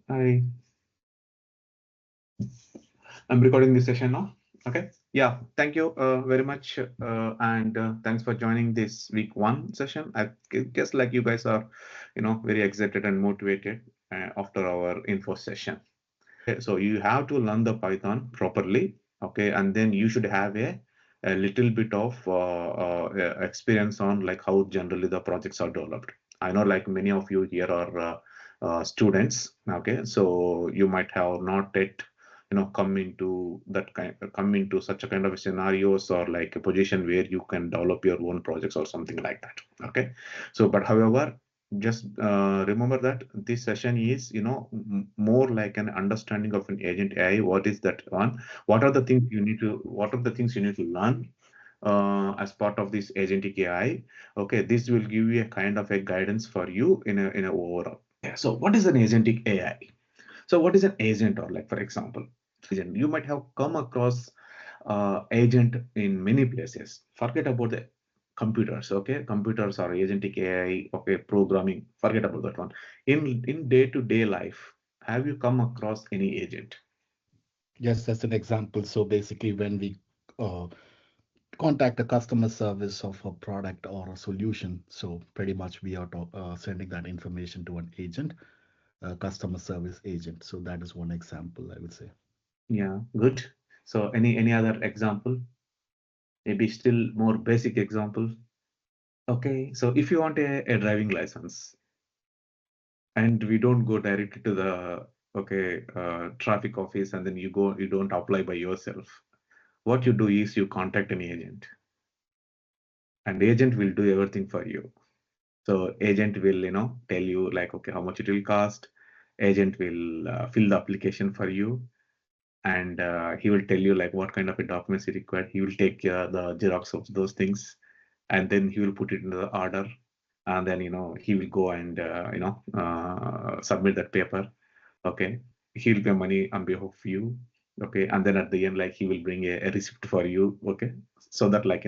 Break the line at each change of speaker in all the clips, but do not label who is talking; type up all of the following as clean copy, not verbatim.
I'm recording this session now. Okay. Yeah. Thank you very much. And thanks for joining this week one session. I guess like you guys are, very excited and motivated after our info session. So you have to learn the Python properly. Okay. And then you should have a little bit of experience on like how generally the projects are developed. I know like many of you here are students. Okay. So you might have not yet come into such a kind of scenarios or like a position where you can develop your own projects or something like that. Okay. So but however, just remember that this session is more like an understanding of an agent AI. What is that one? What are the things you need to learn as part of this agentic AI? Okay, this will give you a kind of a guidance for you in a overall. Yeah, so what is an agentic AI? So what is an agent, or like for example, agent? You might have come across agent in many places. Forget about the computers. Okay, computers or agentic AI. Okay, programming. Forget about that one. In day-to-day life, have you come across any agent?
Yes, that's an example. So basically, when we uh, contact a customer service of a product or a solution, so pretty much we are sending that information to an agent, a customer service agent. So that is one example, I would say.
Yeah, good. So any other example? Maybe still more basic example. Okay, so if you want a driving license, and we don't go directly to the traffic office, and then you don't apply by yourself. What you do is you contact an agent, and agent will do everything for you. So agent will tell you like, okay, how much it will cost. Agent will fill the application for you, and he will tell you like what kind of a documents you require. He will take the xerox of those things, and then he will put it in the order, and then he will go and submit that paper. Okay, he'll pay money on behalf of you. Okay, and then at the end, like he will bring a receipt for you. Okay, so that like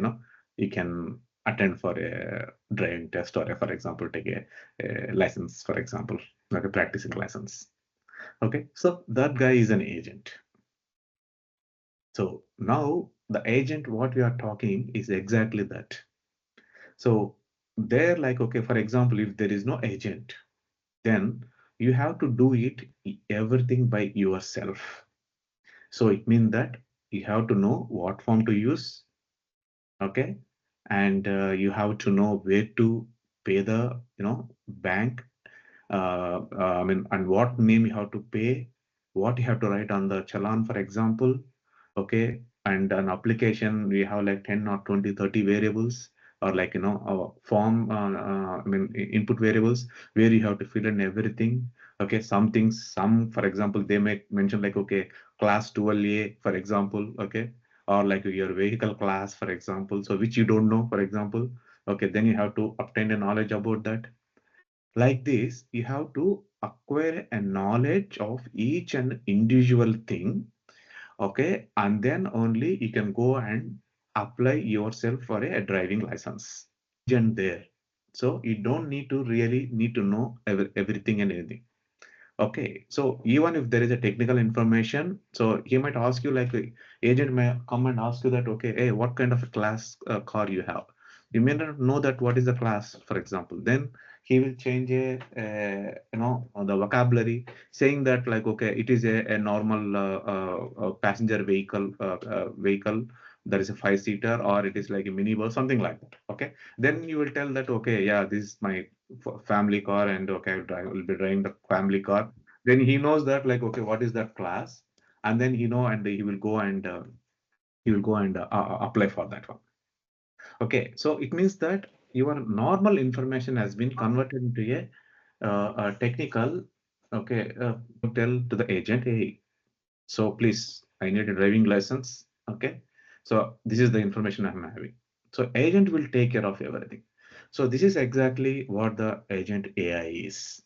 you can attend for a driving test, or for example take a license, for example, like a practicing license. Okay, so that guy is an agent. So now the agent, what we are talking is exactly that. So there, like, okay, for example, if there is no agent, then you have to do it everything by yourself. So it means that you have to know what form to use, okay, and you have to know where to pay the bank, I mean, and what name you have to pay, what you have to write on the challan, for example, okay, and an application we have like 10 or 20, 30 variables, or like a form, I mean input variables where you have to fill in everything. Okay, some things, for example, they may mention like, okay, class 12A, for example, okay, or like your vehicle class, for example, so which you don't know, for example. Okay, then you have to obtain a knowledge about that. Like this, you have to acquire a knowledge of each and individual thing, okay, and then only you can go and apply yourself for a driving license. And there, so you don't need to know everything and anything. Okay, so even if there is a technical information, so he might ask you like, agent may come and ask you that, okay, hey, what kind of a class car you have? You may not know that what is the class, for example. Then he will change the vocabulary, saying that like, okay, it is a normal passenger vehicle. There is a 5-seater, or it is like a minibus, something like that. Okay, then you will tell that, okay, yeah, this is my family car, and okay, will be driving the family car. Then he knows that like, okay, what is that class, and then and he will go and apply for that one. Okay, so it means that your normal information has been converted into a technical. Okay, tell to the agent, hey, so please, I need a driving license. Okay, so this is the information I'm having. So agent will take care of everything. So this is exactly what the agent AI is.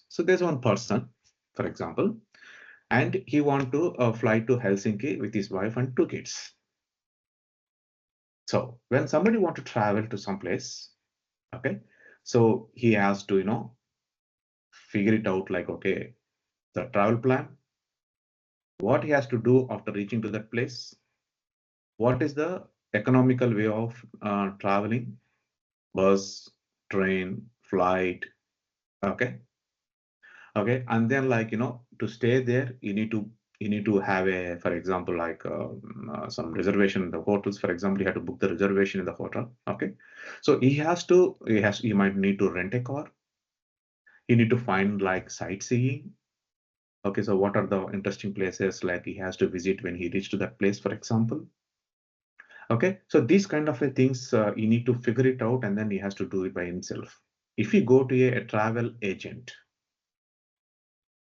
So there's one person, for example, and he want to fly to Helsinki with his wife and 2 kids. So when somebody want to travel to some place, okay, so he has to figure it out like, okay, the travel plan, what he has to do after reaching to that place, what is the economical way of traveling, bus, train, flight, okay, okay, and then like to stay there, you need to have a, for example, like some reservation in the hotels. For example, you have to book the reservation in the hotel. Okay, so he might need to rent a car. He need to find like sightseeing. Okay, so what are the interesting places like he has to visit when he reach to that place, for example. Okay, so these kind of things you need to figure it out, and then he has to do it by himself. If you go to a travel agent,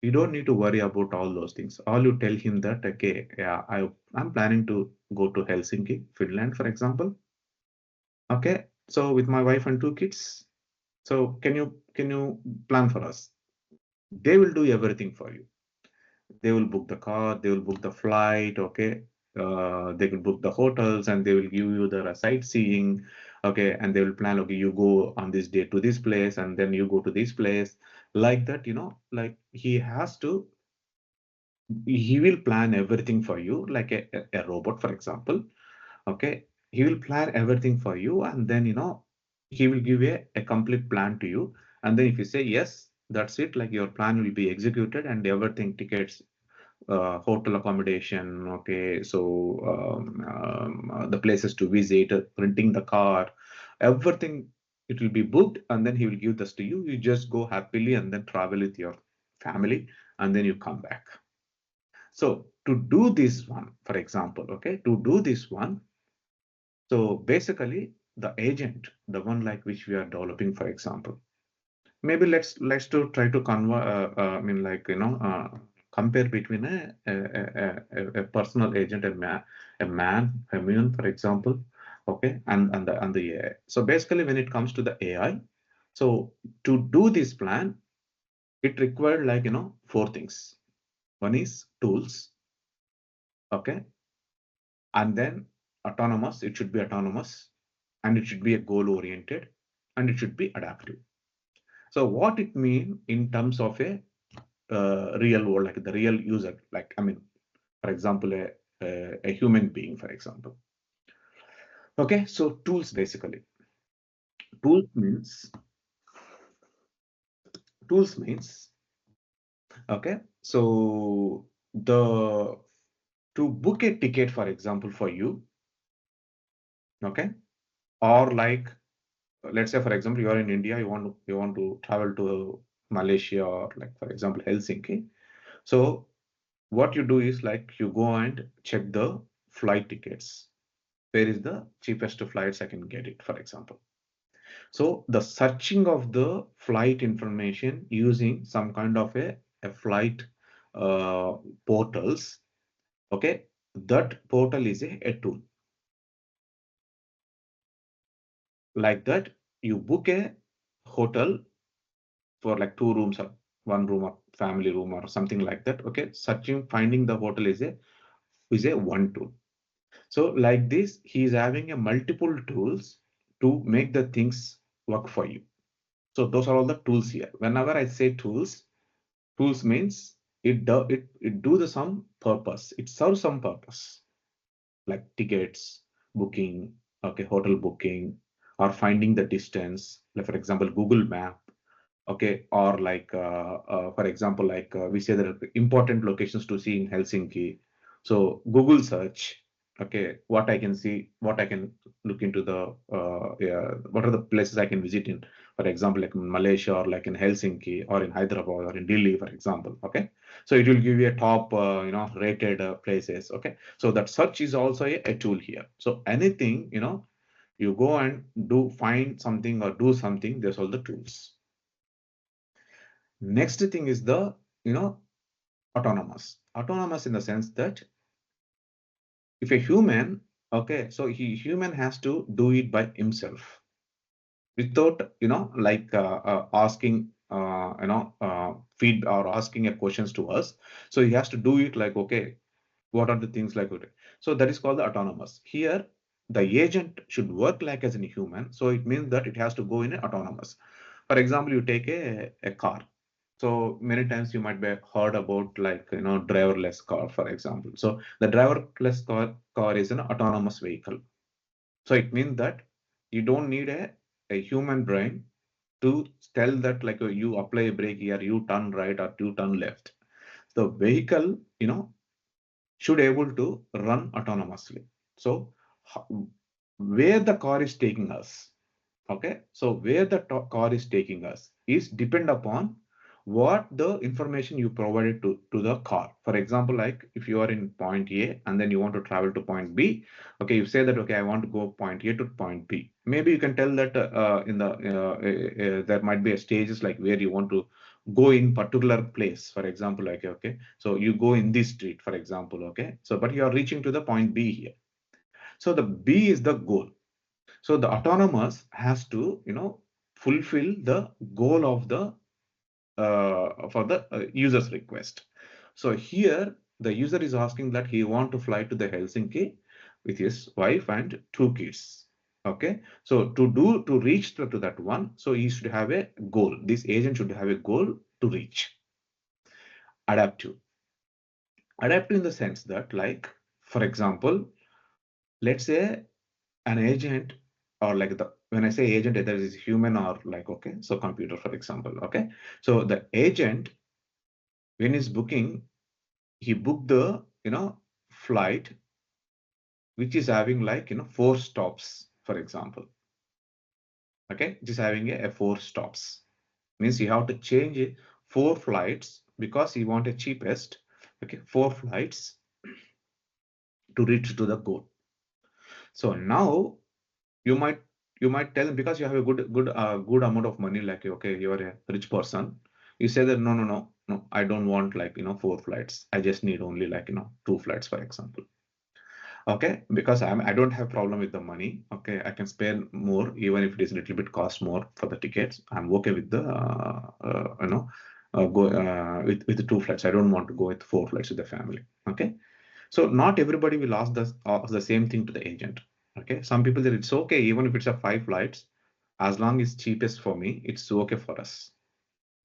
you don't need to worry about all those things. All you tell him that, okay, yeah, I'm planning to go to Helsinki, Finland, for example. Okay, so with my wife and two kids. So can you plan for us? They will do everything for you. They will book the car, they will book the flight, okay. They will book the hotels and they will give you the sightseeing, okay, and they will plan, okay, you go on this day to this place and then you go to this place, like that, like he will plan everything for you like a robot, for example. Okay, he will plan everything for you, and then he will give a complete plan to you. And then if you say yes, that's it, like your plan will be executed and everything, tickets, hotel accommodation, okay, so the places to visit, renting the car, everything, it will be booked, and then he will give this to you. You just go happily and then travel with your family, and then you come back. So to do this one, for example, okay, to do this one, so basically the agent, the one like which we are developing, for example, maybe let's to try to convert, I mean, like compare between a personal agent, a man, a human, for example, okay, and the AI. So basically, when it comes to the AI, so to do this plan, it required like four things. One is tools, okay, and then autonomous. It should be autonomous, and it should be a goal oriented, and it should be adaptive. So what it mean in terms of a real world, like the real user, like I mean, for example, a human being, for example. Okay, so tools basically. Tools means tools means okay. So the to book a ticket, for example, for you, okay, or like let's say for example you are in India, you want to travel to Malaysia or like for example Helsinki. So what you do is like you go and check the flight tickets. Where is the cheapest flights I can get it, for example. So the searching of the flight information using some kind of a flight uh, portals, okay, that portal is a tool. Like that, you book a hotel for like two rooms or one room or family room or something like that. Okay, searching, finding the hotel is a one tool. So like this, he is having a multiple tools to make the things work for you. So those are all the tools here. Whenever I say tools, tools means it do the some purpose. It serves some purpose, like tickets, booking, okay, hotel booking, or finding the distance. Like for example, Google Map, okay, or like for example, like we say there are important locations to see in Helsinki. So Google search, okay, what I can see, what I can look into the yeah, what are the places I can visit in, for example, like in Malaysia or like in Helsinki or in Hyderabad or in Delhi, for example. Okay, so it will give you a top rated places. Okay, so that search is also a tool here. So anything you go and do, find something or do something, there's all the tools. Next thing is the, autonomous. Autonomous in the sense that if a human, okay, so human has to do it by himself without, like asking, feed or asking a questions to us. So he has to do it like, okay, what are the things like, okay. So that is called the autonomous. Here, the agent should work like as a human. So it means that it has to go in a autonomous. For example, you take a car. So many times you might be heard about like driverless car, for example. So the driverless car is an autonomous vehicle. So it means that you don't need a human brain to tell that like you apply a brake here, you turn right or you turn left. The vehicle, should able to run autonomously. So where the car is taking us, okay? So where the car is taking us is depend upon what the information you provided to the car. For example, like if you are in point A and then you want to travel to point B, okay, you say that, okay, I want to go point A to point B. Maybe you can tell that there might be a stages like where you want to go in particular place. For example, like, okay, so you go in this street, for example, okay, so but you are reaching to the point B here. So the B is the goal. So the autonomous has to, fulfill the goal of the for the user's request. So here the user is asking that he want to fly to the Helsinki with his wife and two kids. Okay, so to reach to that one, so he should have a goal. This agent should have a goal to reach. Adaptive. Adaptive in the sense that, like, for example, let's say an agent, or like the when I say agent, either is human or like, okay, so computer, for example, okay. So the agent, when he's booking, he booked the flight which is having like four stops, for example, okay, just having a four stops, means you have to change it, four flights, because you want a cheapest, okay, four flights to reach to the goal. So now you might tell him, because you have a good amount of money, like, okay, you are a rich person, you say that no, no, no, no, I don't want like four flights, I just need only like two flights, for example. Okay, because I don't have problem with the money. Okay, I can spare more even if it is a little bit cost more for the tickets. I'm okay with the go with the two flights. I don't want to go with four flights with the family. Okay, so not everybody will ask the same thing to the agent. Okay, some people that it's okay even if it's a five flights, as long as cheapest for me, it's okay for us.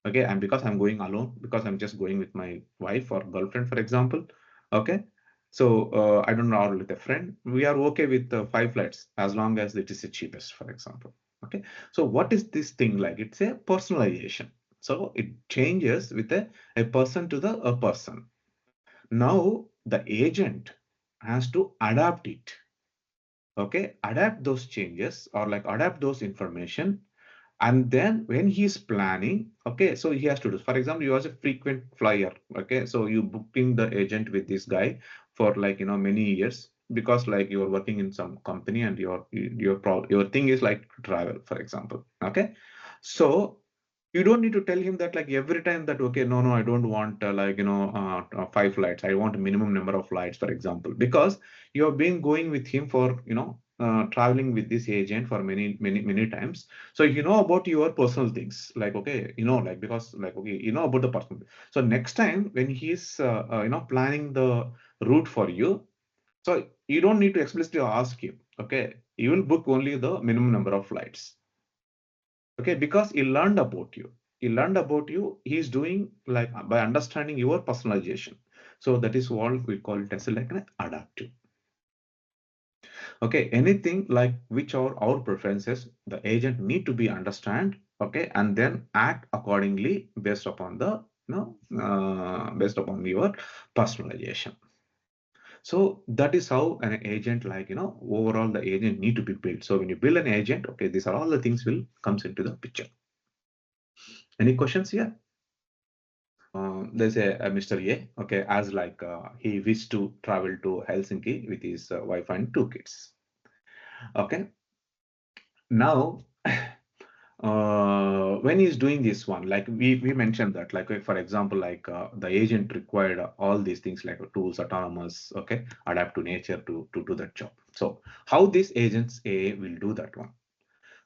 Okay, and because I'm going alone, because I'm just going with my wife or girlfriend, for example. Okay, so I don't know, or with a friend, we are okay with five flights as long as it is the cheapest, for example. Okay, so what is this thing like? It's a personalization. So it changes with a person to the a person. Now the agent has to adapt it. Okay, adapt those changes or like adapt those information, and then when he's planning, okay, so he has to do, for example, you are a frequent flyer, okay, so you booking the agent with this guy for like many years, because like you are working in some company and your thing is like travel, for example. Okay, so you don't need to tell him that like every time that, okay, no, no, I don't want five flights, I want a minimum number of flights, for example, because you have been going with him for traveling with this agent for many times. So you know about your personal things, like, okay, like, because like, okay, about the personal. So next time when he's planning the route for you, so you don't need to explicitly ask him, okay, you will book only the minimum number of flights. Okay, because he learned about you, he's doing like by understanding your personalization. So that is what we call it as like an adaptive. Okay, anything like which are our preferences, the agent need to be understand, okay, and then act accordingly based upon the based upon your personalization. So that is how an agent, like, overall the agent need to be built. So when you build an agent, okay, these are all the things will comes into the picture. Any questions here? There's a Mr. A, okay, as like he wished to travel to Helsinki with his wife and two kids. Okay, now when he's doing this one, like we mentioned that, like, for example, like the agent required all these things like tools, autonomous, okay, adapt to nature to do that job. So how these agents A will do that one?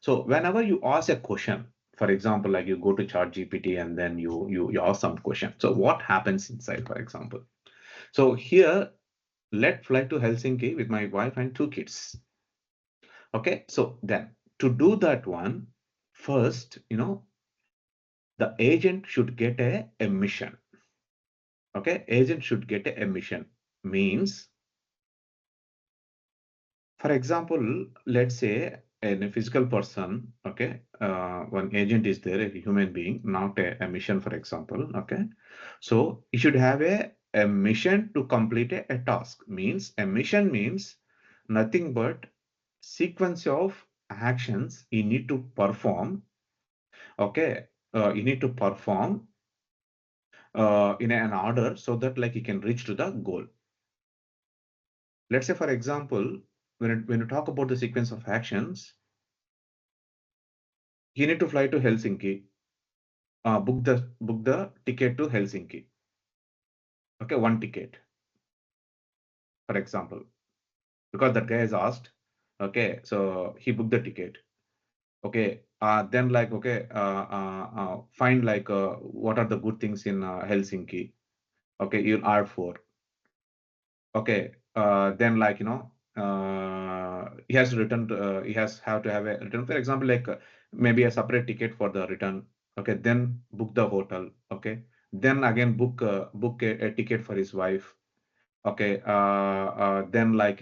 So whenever you ask a question, for example, like you go to chat GPT and then you ask some question, so what happens inside, for example? So here, let fly to Helsinki with my wife and two kids. Okay, so then to do that one, first, the agent should get a mission. Okay, agent should get a mission means, for example, let's say a physical person, okay, one agent is there, a human being, not a mission, for example, okay. So you should have a mission to complete a task. Means a mission means nothing but sequence of actions you need to perform, okay. You need to perform in an order so that like you can reach to the goal. Let's say, for example, when you talk about the sequence of actions, you need to fly to Helsinki, book the ticket to Helsinki. Okay, one ticket, for example, because that guy has asked. Okay, so he booked the ticket. Okay, then like okay, find like what are the good things in Helsinki. Okay, you'll R4. Okay, then like he has to return. He has have to have a return. For example, like maybe a separate ticket for the return. Okay, then book the hotel. Okay, then again book a ticket for his wife. Okay, then like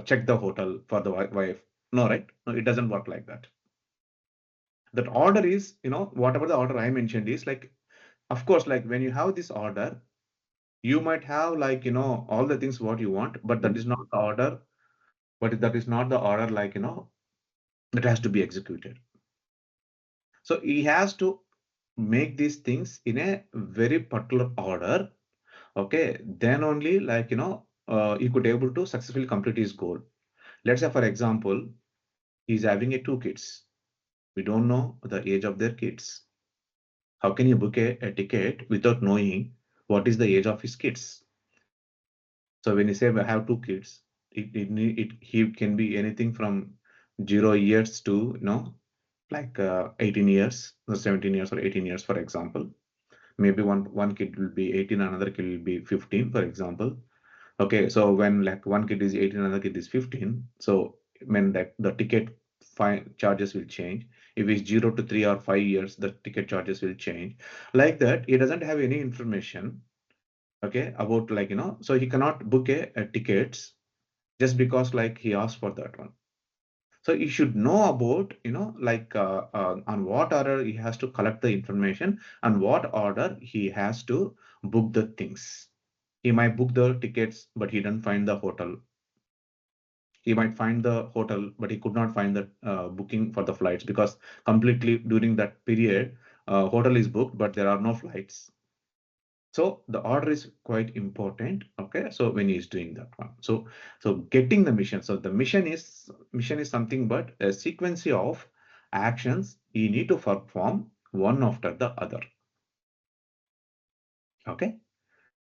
check the hotel for the wife. No, right? No, it doesn't work like that. That order is whatever the order I mentioned is like, of course, like when you have this order, you might have like all the things what you want, but that is not the order. But that is not the order like that has to be executed. So he has to make these things in a very particular order. Okay, then only like he could able to successfully complete his goal. Let's say, for example, he's having a two kids. We don't know the age of their kids. How can you book a ticket without knowing what is the age of his kids? So when you say I have two kids, he can be anything from 0 years to like 18 years or 17 years or 18 years, for example. Maybe one kid will be 18, another kid will be 15, for example. Okay, so when like one kid is 18, another kid is 15, so when that the ticket fine charges will change. If it's 0 to 3 or 5 years, the ticket charges will change. Like that, he doesn't have any information, okay, about like so he cannot book a tickets just because like he asked for that one. So he should know about like on what order he has to collect the information and what order he has to book the things. He might book the tickets but he didn't find the hotel. He might find the hotel but he could not find the booking for the flights, because completely during that period hotel is booked but there are no flights. So the order is quite important. Okay, so when he is doing that one, so getting the mission. So the mission is something but a sequence of actions you need to perform one after the other. Okay.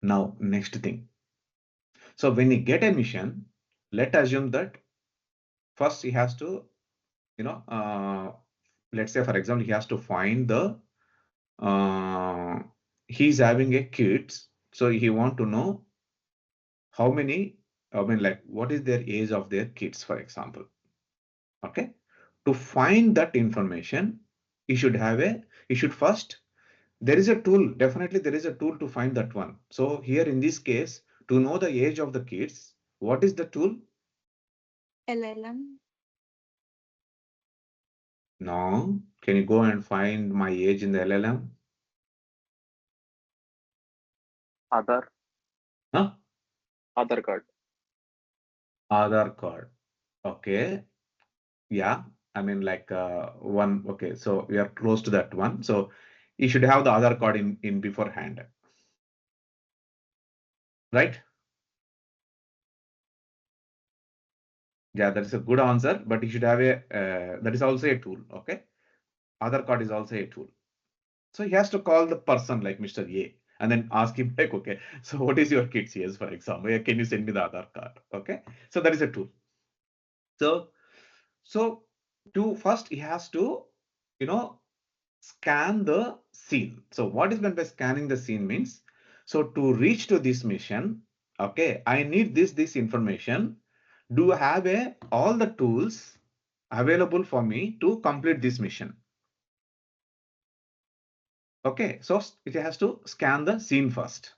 Now next thing. So when you get a mission, let's assume that first he has to you know uh, let's say, for example, he has to find the uh, he's having a kids, so he want to know how many, I mean, like, what is their age of their kids, for example. Okay. To find that information, you should have you should first, there is a tool, definitely there is a tool to find that one. So here in this case, to know the age of the kids, what is the tool?
LLM.
No. Can you go and find my age in the LLM?
Aadhaar,
Huh?
Aadhaar card.
Aadhaar card. Okay. Yeah. I mean, like one. Okay. So we are close to that one. So you should have the Aadhaar card in beforehand, right? Yeah, that is a good answer, but you should have that is also a tool. Okay. Aadhaar card is also a tool. So he has to call the person like Mr. A and then ask him like, okay, so what is your kid's age, for example? Yeah, can you send me the Aadhaar card? Okay. So that is a tool. So, so to first he has to, you know, scan the scene. So what is meant by scanning the scene means, so to reach to this mission, okay, I need this information. Do I have all the tools available for me to complete this mission? Okay, so it has to scan the scene first.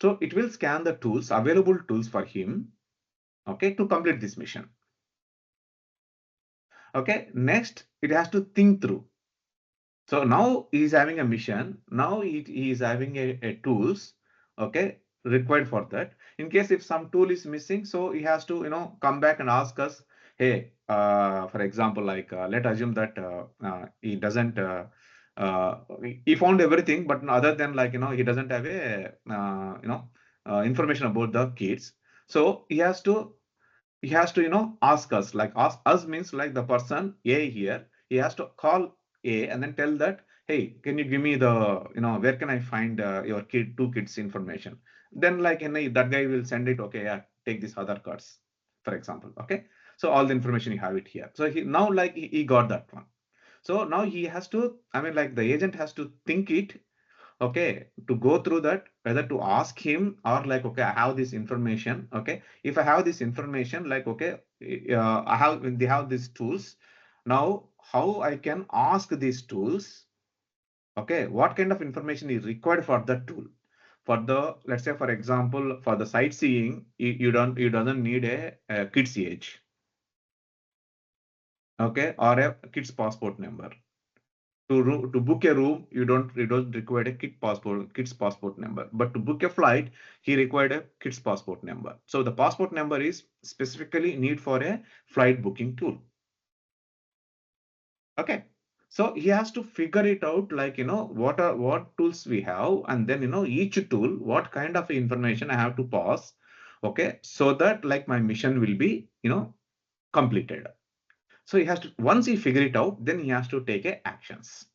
So it will scan the tools, available tools for him, okay, to complete this mission. Okay, next it has to think through. So now he is having a mission. Now he is having a tools, okay, required for that. In case if some tool is missing, so he has to come back and ask us, hey, for example, like let assume that he doesn't. He found everything, but other than like he doesn't have a information about the kids. So he has to ask us, like ask us means like the person A here, he has to call A and then tell that, hey, can you give me the where can I find your two kids information. Then like that guy will send it, okay, yeah, take these other cards, for example. Okay, so all the information you have it here. So he now like he got that one. So now he has to, I mean, like the agent has to think it, okay, to go through that, whether to ask him or like, okay, I have this information. Okay, if I have this information, like, okay, I have, when they have these tools, now how I can ask these tools, okay, what kind of information is required for that tool. For the, let's say for example, for the sightseeing, you doesn't need a kid's age, okay, or a kid's passport number. To book a room, you don't require a kid's passport number. But to book a flight, he required a kid's passport number. So the passport number is specifically need for a flight booking tool. Okay. So he has to figure it out, like what tools we have, and then each tool, what kind of information I have to pass. Okay, so that like my mission will be completed. So he has to, once he figure it out, then he has to take a actions.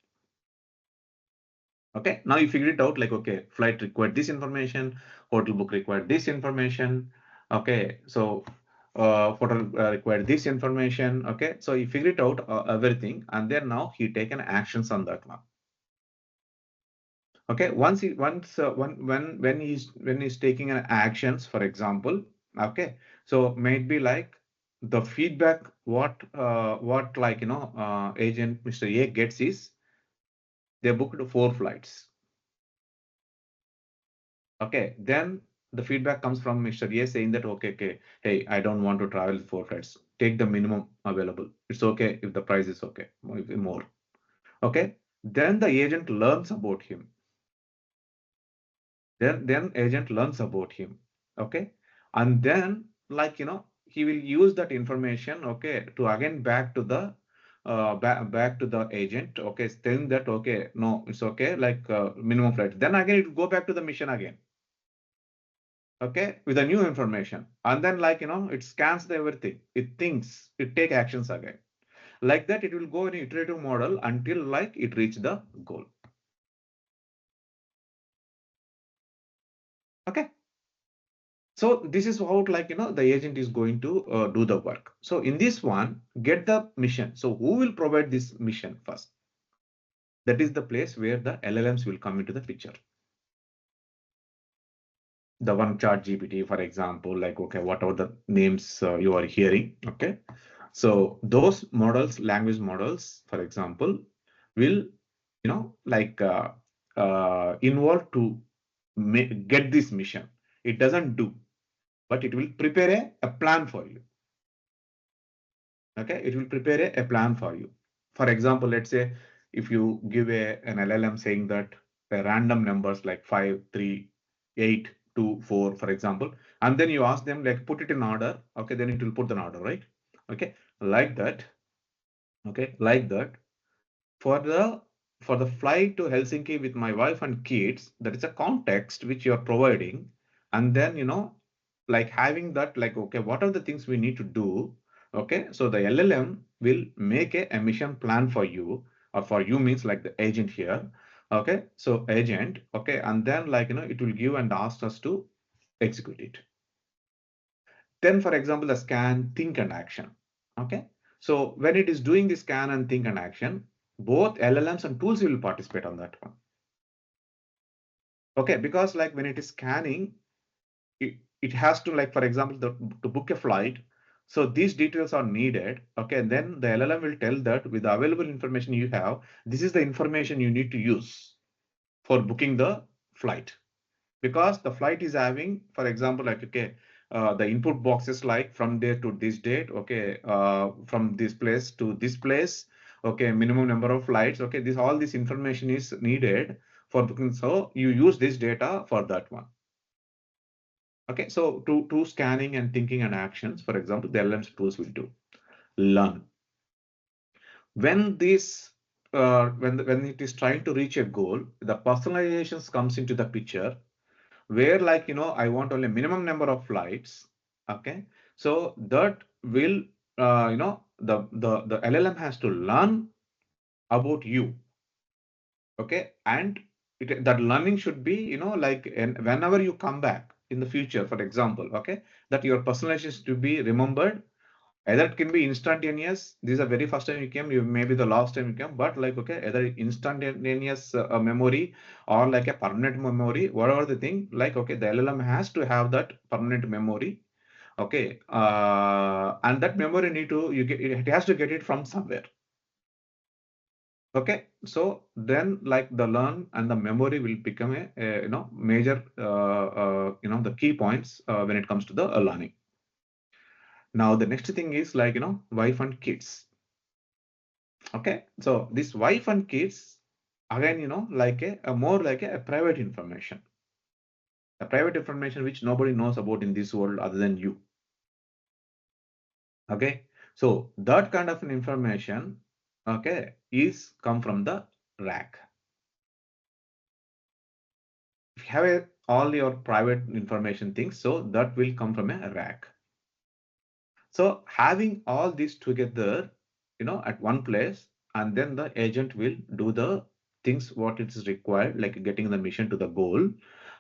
Okay, now you figure it out, like, okay, flight required this information, hotel book required this information. Okay, so hotel required this information. Okay, so you figure it out everything, and then now he taken actions on that one. Okay, when he's taking an actions, for example. Okay, so maybe like the feedback what like agent Mr. A gets is they booked 4 flights. Okay, then the feedback comes from Mr. A saying that, okay, okay, hey, I don't want to travel 4 flights. Take the minimum available. It's okay if the price is okay, more. Okay, then the agent learns about him. Then agent learns about him. Okay, and then like he will use that information. Okay, to again back to the back to the agent. Okay, saying that, okay, no, it's okay, like minimum flight. Then again it will go back to the mission again. Okay, with the new information, and then like it scans the everything, it thinks, it take actions again. Like that it will go in iterative model until like it reach the goal. Okay, so this is how like the agent is going to do the work. So in this one, get the mission. So who will provide this mission first? That is the place where the LLMs will come into the picture. The one chart GPT, for example, like, okay, whatever the names you are hearing. Okay, so those models, language models, for example, will like involve to get this mission. It doesn't do, but it will prepare a plan for you. Okay, it will prepare a plan for you. For example, let's say if you give an LLM saying that random numbers like 5, 3, 8, 2, 4, for example, and then you ask them like put it in order. Okay, then it will put an order, right? Okay, like that. Okay, like that. For the flight to Helsinki with my wife and kids, that is a context which you are providing, and then like having that, like, okay, what are the things we need to do. Okay, so the LLM will make a mission plan for you, or for you means like the agent here. Okay, so agent, okay, and then like it will give and ask us to execute it. Then, for example, the scan, think, and action. Okay. So when it is doing the scan and think and action, both LLMs and tools will participate on that one. Okay, because like when it is scanning, it has to, like, for example, to book a flight. So these details are needed. Okay, and then the LLM will tell that with the available information you have, this is the information you need to use for booking the flight. Because the flight is having, for example, like, okay, the input boxes like from there to this date, okay, from this place to this place, okay, minimum number of flights, okay, this all this information is needed for booking. So you use this data for that one. Okay, so to scanning and thinking and actions, for example, the LLM's tools will do learn. When this when it is trying to reach a goal, the personalizations comes into the picture, where like, I want only minimum number of flights. Okay, so that will the LLM has to learn about you. Okay, and that learning should be, like, and whenever you come back in the future, for example, okay, that your personalization to be remembered. Either it can be instantaneous. This is the very first time you came, you maybe the last time you came, but like, okay, either instantaneous memory or like a permanent memory, whatever the thing, like, okay, the LLM has to have that permanent memory. Okay, and that memory need to, it has to get it from somewhere. Okay, so then like the learn and the memory will become a major the key points when it comes to the learning. Now the next thing is like, wife and kids. Okay, so this wife and kids, again, like a more like a private information, which nobody knows about in this world other than you. Okay, so that kind of an information, okay, is come from the rack. If you have all your private information things, so that will come from a rack. So having all this together, at one place, and then the agent will do the things what it is required, like getting the mission to the goal,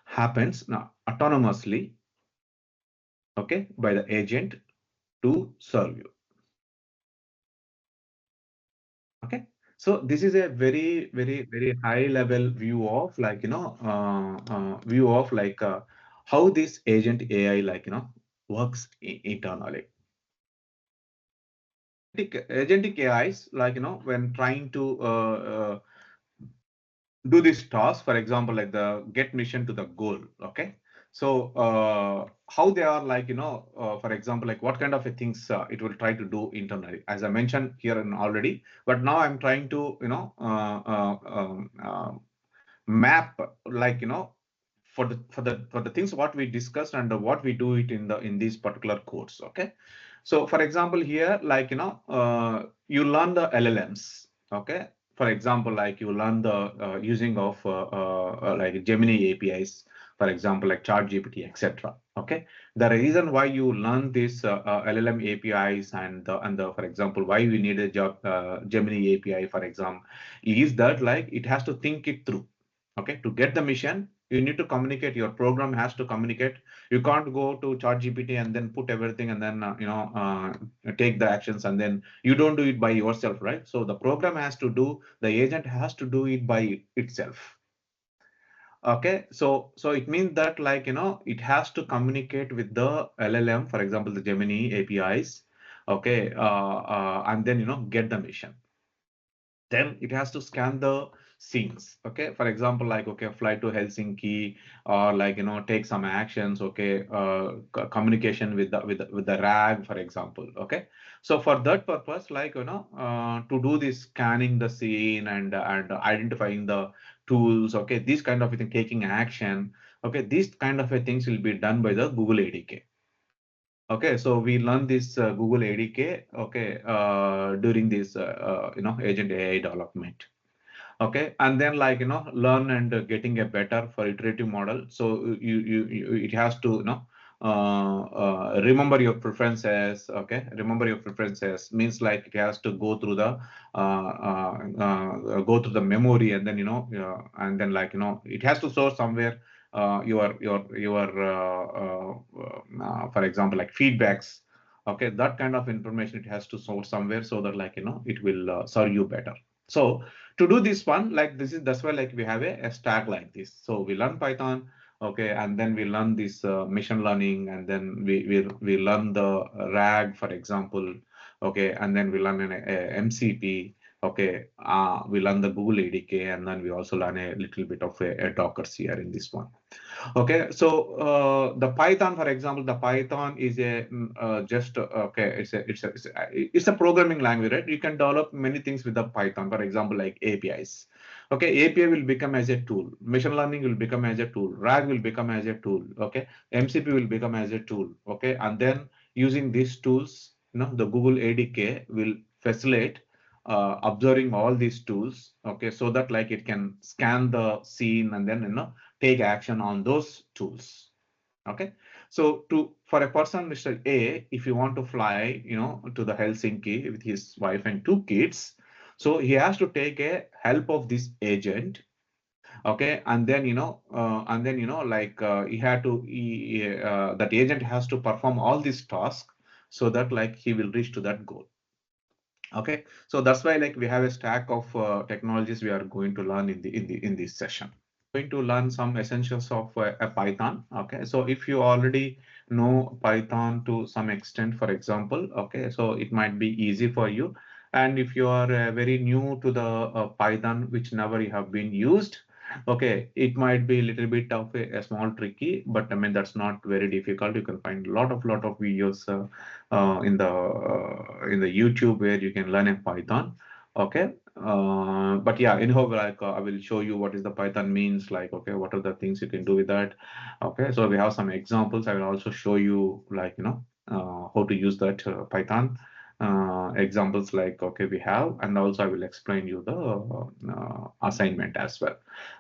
happens now autonomously, okay, by the agent to serve you. Okay, so this is a very, very, very high level view of like, how this agent AI like, works internally. Agentic AIs, like, when trying to do this task, for example, like the get mission to the goal. Okay, so how they are like, for example, like what kind of a things it will try to do internally, as I mentioned here and already, but now I'm trying to map, like, for the things what we discussed and what we do it in these particular codes. Okay, so for example here, like, you learn the LLMs. Okay, for example, like you learn the using of like Gemini APIs, for example, like ChatGPT, etc. Okay, the reason why you learn this LLM APIs and for example, why we need a job Gemini API, for example, is that like it has to think it through. Okay, to get the mission, you need to communicate. Your program has to communicate. You can't go to ChatGPT and then put everything and then take the actions, and then you don't do it by yourself, right? So the program has to do, the agent has to do it by itself. Okay, so it means that like, it has to communicate with the LLM, for example, the Gemini APIs. Okay, and then get the mission. Then it has to scan the scenes. Okay, for example, like, okay, fly to Helsinki, or like, take some actions. Okay, communication with the RAG, for example. Okay, so for that purpose, like, to do this scanning the scene and identifying the tools. Okay, this kind of thing, taking action. Okay, these kind of things will be done by the Google ADK. Okay, so we learn this Google ADK, okay, during this agent AI development. Okay, and then like, learn and getting a better for iterative model. So it has to remember your preferences. Okay, remember your preferences means like it has to go through the memory, and then and then like, it has to store somewhere for example, like feedbacks. Okay, that kind of information it has to store somewhere, so that like, it will serve you better. So to do this one, like, that's why like we have a stack like this. So we learn Python, Okay, and then we learn this machine learning, and then we learn the RAG, for example. Okay, and then we learn a MCP. Okay, we learn the Google ADK, and then we also learn a little bit of a Docker here in this one. Okay, so the Python, for example, the Python is a just okay, it's a programming language, right? You can develop many things with the Python, for example, like APIs. Okay, API will become as a tool. Machine learning will become as a tool. RAG will become as a tool. Okay, MCP will become as a tool. Okay, and then using these tools, the Google ADK will facilitate observing all these tools. Okay, so that like it can scan the scene and then take action on those tools. Okay, so for a person, Mr. A, if you want to fly, to the Helsinki with his wife and 2 kids, so he has to take a help of this agent. Okay, and then like that agent has to perform all these tasks so that like he will reach to that goal. Okay, so that's why like we have a stack of technologies we are going to learn in this session. Going to learn some essentials of a Python. Okay, so if you already know Python to some extent, for example, okay, so it might be easy for you. And if you are very new to the Python, which never you have been used, okay, it might be a little bit of a small tricky, but I mean that's not very difficult. You can find lot of videos in the YouTube where you can learn a Python. Okay, but yeah, anyhow, like I will show you what is the Python means. Like, okay, what are the things you can do with that? Okay, so we have some examples. I will also show you like how to use that Python examples. Like, okay, we have, and also I will explain you the assignment as well.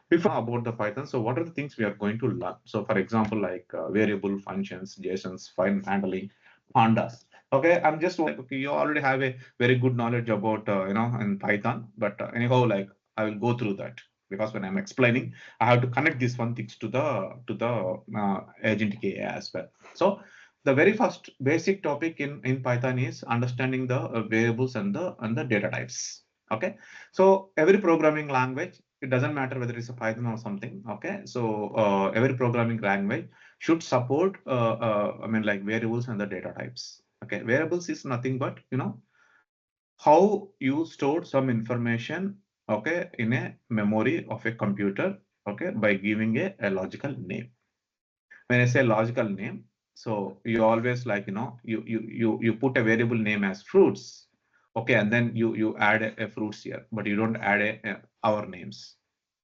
Before about the Python, so what are the things we are going to learn? So, for example, like variable functions, JSONs, file handling, pandas. Okay, I'm just like, okay, you already have a very good knowledge about in Python, but anyhow, like I will go through that because when I'm explaining, I have to connect these one things to the Agentic AI as well. So the very first basic topic in Python is understanding the variables and the data types. Okay, so every programming language, it doesn't matter whether it's a Python or something. Okay, so every programming language should support I mean like variables and the data types. Okay, variables is nothing but how you store some information, okay, in a memory of a computer, okay, by giving a logical name. When I say logical name, so you always like you put a variable name as fruits, okay, and then you add a fruits here, but you don't add our names.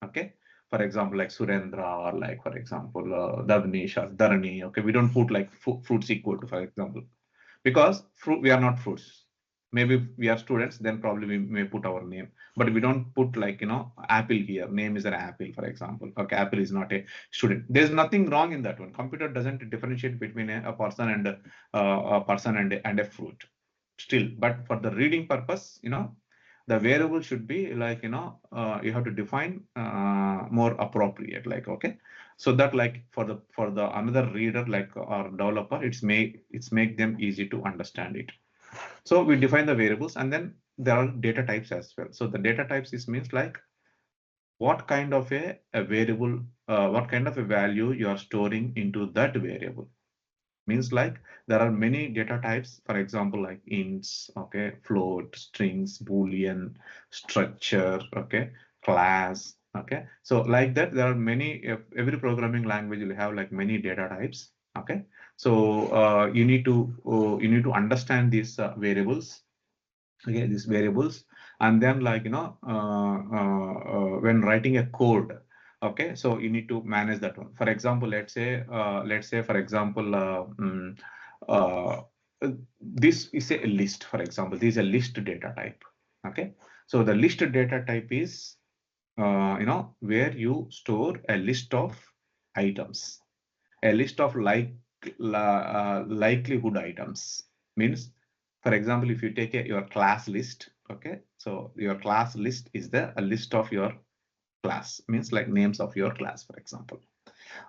Okay, for example, like Surendra, or like for example Davnish or Dharani. Okay, we don't put like fruits equal to, for example, because fruit, we are not fruits. Maybe we are students, then probably we may put our name, but we don't put like apple here. Name is an apple, for example. Okay, apple is not a student. There's nothing wrong in that one. Computer doesn't differentiate between a person and a fruit still, but for the reading purpose, the variable should be like you have to define more appropriate, like, okay, so that like for the another reader like or developer, it's make them easy to understand it. So we define the variables, and then there are data types as well. So the data types is means like what kind of a variable, what kind of a value you are storing into that variable. Means like there are many data types, for example, like ints, okay, float, strings, boolean, structure, okay, class. Okay, so like that there are many, every programming language will have like many data types. Okay, so you need to understand these variables. Okay, these variables, and then like when writing a code, okay, so you need to manage that one. For example, let's say for example uh, this is a list. For example, this is a list data type. Okay, so the list data type is where you store a list of items, a list of likelihood items. Means, for example, if you take your class list, okay, so your class list is a list of your class, means like names of your class, for example.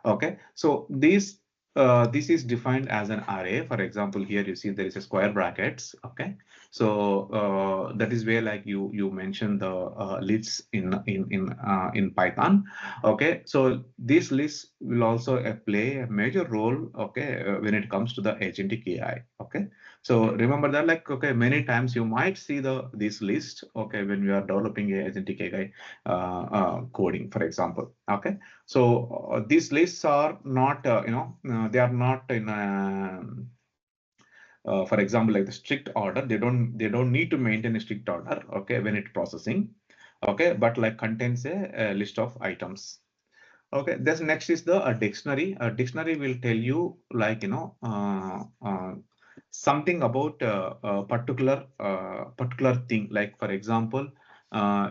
Okay, so these This is defined as an array. For example, here you see there is a square brackets. Okay, so that is where like you mentioned the lists in Python. Okay, so these lists will also play a major role. Okay, when it comes to the agentic AI. Okay, so remember that like okay, many times you might see this list. Okay, when you are developing a agentic AI coding, for example. Okay, so these lists are not, they are not in, for example, like the strict order. They don't need to maintain a strict order. Okay, when it processing. Okay, but like contains a list of items. Okay, this next is the dictionary. A dictionary will tell you like something about a particular thing. Like for example,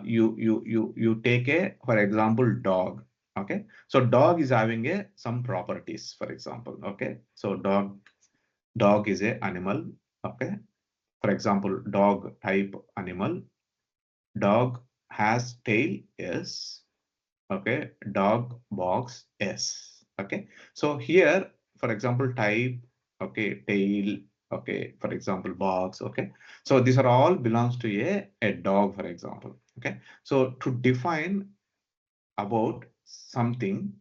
you take a for example dog. Okay, so dog is having a some properties. For example, okay, so dog is a animal. Okay, for example, dog type animal. Dog has tail. Yes. Okay, dog box s. Okay, so here for example type, okay, tail, okay, for example box. Okay, so these are all belongs to a dog, for example. Okay, so to define about something,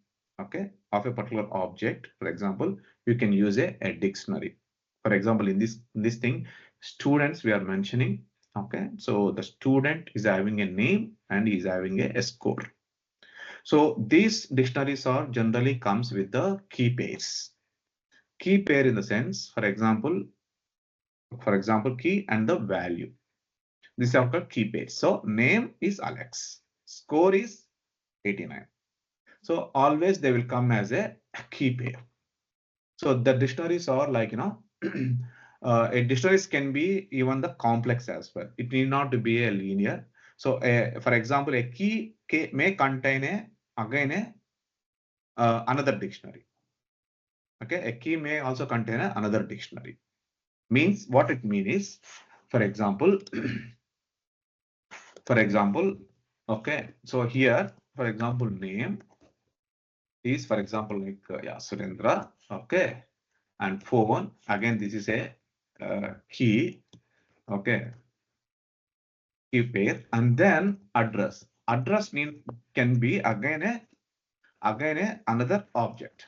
okay, of a particular object, for example, you can use a dictionary. For example, in this thing, students we are mentioning. Okay, so the student is having a name and he is having a score. So these dictionaries are generally comes with the key pairs. Key pair in the sense, for example, key and the value. These are called key pairs. So name is Alex, score is 89. So always they will come as a key pair. So the dictionaries are like a dictionaries can be even the complex as well. It need not to be a linear. So for example, a key may contain again another dictionary. Okay, a key may also contain another dictionary. Means what it means is, for example, for example, okay, so here, for example, name is, for example, like yeah, Surendra, okay, and phone, again, this is a key, okay, key pair, and then address. Address mean can be again another object.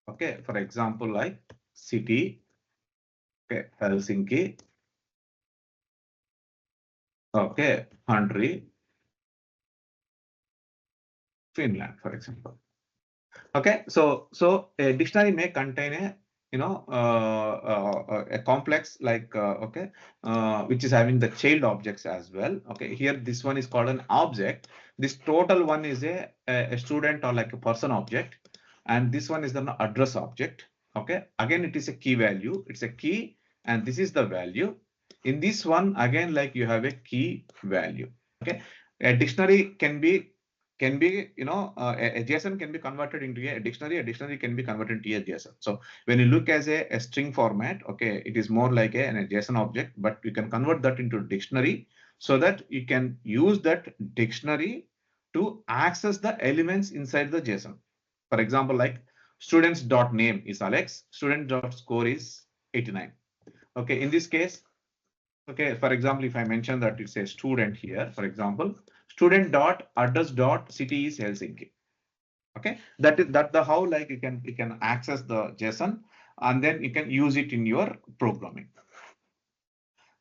Okay, for example, like city, okay, Helsinki, okay, country, Finland, for example. Okay, so a dictionary may contain a complex like okay, which is having the child objects as well. Okay, here this one is called an object. This total one is a student or like a person object, and this one is the address object. Okay, again it is a key value. It's a key, and this is the value. In this one again, like you have a key value. Okay, a dictionary can be a JSON can be converted into a dictionary. A dictionary can be converted into a JSON. So when you look as a string format, okay, it is more like a JSON object, but you can convert that into a dictionary so that you can use that dictionary to access the elements inside the JSON. For example, like students.name is Alex, student.score is 89. Okay, in this case, okay, for example, if I mention that it's a student here, for example, student dot address dot city is Helsinki. Okay, that the how like you can access the JSON and then you can use it in your programming.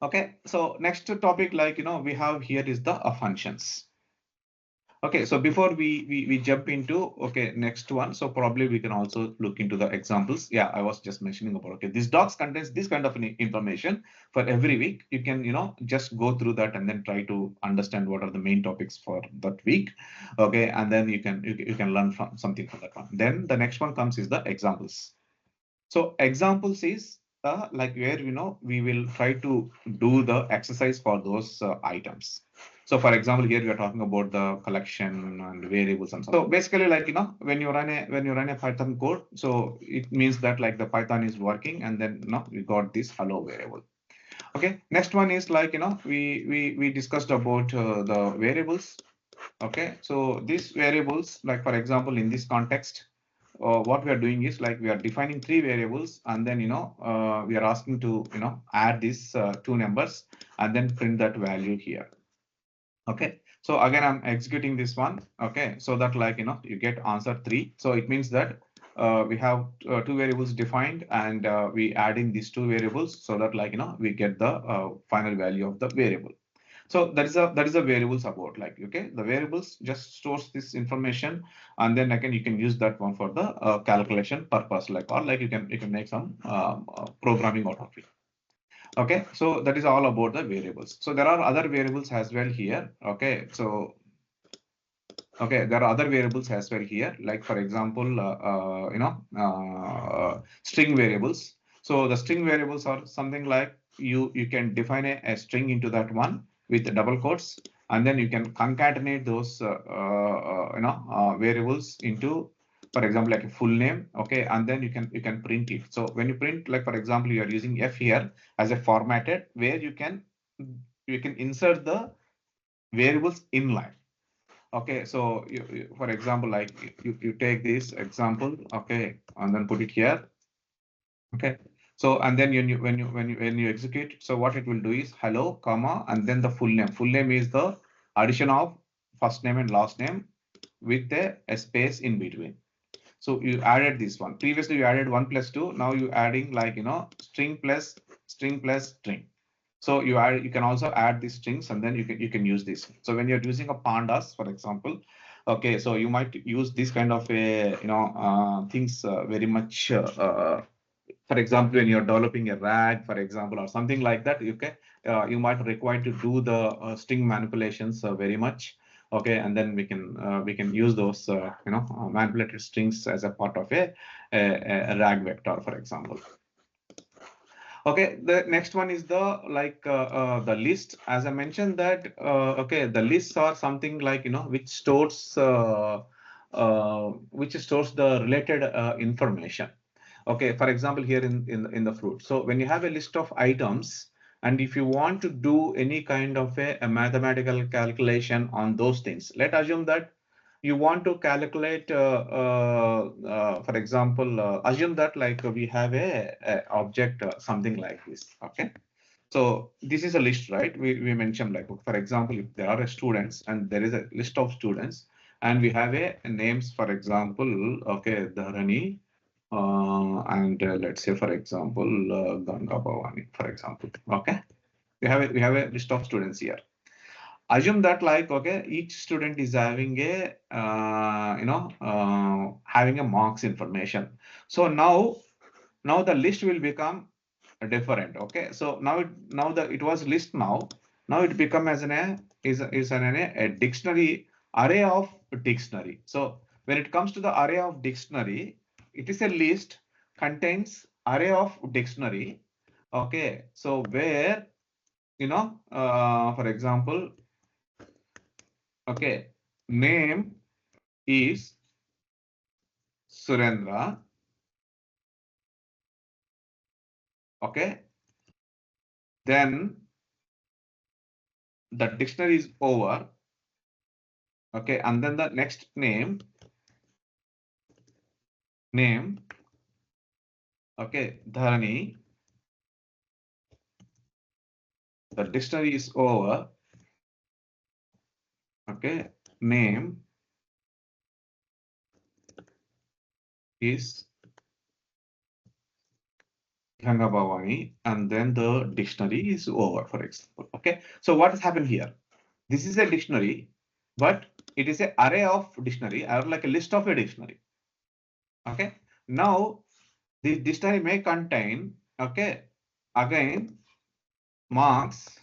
Okay, so next topic, like we have here is the functions. Okay, so before we jump into okay next one, so probably we can also look into the examples. Yeah, I was just mentioning about okay, this docs contains this kind of information for every week. You can just go through that and then try to understand what are the main topics for that week. Okay, and then you can learn from something from that one. Then the next one comes is the examples. So examples is like where we will try to do the exercise for those items. So for example, here we are talking about the collection and variables and so basically like when you run a Python code, so it means that like the Python is working and then we got this hello variable. Okay, next one is like we discussed about the variables. Okay, so these variables, like for example in this context, what we are doing is like we are defining three variables, and then we are asking to add these two numbers and then print that value here. Okay, so again I'm executing this one. Okay, so that like you get answer 3. So it means that we have two variables defined, and we adding these two variables so that like we get the final value of the variable. So that is a variables about, like, okay, the variables just stores this information, and then again you can use that one for the calculation purpose, like, or like you can make some programming out of it. Okay, so that is all about the variables. So there are other variables as well here. Okay, so okay, there are other variables as well here, like for example, string variables. So the string variables are something like you can define a string into that one with the double quotes, and then you can concatenate those variables into, for example, like a full name. Okay, and then you can print it. So when you print, like for example, you are using F here as a formatted, where you can insert the variables inline. Okay, so for example, like you take this example, okay, and then put it here. Okay, so and then when you execute, so what it will do is hello, comma, and then the full name. Full name is the addition of first name and last name with a space in between. So you added this one. Previously you added 1 plus 2. Now you adding like string plus string plus string. So you can also add these strings, and then you can use this. So when you're using a pandas, for example, okay, so you might use this kind of a things very much. For example, when you're developing a RAG, for example, or something like that, you might require to do the string manipulations very much. Okay, and then we can use those manipulated strings as a part of a RAG vector, for example. Okay, the next one is the list. As I mentioned that okay, the lists are something like which stores the related information. Okay, for example, here in the fruit. So when you have a list of items, and if you want to do any kind of a mathematical calculation on those things, let's assume that you want to calculate, for example, assume that like we have a object, something like this. Okay, so this is a list, right? We mentioned, like, for example, if there are students and there is a list of students, and we have a names, for example, okay, Dharani, and let's say, for example, Ganga Bhavani, for example. Okay, we have a list of students here. Assume that like, okay, each student is having a having a marks information. So now the list will become different. Okay, so now it was list. Now it become as a dictionary, array of dictionary. So when it comes to the array of dictionary, it is a list contains array of dictionary. Okay, so where for example, okay, name is Surendra. Okay, then the dictionary is over. Okay, and then the next name. Okay, Dharani. The dictionary is over. Okay, name is Ganga Bhavani, and then the dictionary is over, for example. Okay, so what has happened here? This is a dictionary, but it is an array of dictionary, or like a list of a dictionary. Okay, now the dictionary may contain, okay, again, marks,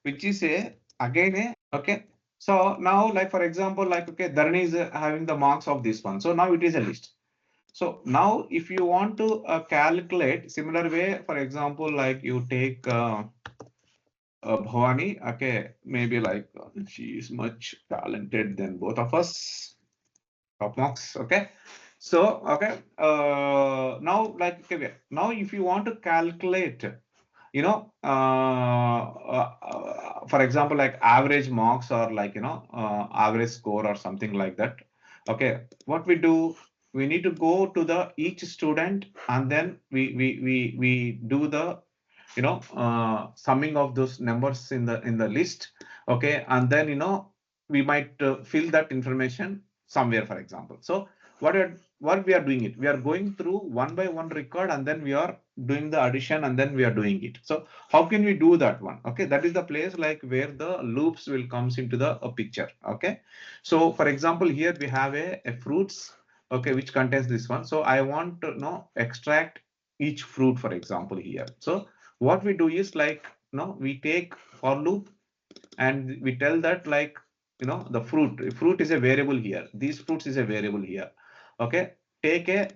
which is a again a, okay. So now, like for example, like, okay, Dharani is having the marks of this one. So now it is a list. So now if you want to calculate similar way, for example, like you take Bhavani, okay, maybe like she is much talented than both of us, top marks, okay. So, okay, now like, okay, now if you want to calculate, for example, like average marks, or like, average score or something like that. Okay, what we do, we need to go to the each student, and then we do the summing of those numbers in the list. Okay, and then we might fill that information somewhere, for example. So what we are doing it, we are going through one by one record, and then we are doing the addition, and then we are doing it. So how can we do that one? Okay, that is the place like where the loops will comes into the picture. Okay, so for example, here we have a fruits, okay, which contains this one. So I want to extract each fruit, for example, here. So what we do is like, we take for loop, and we tell that like, the fruit is a variable here, these fruits is a variable here. Okay, take a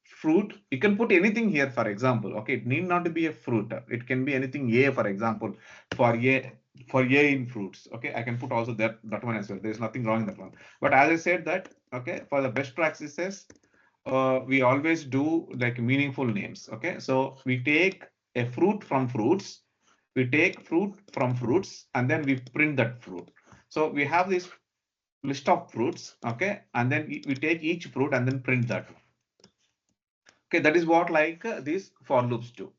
fruit, you can put anything here, for example. Okay, it need not to be a fruit, it can be anything, a, for example, for a for a in fruits. Okay, I can put also that one as well, there's nothing wrong in that one. But as I said that, okay, for the best practices, we always do like meaningful names. Okay, so we take a fruit from fruits, we take fruit from fruits, and then we print that fruit. So we have this list of fruits. Okay, and then we take each fruit and then print that. Okay, that is what like these for loops do.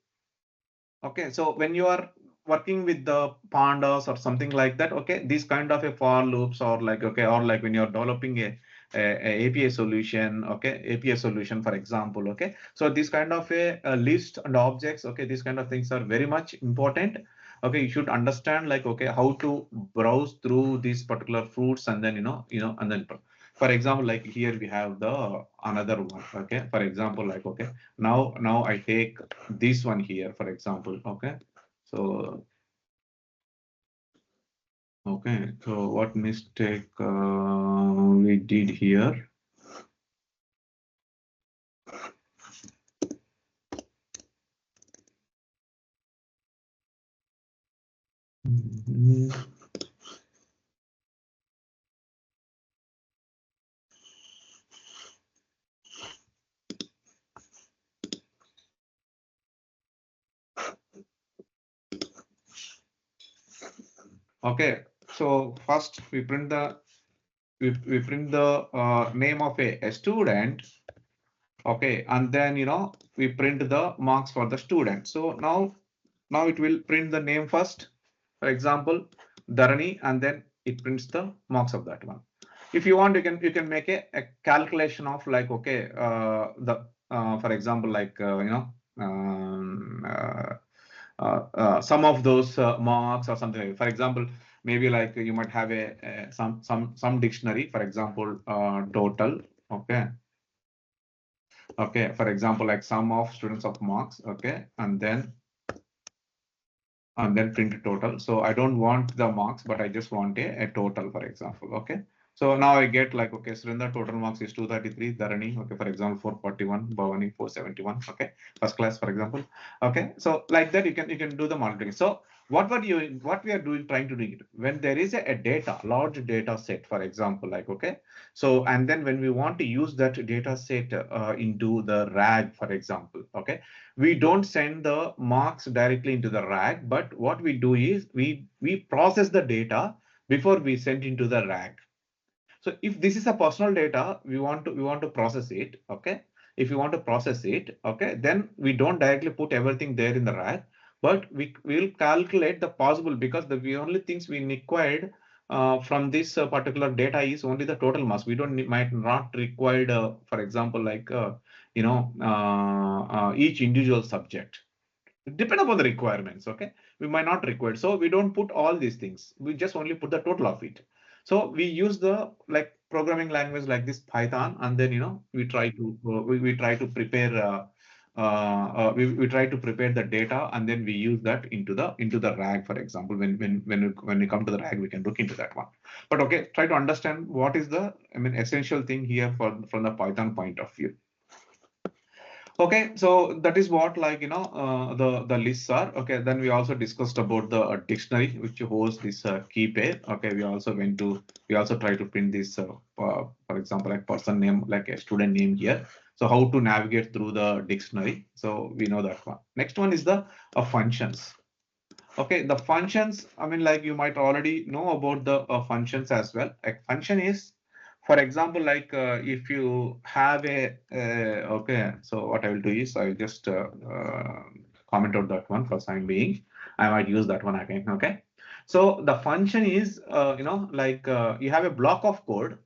Okay, so when you are working with the pandas or something like that, okay, these kind of a for loops, or like, okay, or like when you're developing a API solution, okay, API solution, for example. Okay, so this kind of a list and objects, okay, these kind of things are very much important. Okay, you should understand like, okay, how to browse through these particular fruits, and then and then for example, like here we have the another one. Okay, for example, like, okay, now I take this one here, for example. Okay, so okay, so what mistake we did here? Mhm. Okay, so first we print the name of a student. Okay, and then we print the marks for the student. So now it will print the name first, for example, Dharani, and then it prints the marks of that one. If you want, you can make a calculation of like, okay, the for example, like some of those marks or something like, for example, maybe like you might have some dictionary, for example, total. Okay, okay, for example, like sum of students of marks. Okay, and then print total. So I don't want the marks, but I just want a total, for example. Okay, so now I get like, okay, Surinder total marks is 233, Dharani, okay, for example, 441, Bhavani 471. Okay, first class, for example. Okay, so like that you can do the monitoring. So what we are doing, trying to do it when there is a data, large data set, for example, like, okay, so and then when we want to use that data set into the RAG, for example. Okay, we don't send the marks directly into the RAG, but what we do is we process the data before we send into the RAG. So if this is a personal data, we want to process it. Okay, if you want to process it, okay, then we don't directly put everything there in the RAG, but we will calculate the possible, because the only things we required from this particular data is only the total mass. We don't might not required, for example, like each individual subject. Depend upon the requirements. Okay, we might not require, so we don't put all these things, we just only put the total of it. So we use the like programming language like this Python, and then we try to prepare we try to prepare the data, and then we use that into the RAG, for example. When we come to the RAG, we can look into that one. But okay, try to understand what is the, I mean, essential thing here from the Python point of view. Okay, so that is what, like, the lists are. Okay, then we also discussed about the dictionary which holds this key pair. Okay, we also try to print this for example, like person name, like a student name here. So how to navigate through the dictionary, so we know that one. Next one is the functions. Okay, the functions, I mean, like, you might already know about the functions as well. A function is For example, like if you have a okay, so what I will do is I will just comment out that one for time being. I might use that one again. Okay, so the function is like you have a block of code.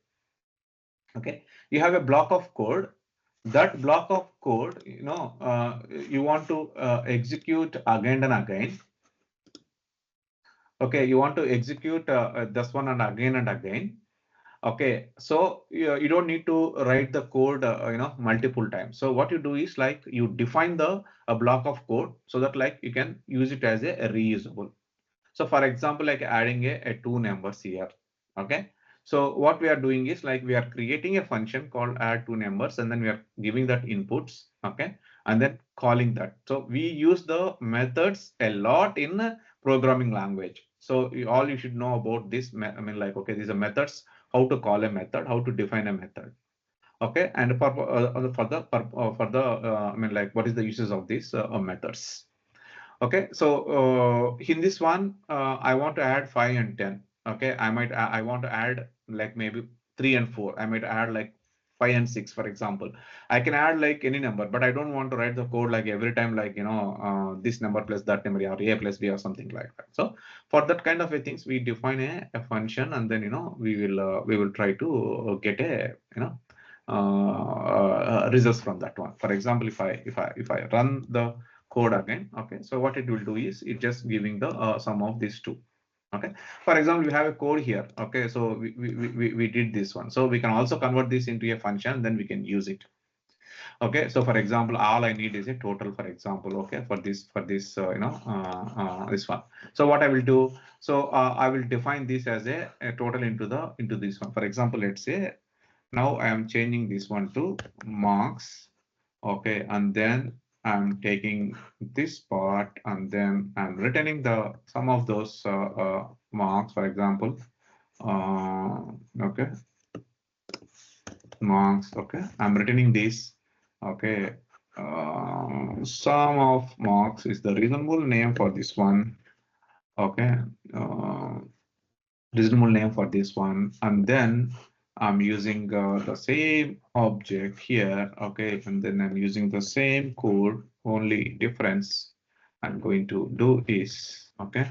Okay, you have a block of code. That block of code, you want to execute again and again. Okay, you want to execute this one and again. Okay, so you don't need to write the code, multiple times. So what you do is like you define the a block of code so that like you can use it as a reusable. So for example, like adding a two numbers here. Okay. So what we are doing is like we are creating a function called add two numbers and then we are giving that inputs. Okay. And then calling that. So we use the methods a lot in programming language. So all you should know about this, I mean, like, okay, these are methods, how to call a method, how to define a method. Okay. And for the, I mean, like, what is the uses of these methods? Okay, so in this one, I want to add 5 and 10. Okay, I want to add like maybe 3 and 4. I might add like 5 and 6, for example. I can add like any number, but I don't want to write the code like every time, like, this number plus that number or A plus B or something like that. So for that kind of a things, we define a function and then, we will try to get a, results from that one. For example, if I run the code again, okay, so what it will do is it just giving the sum of these two. Okay, for example, we have a code here. Okay, so we did this one, so we can also convert this into a function, then we can use it. Okay, so for example, all I need is a total, for example. Okay, for this this one. So what I will do, so I will define this as a total into this one. For example, let's say now I am changing this one to marks. Okay, and then I'm taking this part and then I'm returning the some of those marks, for example. Okay, marks. Okay, I'm returning this. Okay, sum of marks is the reasonable name for this one. Okay, uh, reasonable name for this one, and then I'm using the same object here. Okay, and then I'm using the same code. Only difference I'm going to do is, okay,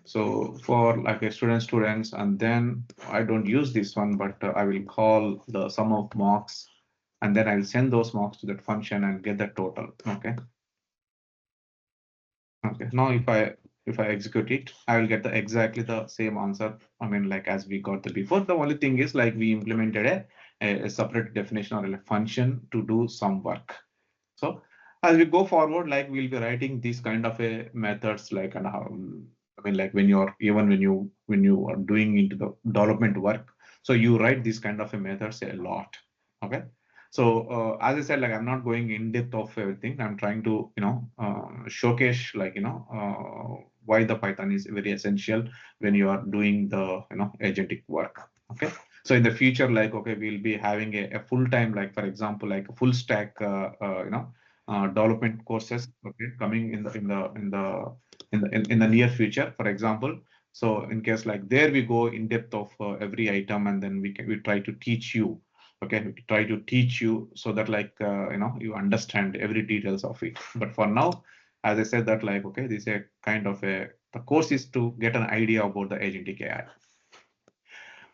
so for like a students, and then I don't use this one, but I will call the sum of marks, and then I'll send those marks to that function and get the total. Okay. Okay, now if I execute it, I will get exactly the same answer. I mean, like as we got the before. The only thing is like we implemented a separate definition or a function to do some work. So as we go forward, like we'll be writing these kind of a methods, like and how, I mean, like when you're even when you are doing into the development work, so you write these kind of a methods a lot. Okay. So as I said, like I'm not going in depth of everything. I'm trying to showcase like why the Python is very essential when you are doing the agentic work. Okay. So in the future, like okay, we'll be having a full time, like for example, like a full stack, development courses. Okay, coming in the near future, for example. So in case like there we go in depth of every item, and then we try to teach you. Okay, we try to teach you so that like you understand every details of it. But for now, as I said that like okay, this is a kind of a the course is to get an idea about the agentic AI.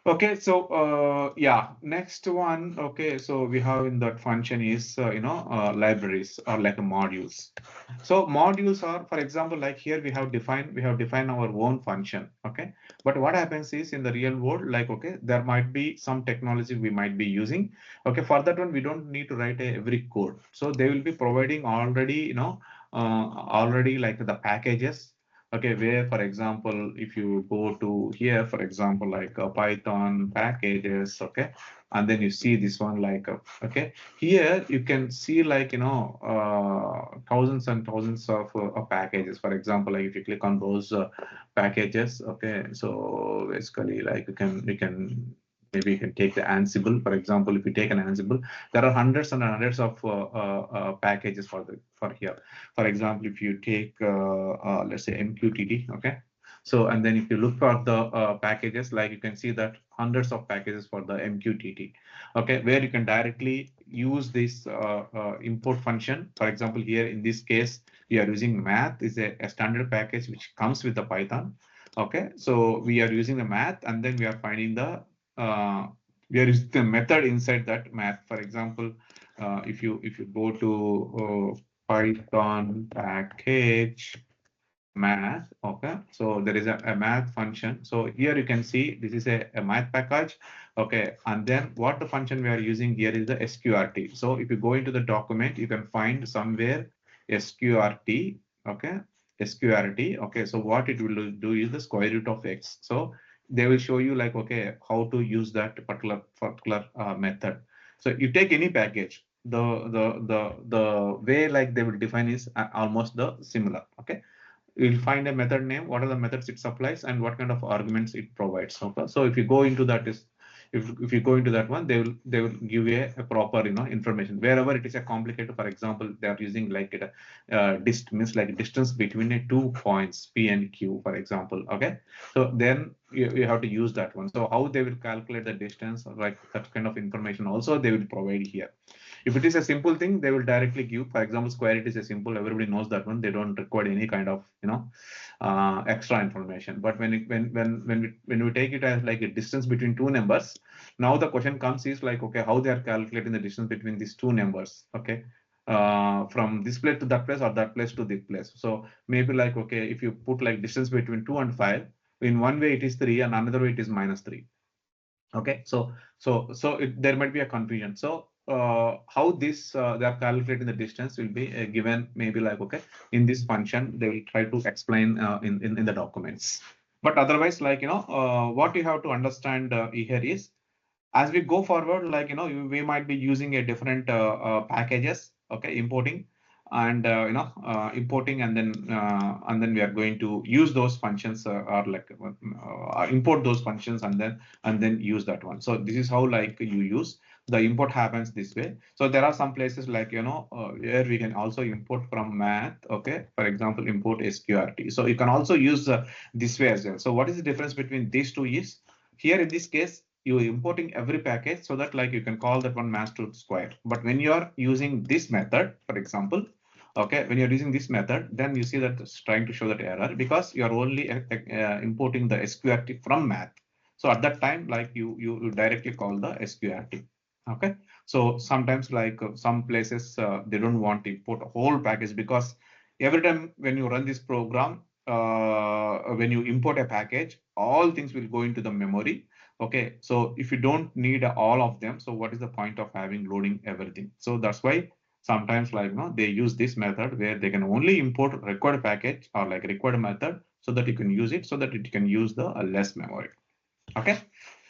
Okay, so yeah, next one. Okay, so we have in that function is libraries or like modules. So modules are, for example, like here we have defined our own function. Okay, but what happens is in the real world, like okay, there might be some technology we might be using. Okay, for that one we don't need to write every code. So they will be providing already already like the packages. Okay, where for example, if you go to here, for example, like Python packages, okay, and then you see this one like, okay, here you can see like, thousands and thousands of packages. For example, like if you click on those packages, okay, so basically like you can maybe you can take the Ansible, for example. If you take an Ansible, there are hundreds and hundreds of packages for here. For example, if you take let's say MQTT, okay, So, and then if you look for the packages, like you can see that hundreds of packages for the MQTT, okay, where you can directly use this import function. For example, here in this case, we are using math is a standard package which comes with the Python. Okay, so we are using the math, and then we are finding the we are using the method inside that math. For example, if you go to Python package math. Okay, so there is a math function. So here you can see this is a math package. Okay, and then what the function we are using here is the sqrt. So if you go into the document, you can find somewhere sqrt. Okay, sqrt. Okay, so what it will do is the square root of x. So they will show you like, okay, how to use that particular method. So you take any package, the way like they will define is almost the similar. Okay, you'll find a method name, what are the methods it supplies, and what kind of arguments it provides. Okay, so if you go into that is if you go into that one, they will give you a proper information. Wherever it is a complicated, for example, they are using like it means like distance between a two points P and Q, for example. Okay, so then you have to use that one. So how they will calculate the distance, like that kind of information also they will provide here. If it is a simple thing, they will directly give. For example, square it is a simple. Everybody knows that one. They don't require any kind of extra information. But when we take it as like a distance between two numbers, now the question comes is like, okay, how they are calculating the distance between these two numbers? Okay, from this place to that place or that place to this place. So maybe like, okay, if you put like distance between 2 and 5, in one way it is 3 and another way it is -3. Okay, there might be a confusion. So how this they are calculating the distance will be given, maybe like, okay, in this function they will try to explain in the documents. But otherwise, like what you have to understand here is, as we go forward, like we might be using a different packages. Okay, importing and importing, and then we are going to use those functions or like import those functions, and then use that one. So this is how like you use the import happens this way. So there are some places like where we can also import from math. Okay, for example, import sqrt. So you can also use this way as well. So what is the difference between these two is, here in this case you importing every package so that like you can call that one mass truth square. But when you are using this method, for example, okay, when you're using this method, then you see that it's trying to show that error because you are only importing the sqrt from math. So at that time, like you directly call the sqrt. Okay, so sometimes like some places they don't want to import a whole package, because every time when you run this program, when you import a package, all things will go into the memory. Okay, so if you don't need all of them, so what is the point of having loading everything? So that's why sometimes like they use this method where they can only import required package or like required method so that you can use it, so that it can use the less memory. Okay,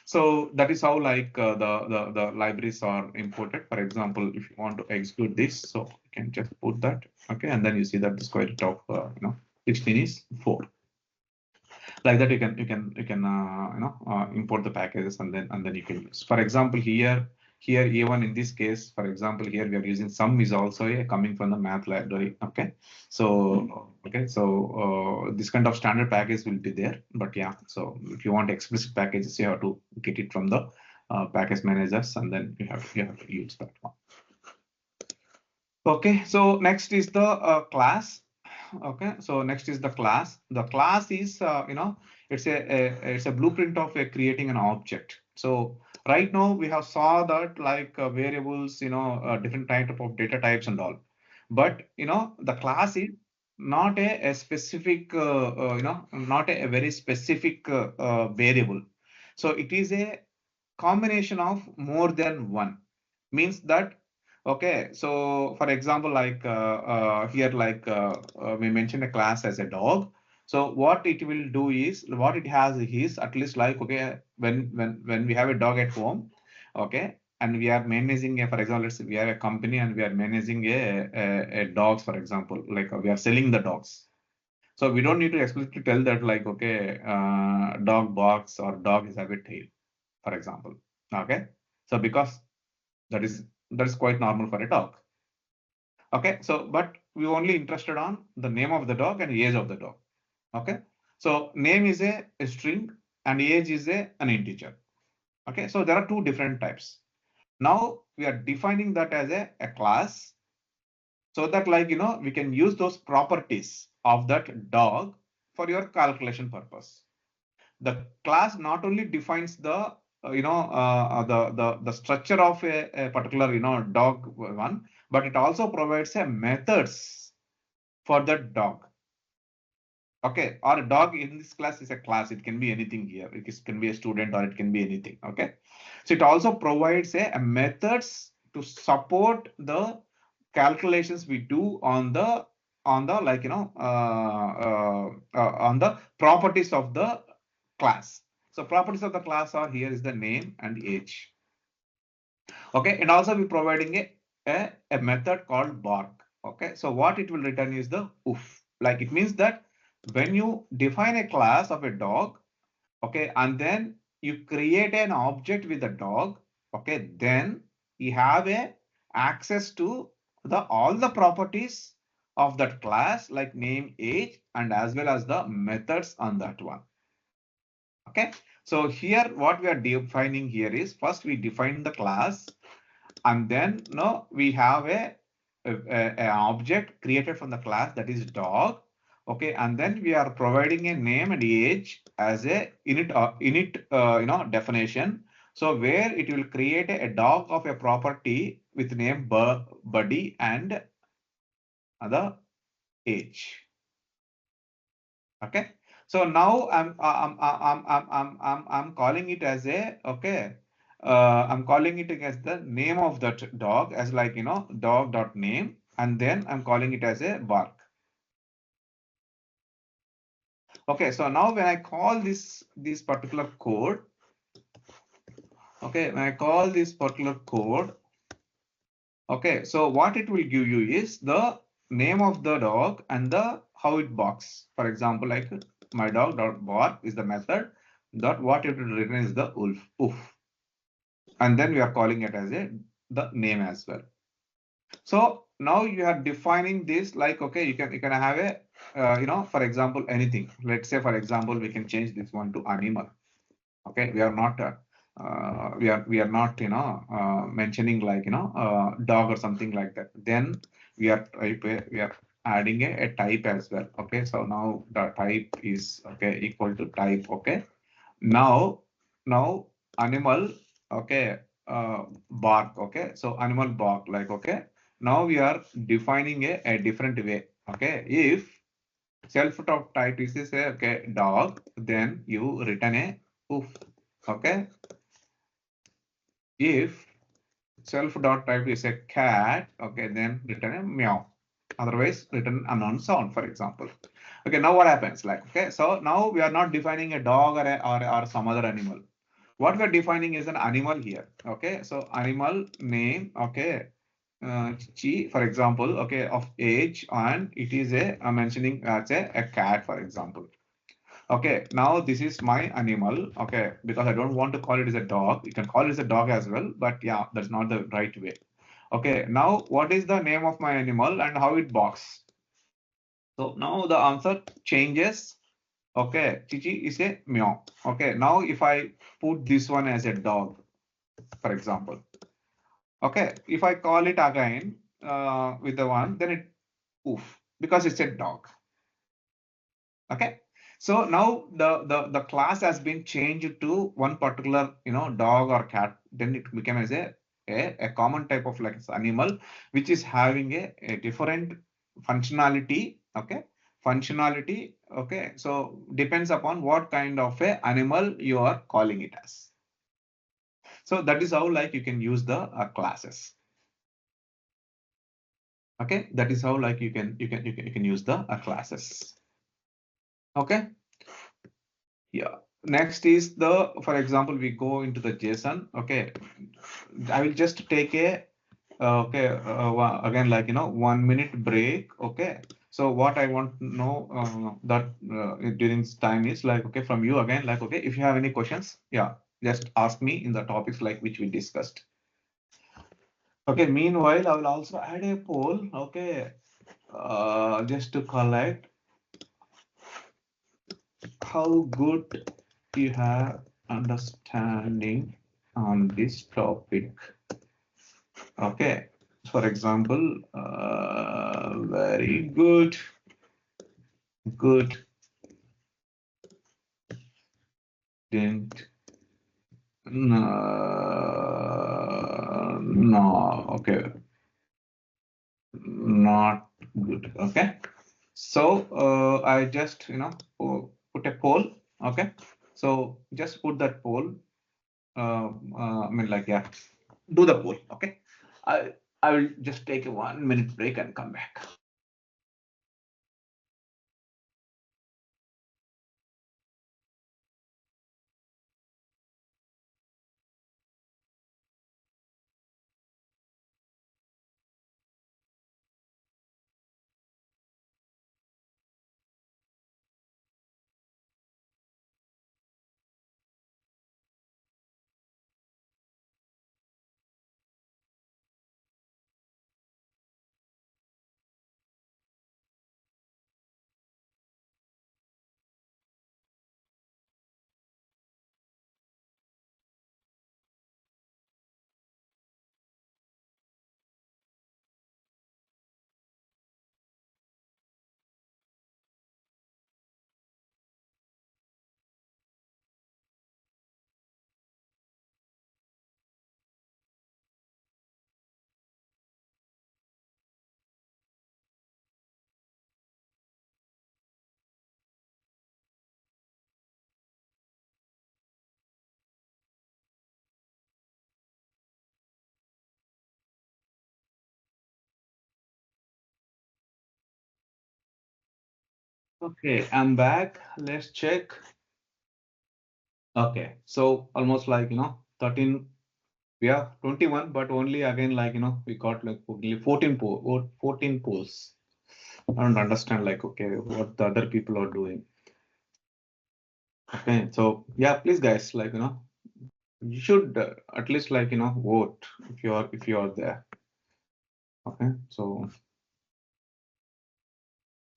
so that is how like the libraries are imported. For example, if you want to execute this, so you can just put that. Okay, and then you see that the square root of 16 is 4. Like that you can import the packages, and then you can use. For example, here even in this case, for example, here we are using sum is also coming from the math library. Okay, so this kind of standard package will be there. But yeah, so if you want explicit packages, you have to get it from the package managers, and then you have to use that one. Okay, so next is the class. Okay, so next is the class. The class is it's a blueprint of creating an object. So right now we have saw that like variables, different type of data types and all. But the class is not a specific not a very specific variable. So it is a combination of more than one. Means that, okay, so for example, like here, like we mentioned a class as a dog. So what it will do is, what it has is at least like, okay, when we have a dog at home, okay, and we are managing for example, let's say we are a company and we are managing a dogs, for example, like we are selling the dogs. So we don't need to explicitly tell that like, okay, dog barks or dog is have a tail, for example. Okay, so because that is quite normal for a dog. Okay, so but we only interested on the name of the dog and age of the dog. Okay, So name is a string and age is an integer. Okay, so there are two different types. Now we are defining that as a class, so that we can use those properties of that dog for your calculation purpose. The class not only defines the the structure of a particular dog one, but it also provides a methods for that dog. Okay, or a dog in this class is a class. It can be anything here. Can be a student or it can be anything. Okay, so it also provides a methods to support the calculations we do on the on the properties of the class. So properties of the class are here is the name and age. Okay, and also we're providing a method called bark. Okay, so what it will return is the oof. Like it means that when you define a class of a dog, okay, and then you create an object with a dog, okay, then you have a access to the all the properties of that class like name, age, and as well as the methods on that one. Okay, so here what we are defining here is first we define the class, and then we have a object created from the class that is dog. Okay, and then we are providing a name and age as a init definition. So where it will create a dog of a property with name buddy and the age. Okay, so now I'm calling it as a okay. I'm calling it as the name of that dog as dog dot name, and then I'm calling it as a bark. Okay, so now when I call this particular code, okay, when I call this particular code, okay, so what it will give you is the name of the dog and the how it barks. For example, like my dog dot bark is the method. Dot what it will return is the wolf oof, and then we are calling it as the name as well. So now you are defining this like okay, you can have a for example anything. Let's say for example we can change this one to animal. Okay, we are not we are not mentioning like dog or something like that. Then we are adding a type as well. Okay, so now the type is okay equal to type. Okay, now animal, okay, bark. Okay, so animal bark like okay, now we are defining a different way. Okay, if self of type is say okay dog, then you return a oof. Okay, if self dot type is a cat, okay, then return a meow. Otherwise return unknown sound, for example. Okay, now what happens like okay, so now we are not defining a dog or some other animal. What we're defining is an animal here. Okay, so animal name, okay, chi, for example, okay, of age, and it is I'm mentioning as a cat, for example. Okay, now this is my animal. Okay, because I don't want to call it as a dog. You can call it as a dog as well, but yeah, that's not the right way. Okay, now what is the name of my animal and how it barks? So now the answer changes. Okay, Chichi is a meow. Okay, now if I put this one as a dog, for example. Okay, if I call it again with the one, then it oof because it's a dog. Okay, so now the class has been changed to one particular dog or cat. Then it became as a common type of like animal, which is having a different functionality. Okay, functionality. Okay, so depends upon what kind of a animal you are calling it as. So that is how like you can use the classes. Okay, that is how like you can use the classes. Okay, yeah. Next is the, for example, we go into the JSON. Okay, I will just take a okay again like 1 minute break. Okay, so what I want to know that during this time is like okay from you again like okay if you have any questions, yeah, just ask me in the topics like which we discussed. Okay, meanwhile I will also add a poll. Okay, just to collect how good you have understanding on this topic. Okay, for example, very good, good, didn't, no, no, okay, not good. Okay, so I just put a poll. Okay, so just put that poll. I mean, like, yeah, do the poll. Okay, I will just take a 1 minute break and come back. Okay, I'm back. Let's check. Okay, so almost like 13. We have 21, but only again like we got like only 14 polls. I don't understand like okay what the other people are doing. Okay, so yeah, please guys, like you should at least like vote if you are there. Okay, so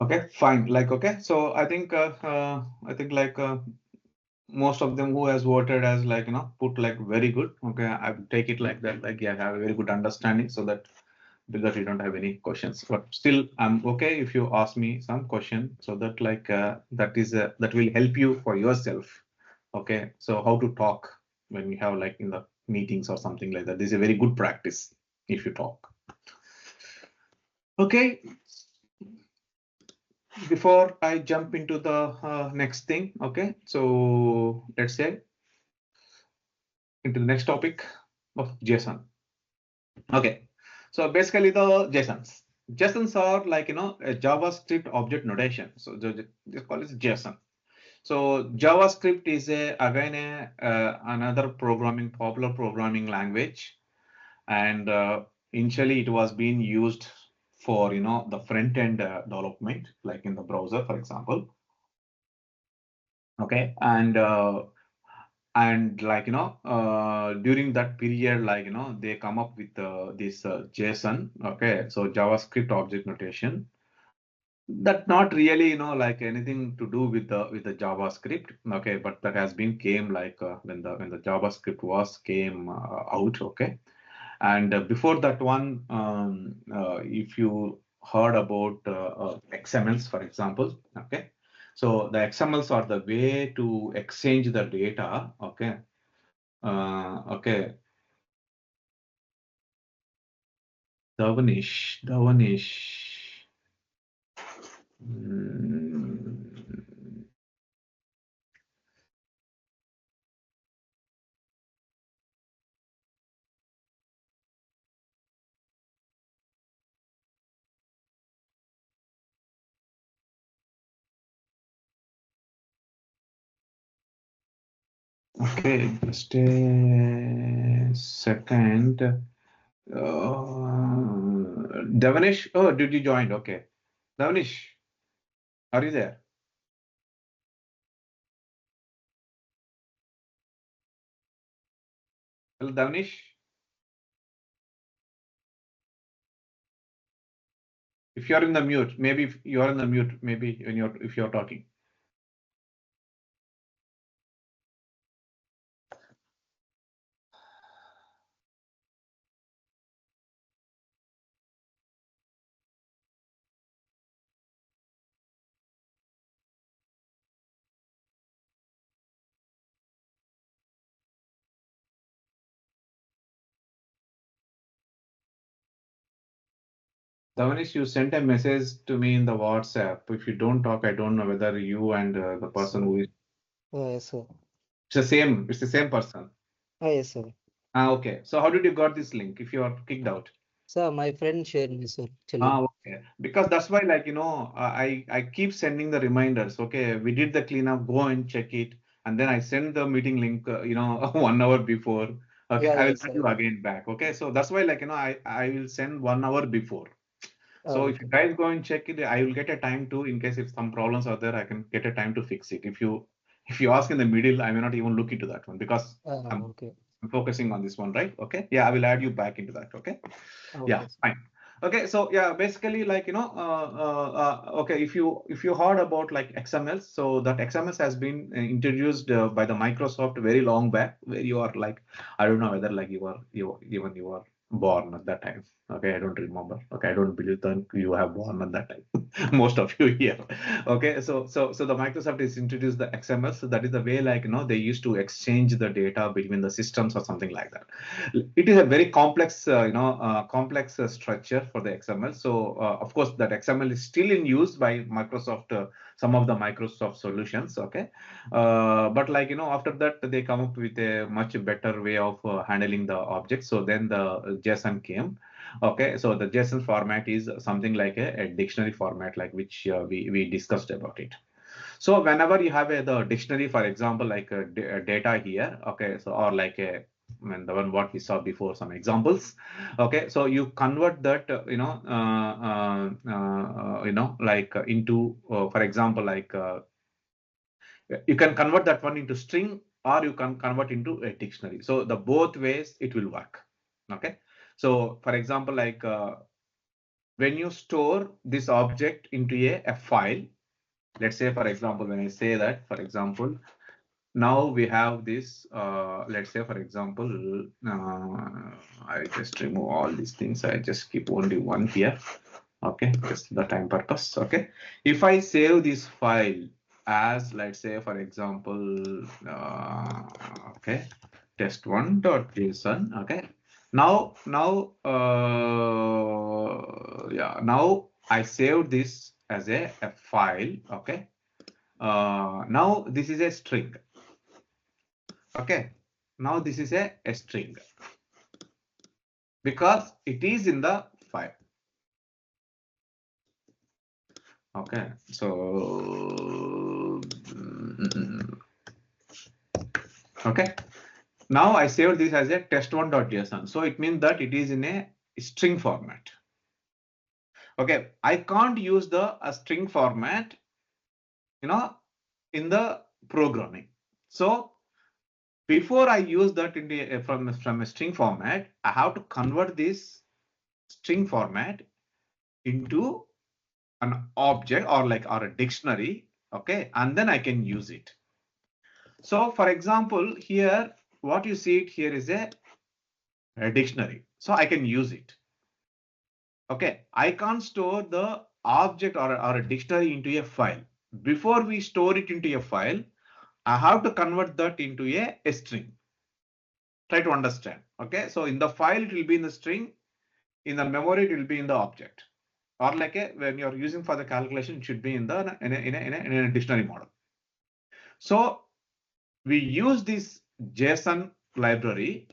okay, fine. Like okay, so I think like most of them who has voted as like put like very good. Okay, I take it like that. Like yeah, have a very good understanding so that you don't have any questions. But still, I'm okay if you ask me some question so that like that will help you for yourself. Okay, so how to talk when you have like in the meetings or something like that. This is a very good practice if you talk. Okay, before I jump into the next thing, okay, so let's say into the next topic of JSON. Okay, so basically the JSONs. JSONs are like a JavaScript object notation. So just call it JSON. So JavaScript is again another popular programming language, and initially it was being used for the front end development, like in the browser, for example. Okay, and like during that period like they come up with this JSON. Okay, so JavaScript object notation that not really like anything to do with the JavaScript. Okay, but that has been came like when the JavaScript was came out. Okay, and before that one if you heard about XMLs, for example. Okay, so the XMLs are the way to exchange the data. Okay, okay, Davanish. Mm, okay, just a second. Davanish, oh, did you join? Okay, Davanish, are you there? Hello, Davanish. If you're in the mute, maybe if you're in the mute, maybe when you're if you're talking. Davanesh, you sent a message to me in the WhatsApp. If you don't talk, I don't know whether you and the person
So,
who is
yes, sir.
it's the same. It's the same person.
Yes, sir.
Ah, okay. So how did you got this link? If you are kicked out.
Sir, my friend shared me, sir, actually.
Ah, okay. Because that's why, like, I keep sending the reminders. Okay, we did the cleanup, go and check it. And then I send the meeting link, 1 hour before. Okay,
Yeah,
I will
yes,
send
sir.
you again back. Okay, so that's why, like, I will send 1 hour before. So if you
Okay.
guys go and check it, I will get a time to, in case if some problems are there, I can get a time to fix it. If you ask in the middle, I may not even look into that one because I'm,
Okay.
I'm focusing on this one, right? Okay. Yeah, I will add you back into that. Okay. Yeah,
Okay, sir.
fine. Okay, so yeah, basically, like, okay, if you heard about like XML, so that XML has been introduced by the Microsoft very long back, where you are like, I don't know whether like you were born at that time. Okay, I don't remember. Okay, I don't believe that you have born at that time. Most of you here. Okay, so the Microsoft is introduced the XML, so that is the way, like, they used to exchange the data between the systems or something like that. It is a very complex, complex structure for the XML. So of course that XML is still in use by Microsoft, some of the Microsoft solutions. Okay, but like, after that they come up with a much better way of handling the objects. So then the JSON came. Okay, so the JSON format is something like a dictionary format, like which we discussed about it. So whenever you have the dictionary, for example, like data here, okay, so or like the one what we saw before, some examples. Okay, so you convert that, like into, for example, like you can convert that one into string, or you can convert into a dictionary. So the both ways it will work. Okay, so for example, like when you store this object into a file, let's say, for example, when I say that, for example, now we have this, let's say, for example, I just remove all these things. I just keep only one here. Okay, just the time purpose. Okay, if I save this file as, let's say, for example, okay, test1.json. Okay, now I saved this as a file. Okay, now this is a string. Okay, now this is a string because it is in the file. Okay, so okay, now I saved this as a test1.json. So it means that it is in a string format. Okay, I can't use the string format, in the programming. So before I use that into from a string format, I have to convert this string format into an object, or a dictionary. Okay, and then I can use it. So for example, here what you see it here is a dictionary, so I can use it. Okay, I can't store the object, or a dictionary into a file. Before we store it into a file, I have to convert that into a string. Try to understand. Okay, so in the file it will be in the string, in the memory it will be in the object, or like when you're using for the calculation, it should be in a dictionary model. So we use this JSON library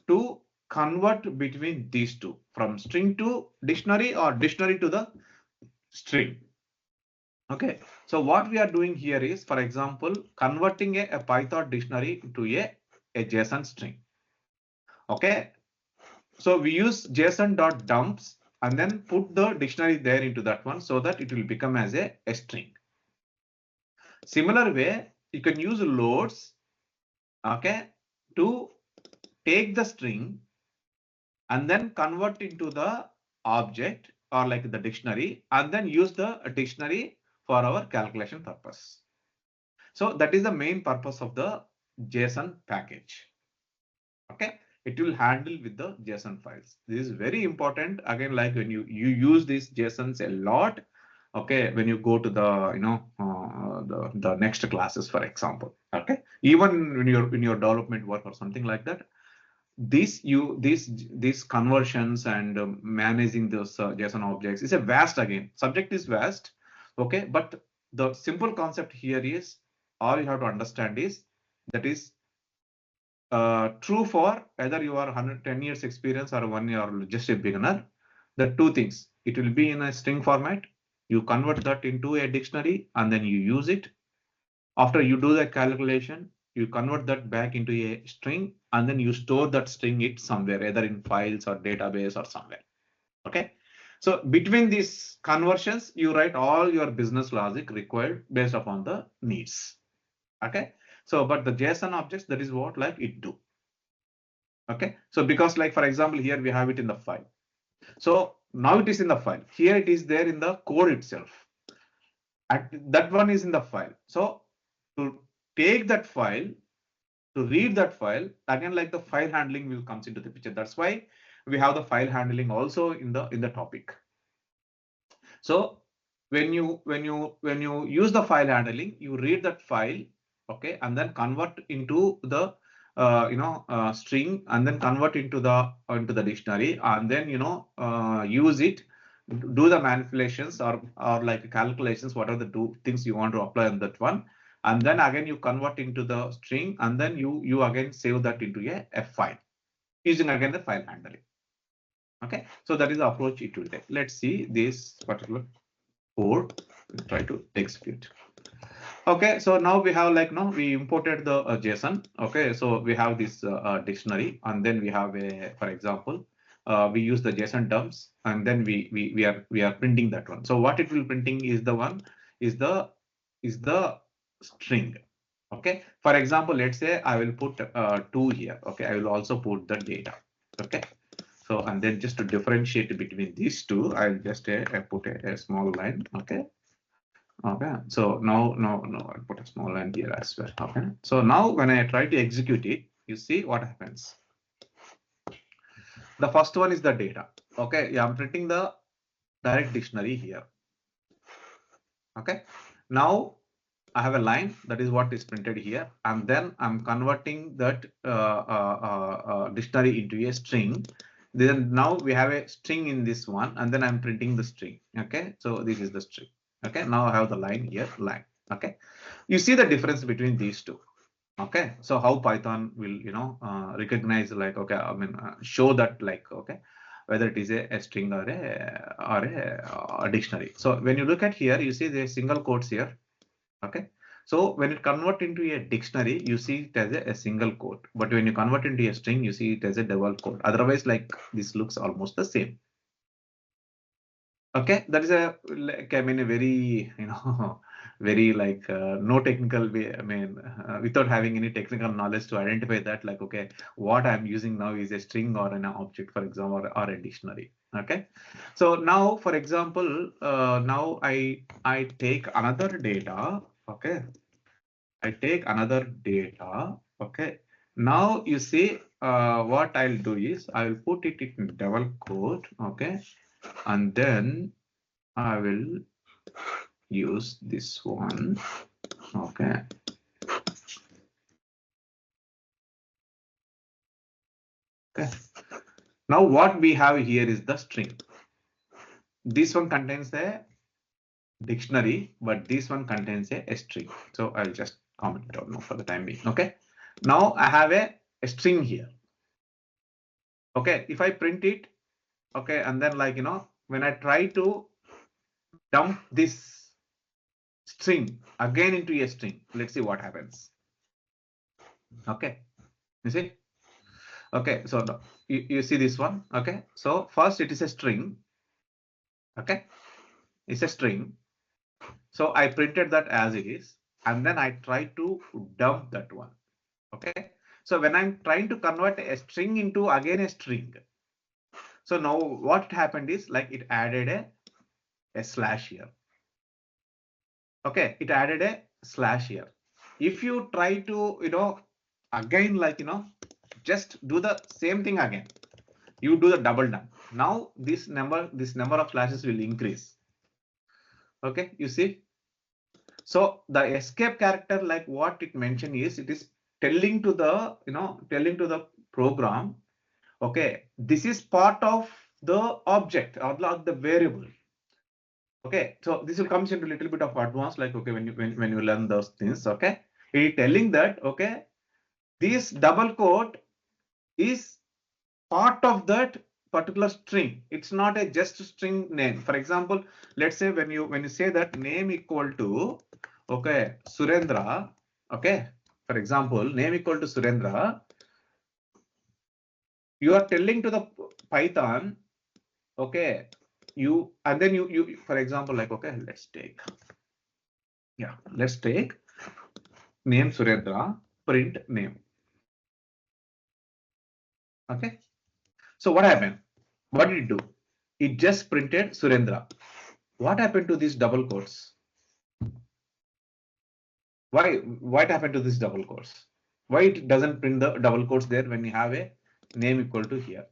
to convert between these two, from string to dictionary, or dictionary to the string. Okay, so what we are doing here is, for example, converting a Python dictionary to a JSON string. Okay, so we use JSON.dumps and then put the dictionary there into that one, so that it will become as a string. Similar way, you can use loads, okay, to take the string and then convert into the object, or like the dictionary, and then use the dictionary for our calculation purpose. So that is the main purpose of the JSON package. Okay, it will handle with the JSON files. This is very important. Again, like when you use these JSONs a lot. Okay, when you go to the the next classes, for example. Okay, even when you're in your development work or something like that, these conversions and managing those JSON objects is a vast, again, subject is vast. Okay, but the simple concept here is, all you have to understand is, that is true for whether you are 110 years experience or 1 year or just a beginner. The two things, it will be in a string format. You convert that into a dictionary and then you use it. After you do the calculation, you convert that back into a string and then you store that string it somewhere, either in files or database or somewhere. Okay. So between these conversions, you write all your business logic required based upon the needs. Okay. So, but the JSON objects, that is what like it do. Okay. So because like, for example, here we have it in the file. So now it is in the file. Here it is there in the code itself. That one is in the file. So to take that file, to read that file, again, like the file handling will comes into the picture. That's why we have the file handling also in the topic. So when you use the file handling, you read that file, okay, and then convert into the string, and then convert into the dictionary, and then use it, do the manipulations or like calculations, what are the two things you want to apply on that one, and then again you convert into the string, and then you again save that into a file using again the file handling. Okay, so that is the approach it will take. Let's see this particular code, try to execute. Okay, so now we have like, now we imported the JSON. Okay, so we have this dictionary, and then we have a, for example, we use the JSON dumps, and then we are printing that one. So what it will printing is the one is the string. Okay, for example, let's say I will put 2 here. Okay, I will also put the data. Okay, so and then just to differentiate between these two, I'll just put a small line. Okay. Okay, so now I put a small line here as well. Okay, so now when I try to execute it, you see what happens. The first one is the data. Okay, yeah, I'm printing the direct dictionary here. Okay, now I have a line, that is what is printed here, and then I'm converting that dictionary into a string. Then now we have a string in this one, and then I'm printing the string. Okay, so this is the string. Okay, now I have the line here, line. Okay, you see the difference between these two. Okay, so how Python will recognize, like, okay, I mean show that, like, okay, whether it is a string or a dictionary. So when you look at here, you see the single quotes here. Okay, so when it convert into a dictionary, you see it as a single quote, but when you convert into a string, you see it as a double quote. Otherwise, like, this looks almost the same. Okay, that is a, like, I mean, a very very like no technical way. I mean, without having any technical knowledge to identify that, like, okay, what I'm using now is a string or an object, for example, or a dictionary. Okay, so now, for example, now I take another data. Okay, I take another data. Okay, now you see what I'll do is I will put it in double quote. Okay, and then I will use this one. Okay. Okay. Now what we have here is the string. This one contains a dictionary, but this one contains a string. So I'll just comment it out now for the time being. Okay. Now I have a string here. Okay. If I print it, okay, and then, like, when I try to dump this string again into a string, let's see what happens. Okay. You see? Okay, so you see this one. Okay, so first it is a string. Okay, it's a string. So I printed that as it is, and then I try to dump that one. Okay, so when I'm trying to convert a string into again a string, so now what happened is, like, it added a slash here. Okay, it added a slash here. If you try to again, like, just do the same thing again, you do the double dump. Now this number of slashes will increase. Okay, you see. So the escape character, like what it mentioned is, it is telling to the telling to the program Okay, this is part of the object or like the variable. Okay, so this will comes into a little bit of advanced, like okay, when you learn those things, okay, it is telling that okay, this double quote is part of that particular string. It's not a just string name. For example, let's say when you say that name equal to okay Surendra, okay, for example, name equal to Surendra, you are telling to the Python, okay, you and then you for example, like okay, let's take name Surendra, print name. Okay, so what happened? What did it do? It just printed Surendra. What happened to these double quotes? Why what happened to this double quotes? Why it doesn't print the double quotes there when you have a name equal to here?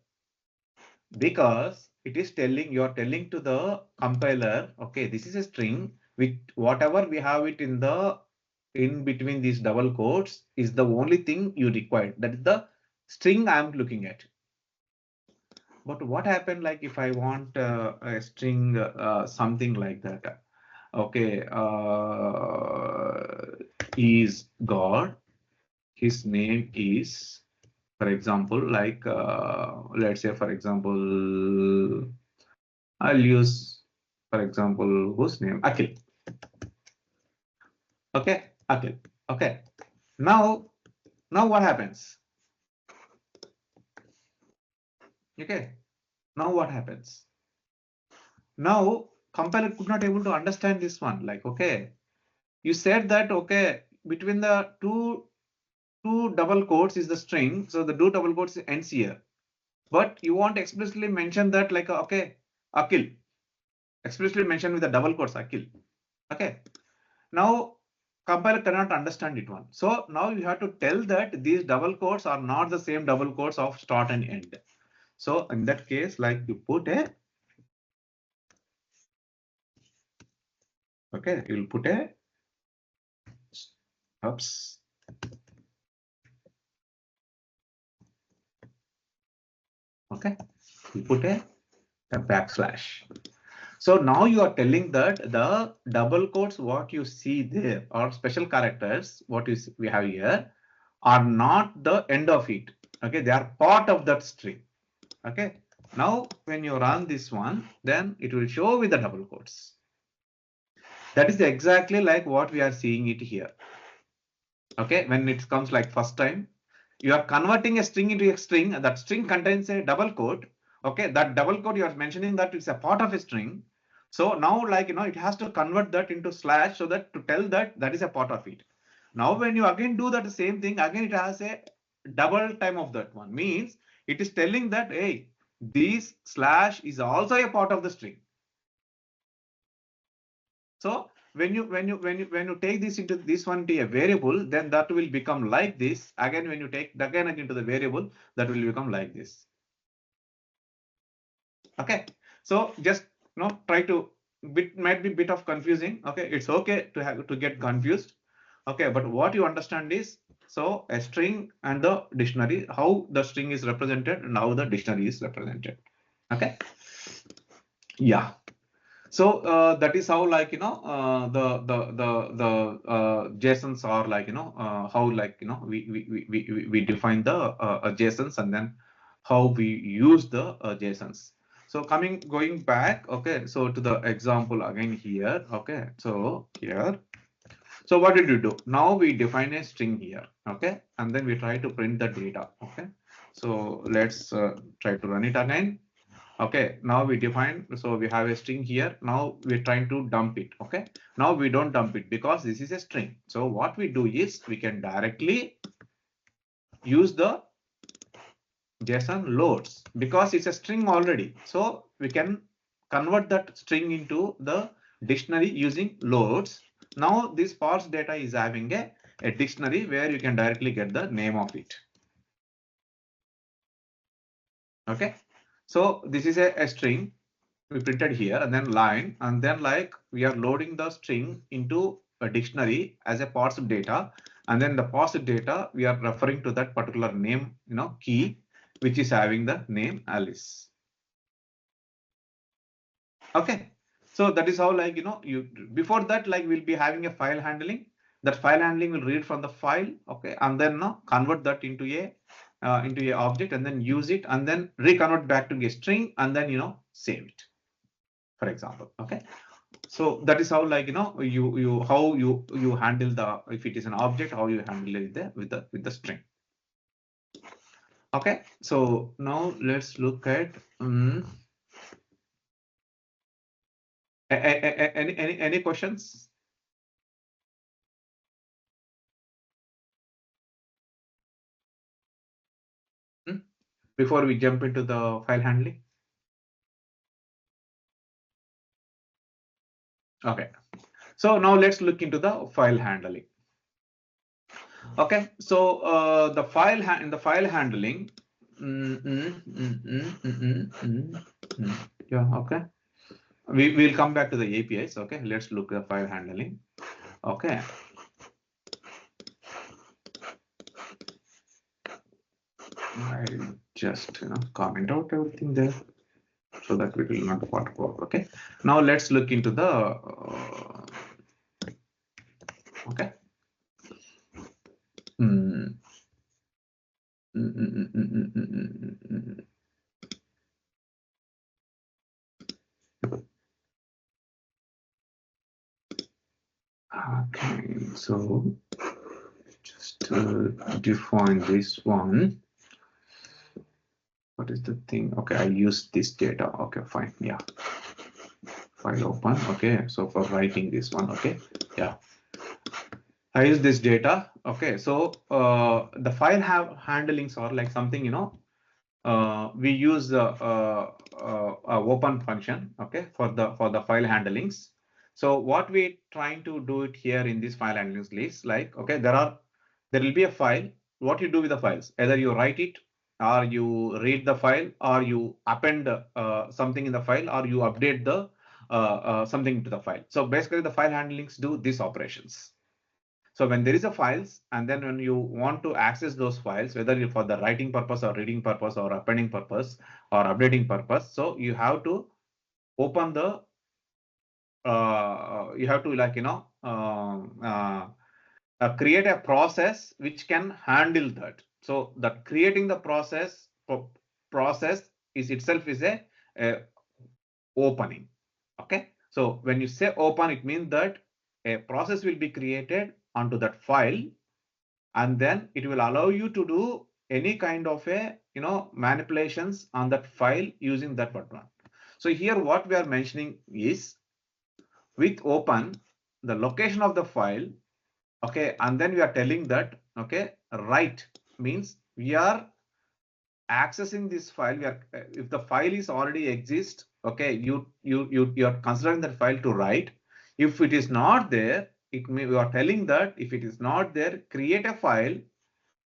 Because it is telling, you're telling to the compiler, okay, this is a string with whatever we have it in between these double quotes is the only thing you require. That is the string I'm looking at. But what happened like if I want a string something like that? Okay, is God. His name is, for example, like let's say, for example, I'll use, for example, whose name? Akhil. Okay, Akhil. Okay. Now what happens? Okay. Now what happens? Now compiler could not able to understand this one. Like, okay, you said that okay, between the two double quotes is the string, so the two double quotes ends here. But you want to explicitly mention that like okay, Akhil, explicitly mention with the double quotes Akhil. Okay. Now compiler cannot understand it one. So now you have to tell that these double quotes are not the same double quotes of start and end. So in that case, like you put a okay, you'll put a oops. Okay, you put a backslash. So now you are telling that the double quotes what you see there or special characters what you see, we have here are not the end of it. Okay, they are part of that string. Okay, now when you run this one, then it will show with the double quotes. That is exactly like what we are seeing it here. Okay, when it comes like first time, you are converting a string into a string, and that string contains a double quote. Okay, that double quote you are mentioning that it's a part of a string. So now like it has to convert that into slash so that to tell that that is a part of it. Now when you again do that same thing, again it has a double time of that one, means it is telling that hey, this slash is also a part of the string. So when you take this into this one to a variable, then that will become like this. Again, when you take again into the variable, that will become like this. Okay. So just try to might be bit of confusing. Okay, it's okay to have to get confused. Okay, but what you understand is so a string and the dictionary, how the string is represented and how the dictionary is represented. Okay. Yeah. So that is how like the JSONs are like how like we define the JSONs and then how we use the JSONs. So going back, okay, so to the example again here, okay, so here, so what did you do? Now we define a string here, okay, and then we try to print the data, okay. So let's try to run it again. Okay, now we define, so we have a string here. Now we're trying to dump it. Okay, now we don't dump it because this is a string. So what we do is we can directly use the JSON loads because it's a string already. So we can convert that string into the dictionary using loads. Now this parse data is having a dictionary where you can directly get the name of it. Okay, so this is a string we printed here and then line and then like we are loading the string into a dictionary as a parsed data, and then the parsed data we are referring to that particular name key, which is having the name Alice. Okay, so that is how, like, you before that, like, we'll be having a file handling. That file handling will read from the file, okay, and then convert that into a object, and then use it, and then reconvert back to a string, and then save it, for example. Okay, so that is how, like, you handle the, if it is an object, how you handle it there with the string. Okay, so now let's look at any questions? Before we jump into the file handling? Okay, so now let's look into the file handling. Okay, so the in the file handling, yeah, okay. We'll come back to the APIs. Okay, let's look at file handling. Okay. I'll just comment out everything there so that we will not work. Okay, now let's look into the okay. Okay, so just define this one. What is the thing? Okay, I use this data. Okay, fine. Yeah, file open. Okay, so for writing this one. Okay, yeah, I use this data. Okay, so the file handlings are like something, we use the open function, okay, for the file handlings. So what we trying to do it here in this file handlings list, like, okay, there will be a file. What you do with the files, either you write it, or you read the file, or you append something in the file, or you update the something to the file. So basically the file handlings do these operations. So when there is a files, and then when you want to access those files, whether for the writing purpose or reading purpose or appending purpose or updating purpose, so you have to open the you have to, like, create a process which can handle that. So that creating the process is itself is a opening. Okay, so when you say open, it means that a process will be created onto that file, and then it will allow you to do any kind of a manipulations on that file using that one. So here what we are mentioning is, with open, the location of the file, okay, and then we are telling that, okay, write means we are accessing this file. We are if the file is already exist, okay, you are considering that file to write. If it is not there, we are telling that if it is not there, create a file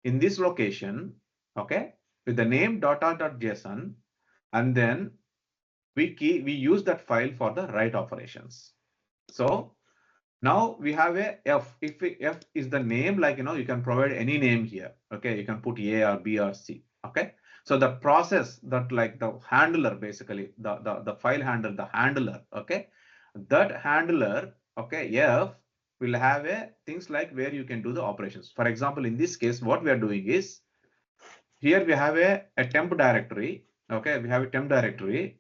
in this location, okay, with the name .json, and then we use that file for the write operations. So now we have a f. If f is the name, like, you can provide any name here. Okay, you can put A or B or C. Okay, so the process that, like, the handler, basically the file handler, the handler. Okay, that handler, okay, f will have a things like where you can do the operations. For example, in this case, what we are doing is, here we have a temp directory. Okay, we have a temp directory.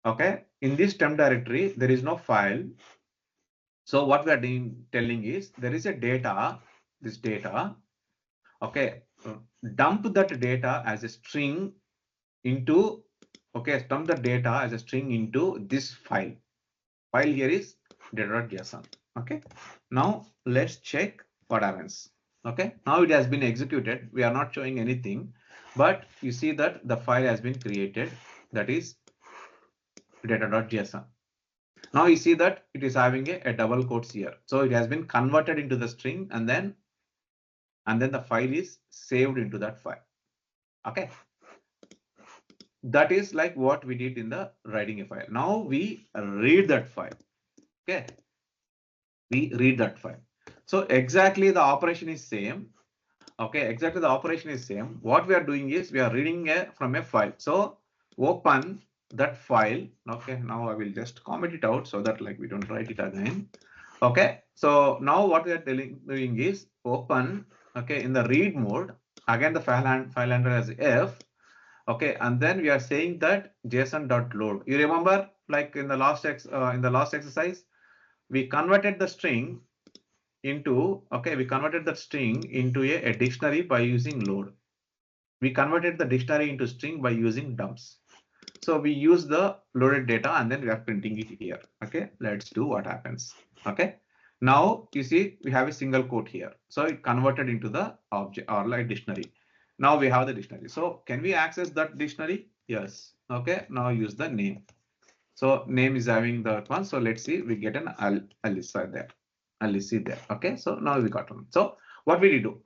Okay, in this temp directory there is no file. So what we are telling is, there is a data, this data. Okay, dump that data as a string into, okay, dump the data as a string into this file. File here is data.json. Okay, now let's check what happens. Okay, now it has been executed. We are not showing anything, but you see that the file has been created, that is data.json. Now you see that it is having a double quotes here. So it has been converted into the string, and then the file is saved into that file. Okay, that is like what we did in the writing a file. Now we read that file. Okay, we read that file. So exactly the operation is same, Okay, exactly the operation is same. What we are doing is we are reading from a file. So open that file. Okay, now I will just comment it out so that like we don't write it again. Okay, so now what we are doing is open, okay, in the read mode. Again, the file handler as f. Okay, and then we are saying that json.load. You remember, like in the last exercise, we converted the string into, okay, we converted the string into a dictionary by using load. We converted the dictionary into string by using dumps. So we use the loaded data and then we are printing it here. Okay, let's do what happens. Okay, now you see we have a single quote here. So it converted into the object or like dictionary. Now we have the dictionary. So can we access that dictionary? Yes. Okay, now use the name. So name is having that one. So let's see, we get an Alyssa there. Alice there. Okay, so now we got one. So what will we do?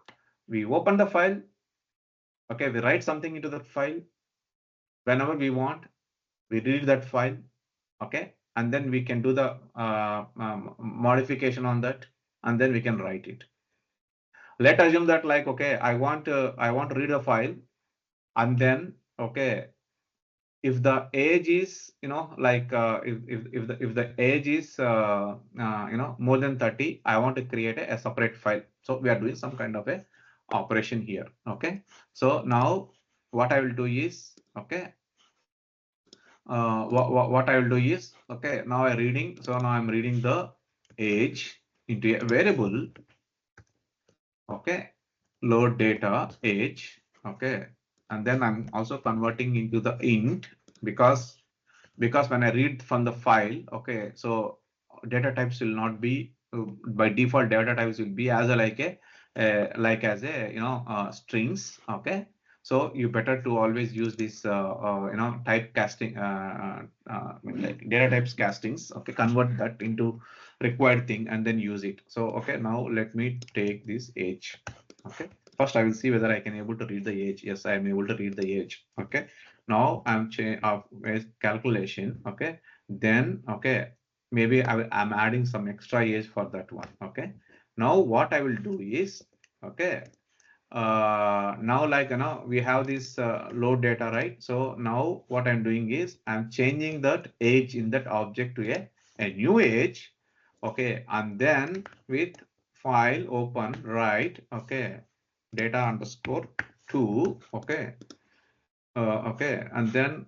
We open the file. Okay, we write something into the file. Whenever we want, we read that file. Okay, and then we can do the modification on that, and then we can write it. Let's assume that like, okay, I want to read a file, and then okay, if the age is like if the age is more than 30, I want to create a separate file. So we are doing some kind of a operation here. Okay, so now what I will do is okay, what I will do is okay, now I'm reading, so now I'm reading the age into a variable. Okay, load data age. Okay, and then I'm also converting into the int because when I read from the file, okay, so data types will not be by default. Data types will be as a like as a strings. Okay, so you better to always use this type casting like data types castings. Okay, convert that into required thing and then use it. So okay, now let me take this age. Okay, first I will see whether I can able to read the age. Yes, I am able to read the age. Okay, now I'm calculation. Okay, then okay, maybe I'm adding some extra age for that one. Okay, now what I will do is okay, now like we have this load data, right? So now what I'm doing is I'm changing that age in that object to a new age. Okay, and then with file open, right? Okay, data underscore 2. Okay, okay, and then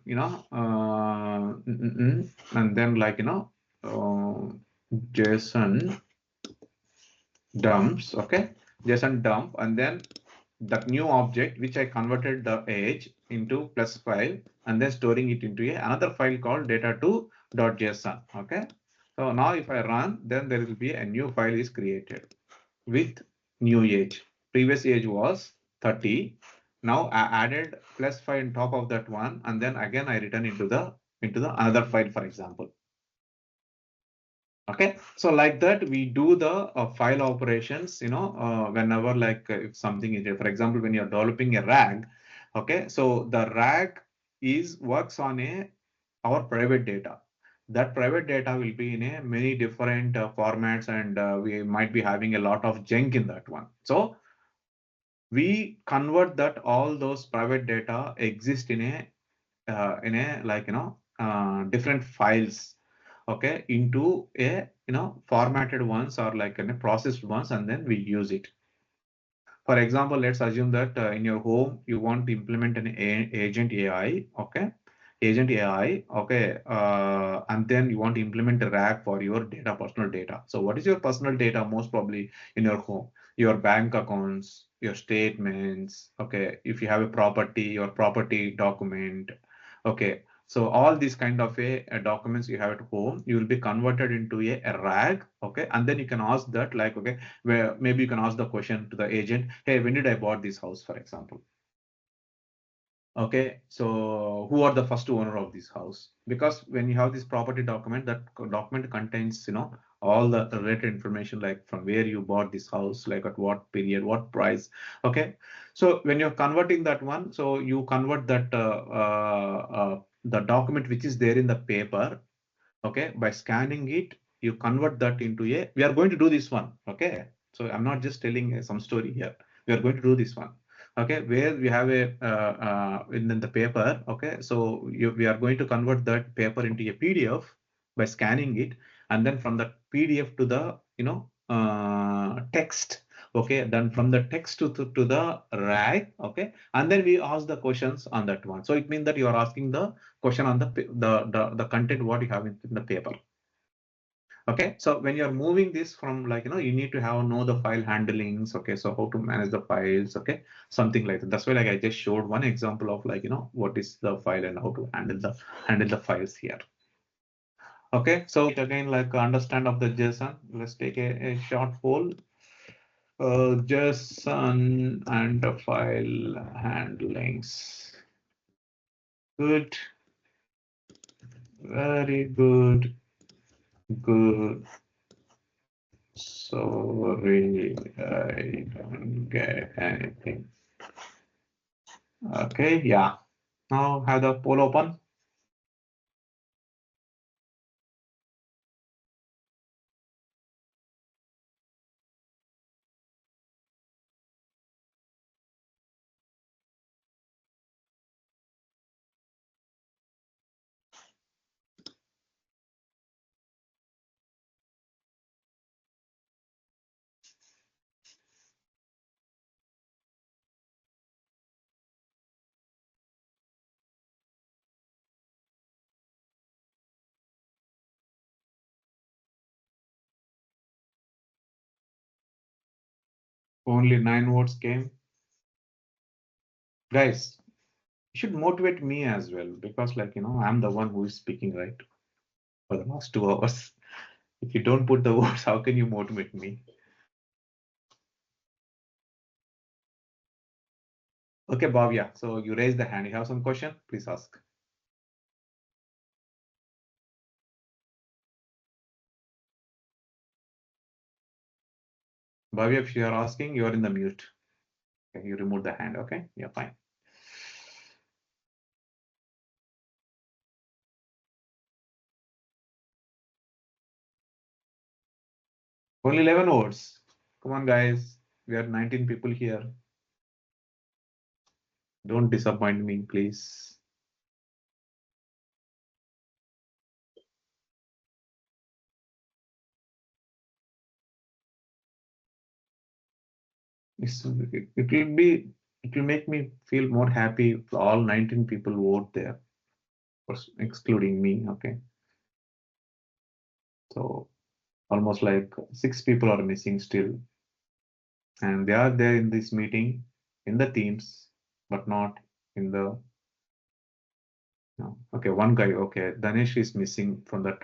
and then like uh, JSON dumps. Okay, JSON dump, and then that new object which I converted the age into plus file, and then storing it into another file called data2.json. Okay, so now if I run, then there will be a new file is created with new age. Previous age was 30. Now I added plus 5 on top of that one, and then again I return into the another file, for example. Okay, so like that we do the file operations, whenever like if something is there. For example, when you're developing a RAG, okay, so the RAG is works on our private data. That private data will be in a many different formats, and we might be having a lot of junk in that one. So we convert that all those private data exist in a like different files, okay, into a formatted ones or like in a processed ones, and then we use it. For example, let's assume that in your home you want to implement an agent AI. Okay, agent AI. Okay, and then you want to implement a RAG for your data, personal data. So what is your personal data? Most probably in your home, your bank accounts, your statements. Okay, if you have a property, your property document. Okay, so all these kind of documents you have at home, you will be converted into a RAG. Okay, and then you can ask that like, okay, where maybe you can ask the question to the agent, hey, when did I bought this house, for example? Okay, so who are the first owner of this house? Because when you have this property document, that document contains all the related information, like from where you bought this house, like at what period, what price. Okay, so when you're converting that one, so you convert that the document which is there in the paper. Okay, by scanning it, you convert that into we are going to do this one. Okay, so I'm not just telling some story here. we are going to do this one. Okay, where we have a in the paper. Okay, so we are going to convert that paper into a PDF by scanning it, and then from the PDF to the text. Okay, then from the text to the RAG. Okay, and then we ask the questions on that one. So it means that you are asking the question on the content what you have in the paper. Okay, so when you're moving this from like, you need to know the file handlings. Okay, so how to manage the files. Okay, something like that. That's why like I just showed one example of like, what is the file and how to handle the files here. Okay, so again, like understand of the JSON. Let's take a short poll. JSON and the file handlings. Good, very good, good. Sorry, I don't get anything. Okay, yeah. Now have the poll open. Only 9 votes came. Guys, you should motivate me as well because like, I'm the one who is speaking, right? For the last 2 hours. If you don't put the votes, how can you motivate me? Okay, Bhavya. So you raise the hand. You have some question? Please ask. Bhavya, if you are asking, you are in the mute. Okay, you remove the hand. Okay, yeah, fine. Only 11 votes. Come on, guys. We are 19 people here. Don't disappoint me, please. It will make me feel more happy if all 19 people vote there, of course, excluding me. Okay, so almost like 6 people are missing still, and they are there in this meeting in the teams, but not in the. No. Okay, one guy. Okay, Danesh is missing from that.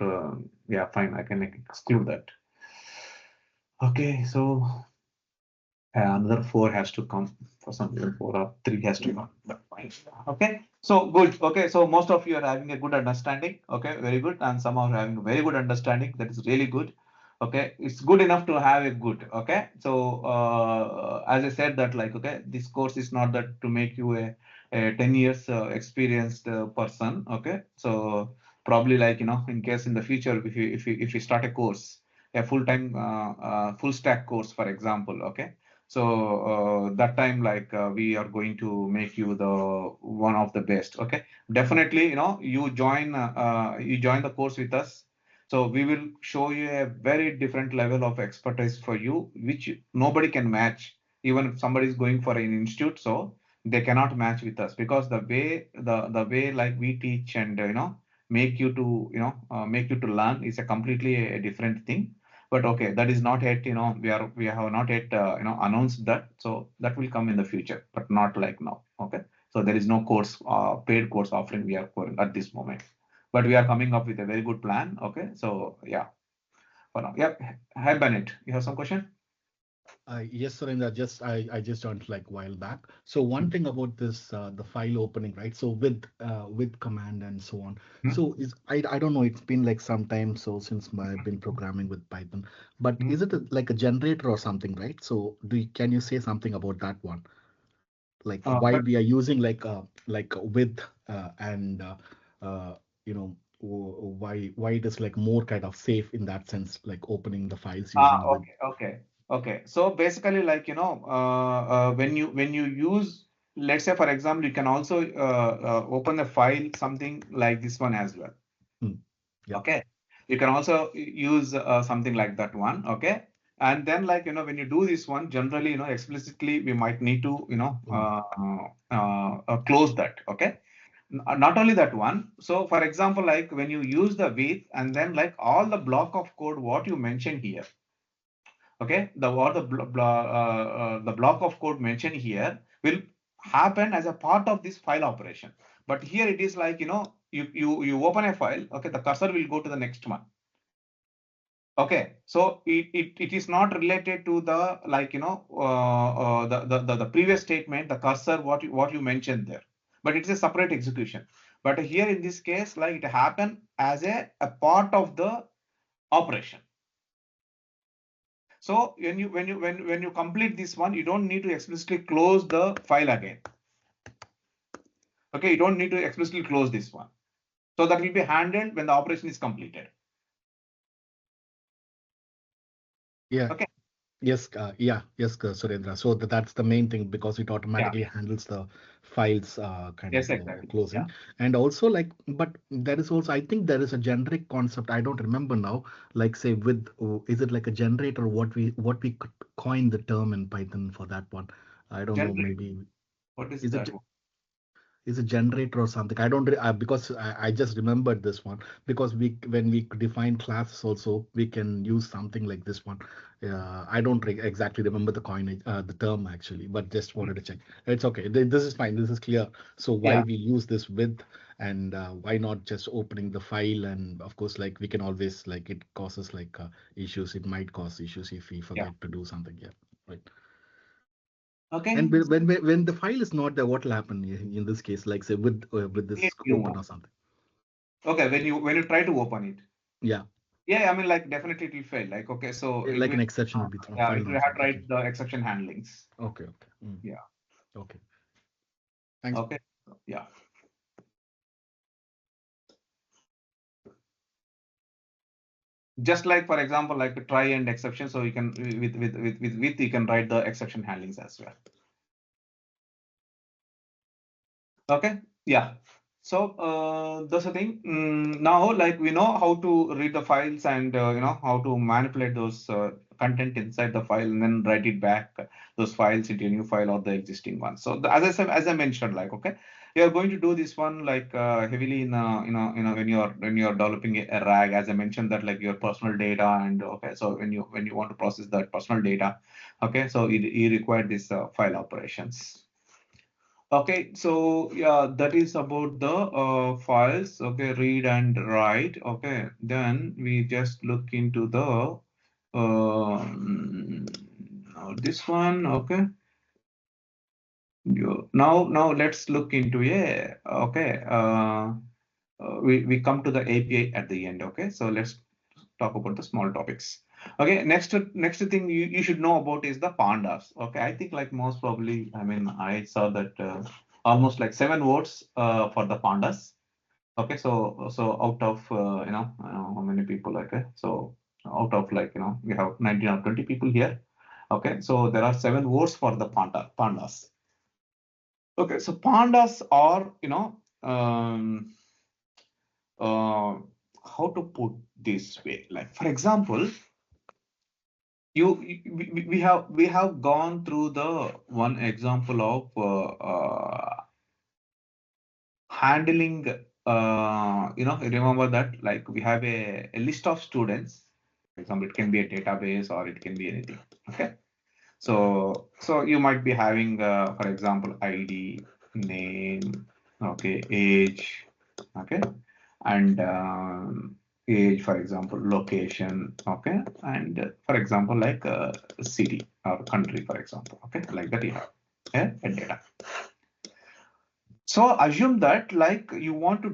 Yeah, fine. I can exclude that. Okay, so another 4 has to come for some reason. 4 or 3 has to come. But fine. Okay, so good. Okay, so most of you are having a good understanding. Okay, very good, and some are having a very good understanding. That is really good. Okay, it's good enough to have a good. Okay, so as I said that like okay, this course is not that to make you a 10 years experienced person. Okay, so probably like in case in the future if you start a course, a full-time full stack course for example. Okay, so that time like we are going to make you the one of the best. Okay, definitely you join the course with us, so we will show you a very different level of expertise for you which nobody can match. Even if somebody is going for an institute, so they cannot match with us because the way like we teach and make you to make you to learn is a completely a different thing. But okay, that is not yet, we have not yet announced that, so that will come in the future, but not like now. Okay, so there is no course paid course offering we are going at this moment, but we are coming up with a very good plan. Okay, so yeah, for now. Yep. Hi Bennett, you have some question?
Yes, Surendra, I just joined like a while back. So one thing about this the file opening, right? So with command and so on.
Hmm?
So is I don't know. It's been like some time so since I've been programming with Python. But
Hmm?
is it like a generator or something, right? So can you say something about that one? Like why
But
we are using like with and you know why it is like more kind of safe in that sense, like opening the files using with.
okay, okay. Okay, so basically, like when you use, let's say for example, you can also open a file something like this one as well.
Yeah.
Okay, you can also use something like that one. Okay, and then like when you do this one, generally explicitly we might need to close that. Okay, not only that one. So for example, like when you use the with and then like all the block of code what you mentioned here. Okay, the block of code mentioned here will happen as a part of this file operation. But here it is like you open a file. Okay, the cursor will go to the next one. Okay, so it is not related to the like the previous statement, the cursor what you mentioned there, but it's a separate execution. But here in this case, like it happened as a part of the operation. So when you complete this one, you don't need to explicitly close the file again. Okay, you don't need to explicitly close this one. So that will be handled when the operation is completed.
Yeah.
Okay.
Yes, Surendra. So that's the main thing because it
Yeah.
automatically handles the files kind
Yes,
of
exactly. Yeah.
closing. And also like, but there is also, I think there is a generic concept. I don't remember now. Like say with, is it like a generator? What we could coin the term in Python for that one? I don't know.
Generate.
Maybe
What is
is
that
it
one?
is a generator or something. I don't because I just remembered this one because we when we define classes also we can use something like this one. I don't exactly remember the coinage the term actually, but just wanted to check. It's okay. This is fine. This is clear. So why
Yeah.
we use this with and why not just opening the file, and of course like we can always like it causes like issues. It might cause issues if we
Yeah.
forget to do something. Yeah. Right.
Okay.
And when the file is not there, what will happen in this case? Like say with this
New
open
one.
or something.
Okay, when you try to open it.
Yeah,
Yeah, I mean like definitely it will fail. Like okay, so it
like
will
an exception will be
yeah,
file
it will
not
have
found.
to
Okay,
write the exception handlings.
okay, okay.
Yeah.
Okay. Thanks.
Okay. Yeah. Just like for example, like try and exception, so you can with you can write the exception handlings as well. Okay, yeah. So that's the thing. Now, like we know how to read the files and how to manipulate those content inside the file and then write it back those files into a new file or the existing one. So as I mentioned, like okay, you are going to do this one like heavily in when you're developing a RAG. As I mentioned that like your personal data and okay, so when you want to process that personal data, okay, so you require this file operations. Okay, so yeah, that is about the files. Okay, read and write. Okay, then we just look into the this one. Okay, now let's look into we come to the API at the end. Okay, so let's talk about the small topics. Okay, next thing you should know about is the pandas. Okay, I think like most probably, I mean, I saw that almost like 7 votes for the pandas. Okay, so out of I don't know how many people. Okay, so out of like we have 19 or 20 people here. Okay, so there are 7 votes for the pandas. Okay, so pandas are uh, how to put this way, like for example, we have gone through the one example of handling remember that like we have a list of students. For example, it can be a database or it can be anything. Okay, so you might be having for example ID, name, okay, age, okay, and age, for example, location, okay, and for example like city or country, for example, okay, like that you have a data. So assume that like you want to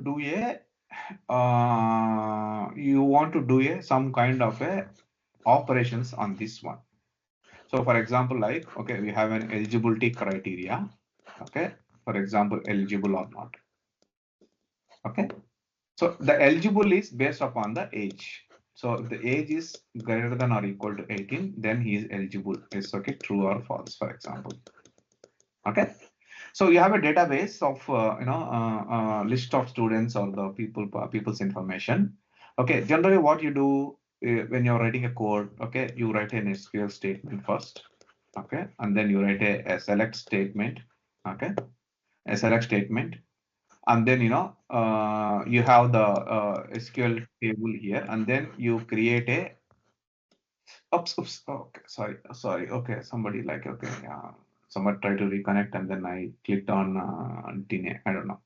do some kind of a operations on this one. So for example, like, okay, we have an eligibility criteria. Okay. For example, eligible or not. Okay. So the eligible is based upon the age. So if the age is greater than or equal to 18, then he is eligible. It's okay, true or false, for example. Okay. So you have a database of list of students or the people's information. Okay. Generally, what you do when you're writing a code, okay, you write an SQL statement first. Okay, and then you write a select statement. Okay, a select statement, and then you have the SQL table here, and then you create a oops. Okay, sorry. Okay, somebody like okay, somebody tried to reconnect, and then I clicked on deny. I don't know.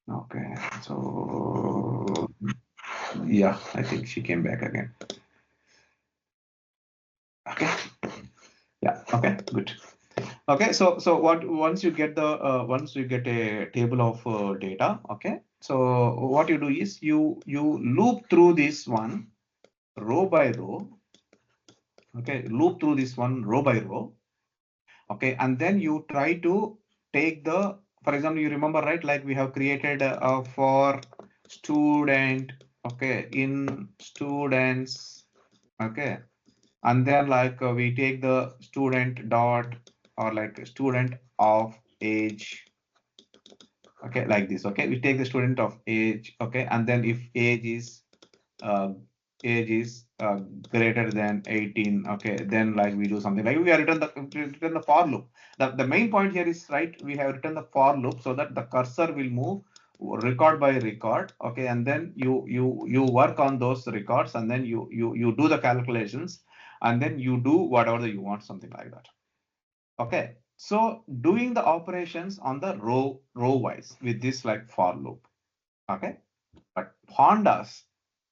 Okay, so yeah, I think she came back again. Okay, yeah, okay, good. Okay, so what once you get a table of data, okay, so what you do is you loop through this one row by row, okay, loop through this one row by row, okay, and then you try to take the, for example, you remember, right, like we have created for student, okay, in students, okay, and then like we take the student dot or like student of age, okay, like this, okay, we take the student of age, okay, and then if uh, age is greater than 18, okay, then like we do something like we have written the for loop. The main point here is, right, we have written the for loop so that the cursor will move record by record, okay, and then you work on those records, and then you do the calculations, and then you do whatever you want, something like that. Okay, so doing the operations on the row wise with this like for loop. Okay, but pandas,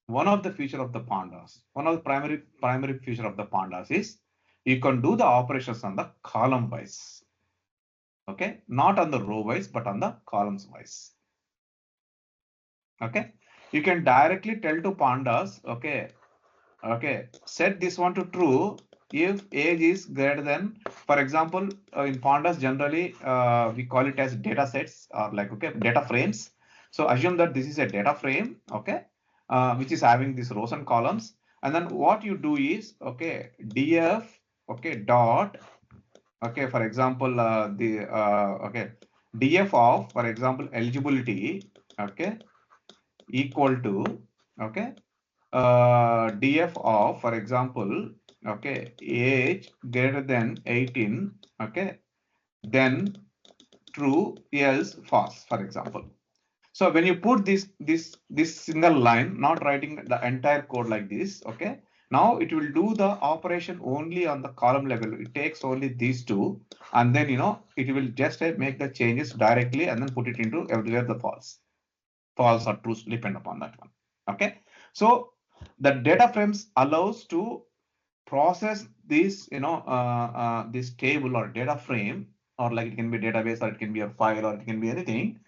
one of the feature of the pandas, one of the primary feature of the pandas is you can do the operations on the column wise. Okay, not on the row wise, but on the columns wise. Okay, you can directly tell to pandas, okay, set this one to true if age is greater than, for example, in pandas generally we call it as data sets or like, okay, data frames. So assume that this is a data frame, okay, which is having these rows and columns. And then what you do is, okay, df, okay, dot, okay, for example, okay, df of, for example, eligibility, okay, equal to, okay, df of, for example, okay, age greater than 18, okay, then true, else false, for example. So when you put this single line, not writing the entire code like this, okay, now it will do the operation only on the column level. It takes only these two, and then it will just make the changes directly and then put it into everywhere the false or true, depend upon that one. Okay, so the data frames allows to process this this table or data frame, or like it can be database or it can be a file or it can be anything,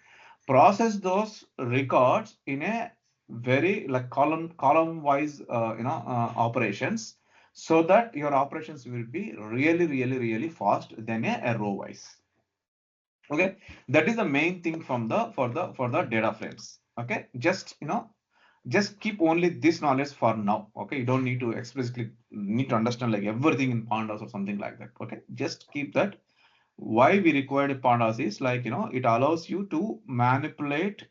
process those records in a very like column wise operations, so that your operations will be really fast than a row wise. Okay, that is the main thing from the for the data frames. Okay, just keep only this knowledge for now. Okay, you don't need to explicitly need to understand like everything in pandas or something like that. Okay, just keep that. Why we required pandas is like it allows you to manipulate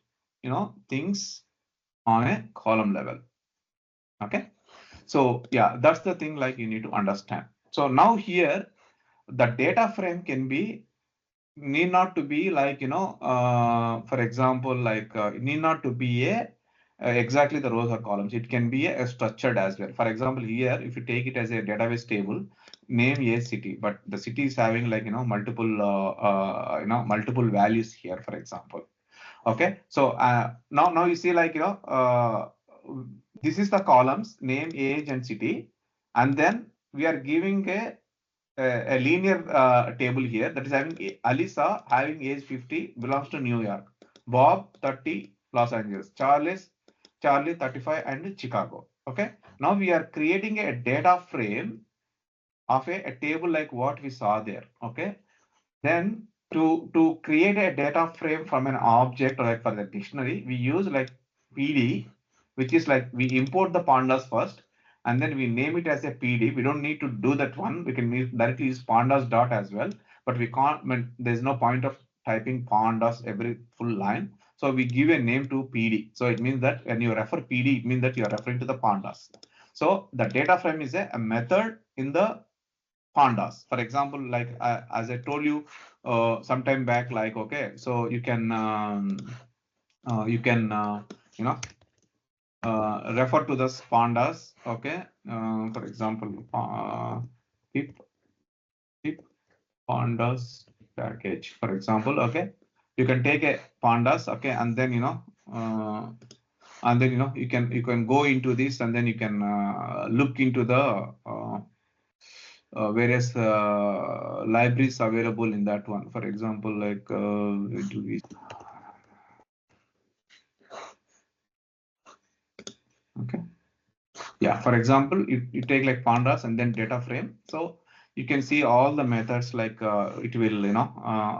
things on a column level. Okay, so yeah, that's the thing like you need to understand. So now here the data frame can be, need not to be like for example, like it need not to be a exactly the rows or columns. It can be a structured as well. For example, here if you take it as a database table, name a city, but the city is having like multiple multiple values here, for example. Okay, so now you see like this is the columns name, age, and city, and then we are giving a linear table here that is having Alisa having age 50, belongs to New York, Bob 30, Los Angeles, Charlie 35, and Chicago. Okay, now we are creating a data frame of a table like what we saw there. Okay, then to create a data frame from an object or like for the dictionary, we use like PD, which is like we import the pandas first and then we name it as a PD. We don't need to do that one. We can directly use pandas dot as well, but we can't, there's no point of typing pandas every full line. So we give a name to PD. So it means that when you refer PD, it means that you're referring to the pandas. So the data frame is a method in the pandas. For example, like as I told you some time back, like, okay, so you can, you know, refer to the pandas, okay? For example, pip pandas package, for example, okay? You can take a pandas, okay, and then you can go into this and then you can look into the various libraries available in that one. For example, like do we okay. Yeah, for example, you take like pandas and then data frame. So you can see all the methods like it will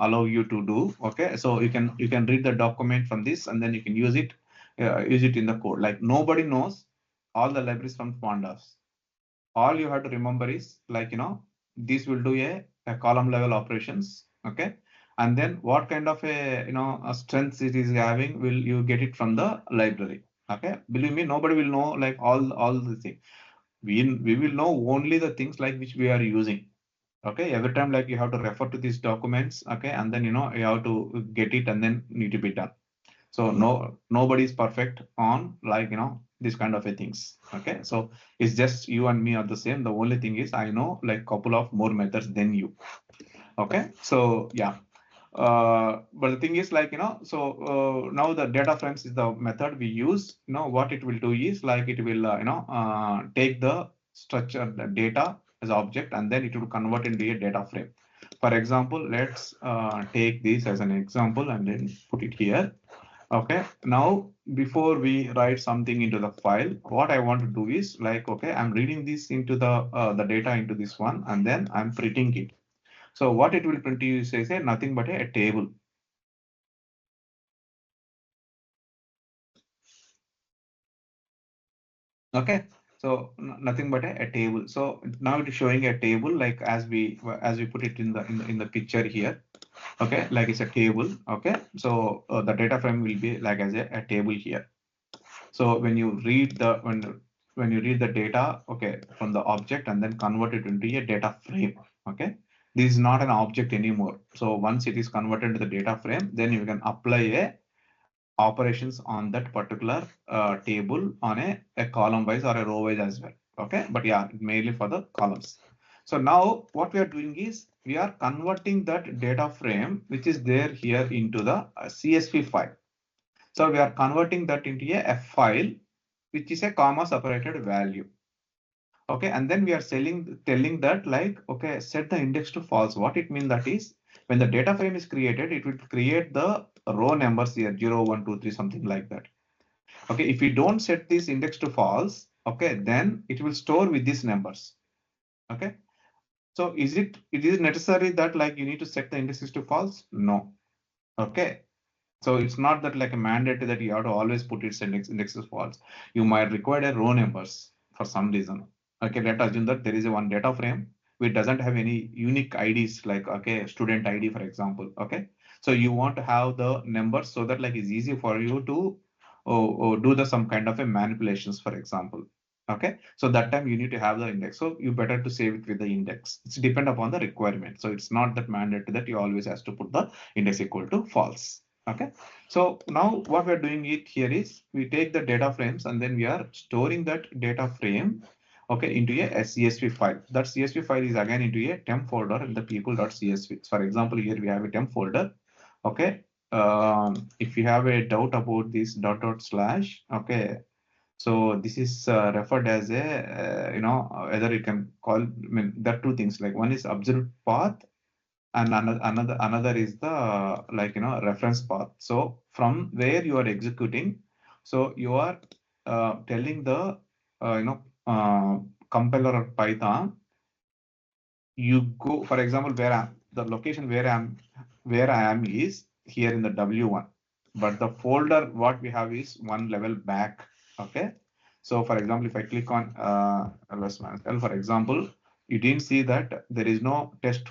allow you to do. Okay, so you can read the document from this and then you can use it in the code. Like nobody knows all the libraries from pandas. All you have to remember is like this will do a column level operations. Okay, and then what kind of a strengths it is having will you get it from the library. Okay, believe me, nobody will know like all the things. We will know only the things like which we are using. Okay, every time like you have to refer to these documents. Okay, and then you have to get it and then need to be done. So nobody is perfect on like this kind of a things. Okay, so it's just you and me are the same. The only thing is I know like couple of more methods than you. Okay, so yeah. But the thing is like now the data frames is the method we use. What it will do is like it will take the structured data as object and then it will convert into a data frame. For example, let's take this as an example and then put it here. Okay, now before we write something into the file, what I want to do is like, okay, I'm reading this into the data into this one and then I'm printing it. So what it will print to you is say nothing but a table. Okay, so nothing but a table. So now it is showing a table like as we put it in the picture here. Okay, like it's a table. Okay, so the data frame will be like as a table here. So when you read when you read the data, okay, from the object and then convert it into a data frame. Okay, this is not an object anymore. So once it is converted to the data frame, then you can apply a operations on that particular table on a column wise or a row wise as well. Okay, but yeah, mainly for the columns. So now what we are doing is we are converting that data frame which is there here into the CSV file. So we are converting that into a file which is a comma separated value. Okay, and then we are telling that like, okay, set the index to false. What it means that is when the data frame is created, it will create the row numbers here 0, 1, 2, 3, something like that. Okay, if we don't set this index to false, okay, then it will store with these numbers. Okay, so it is necessary that like you need to set the indexes to false? No. Okay, so it's not that like a mandate that you have to always put its indexes false. You might require a row numbers for some reason. Okay, let's assume that there is a one data frame which doesn't have any unique IDs like okay, student ID, for example. Okay, so you want to have the numbers so that like it's easy for you to do the some kind of a manipulations, for example. Okay, so that time you need to have the index. So you better to save it with the index. It's depend upon the requirement. So it's not that mandate that you always has to put the index equal to false. Okay, so now what we're doing it here is we take the data frames and then we are storing that data frame, okay, into a CSV file. That CSV file is again into a temp folder in the people.csv. For example, here we have a temp folder. Okay, if you have a doubt about this dot slash, okay, so this is referred as a whether you can call, I mean, there are two things, like one is absolute path and another is the like reference path. So from where you are executing, so you are telling the compiler of Python, you go, for example, the location where I am is here in the W1, but the folder what we have is one level back. Okay. So for example, if I click on LS -L, for example, you didn't see that there is no test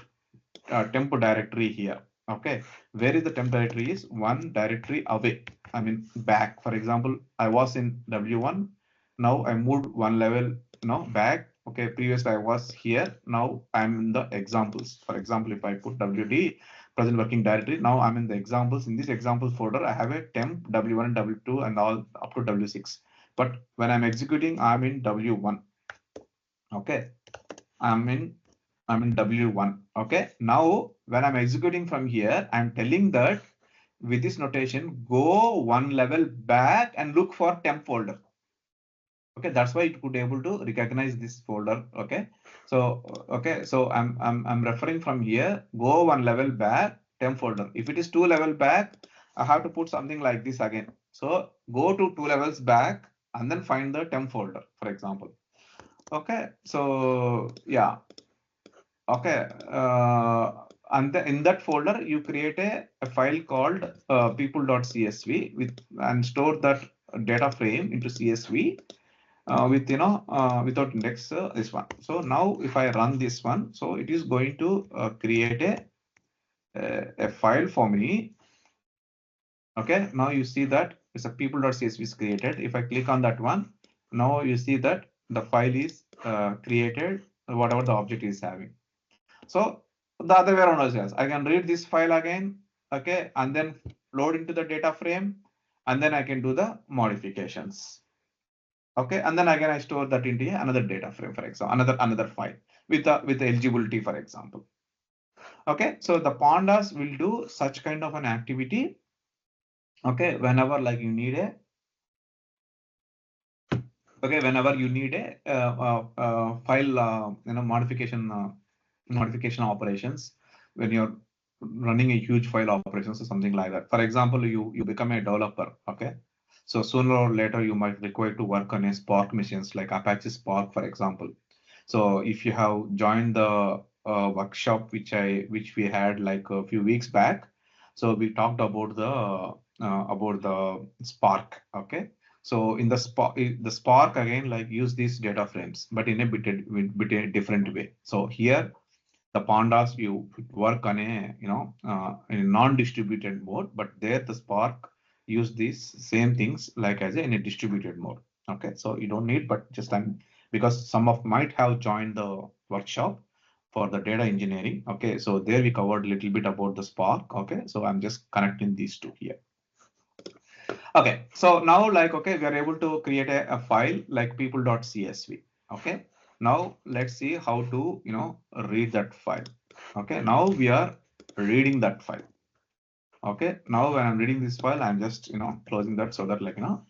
temp directory here. Okay. Where is the temp directory is one directory away. I mean back. For example, I was in W1. Now I moved one level, back. Okay. Previously I was here. Now I'm in the examples. For example, if I put WD present working directory, now I'm in the examples. In this examples folder, I have a temp W1 and W2 and all up to W6. But when I'm executing, I'm in W1. Okay. I'm in W1. Okay. Now, when I'm executing from here, I'm telling that with this notation, go one level back and look for temp folder. Okay, that's why it could able to recognize this folder. Okay, so I'm referring from here. Go one level back, temp folder. If it is two level back, I have to put something like this again. So go to two levels back and then find the temp folder, for example. Okay, so yeah. Okay, and in that folder, you create a file called people.csv with and store that data frame into CSV with without index this one. So now if I run this one, so it is going to create a file for me. Okay, now you see that it's a people.csv is created. If I click on that one, now you see that the file is created, whatever the object is having. So the other way around as I can read this file again, okay, and then load into the data frame, and then I can do the modifications. Okay, and then again I store that into another data frame, for example, another file with the eligibility, for example. Okay, so the pandas will do such kind of an activity. Okay, whenever like you need a whenever you need a file modification operations when you're running a huge file operations or something like that. For example, you become a developer. Okay, so sooner or later you might require to work on a Spark machines like Apache Spark, for example. So if you have joined the workshop which we had like a few weeks back, so we talked about the Spark. Okay, so in the Spark again, like use these data frames, but in a bit a different way. So here the pandas you work on a in a non-distributed mode, but there the Spark use these same things like as in a distributed mode. Okay, so you don't need, but just because some of might have joined the workshop for the data engineering. Okay, so there we covered a little bit about the Spark. Okay, so I'm just connecting these two here. Okay, so now like, okay, we are able to create a file like people.csv. Okay, now let's see how to, read that file. Okay, now we are reading that file. Okay, now when I'm reading this file, I'm just, closing that so that like, now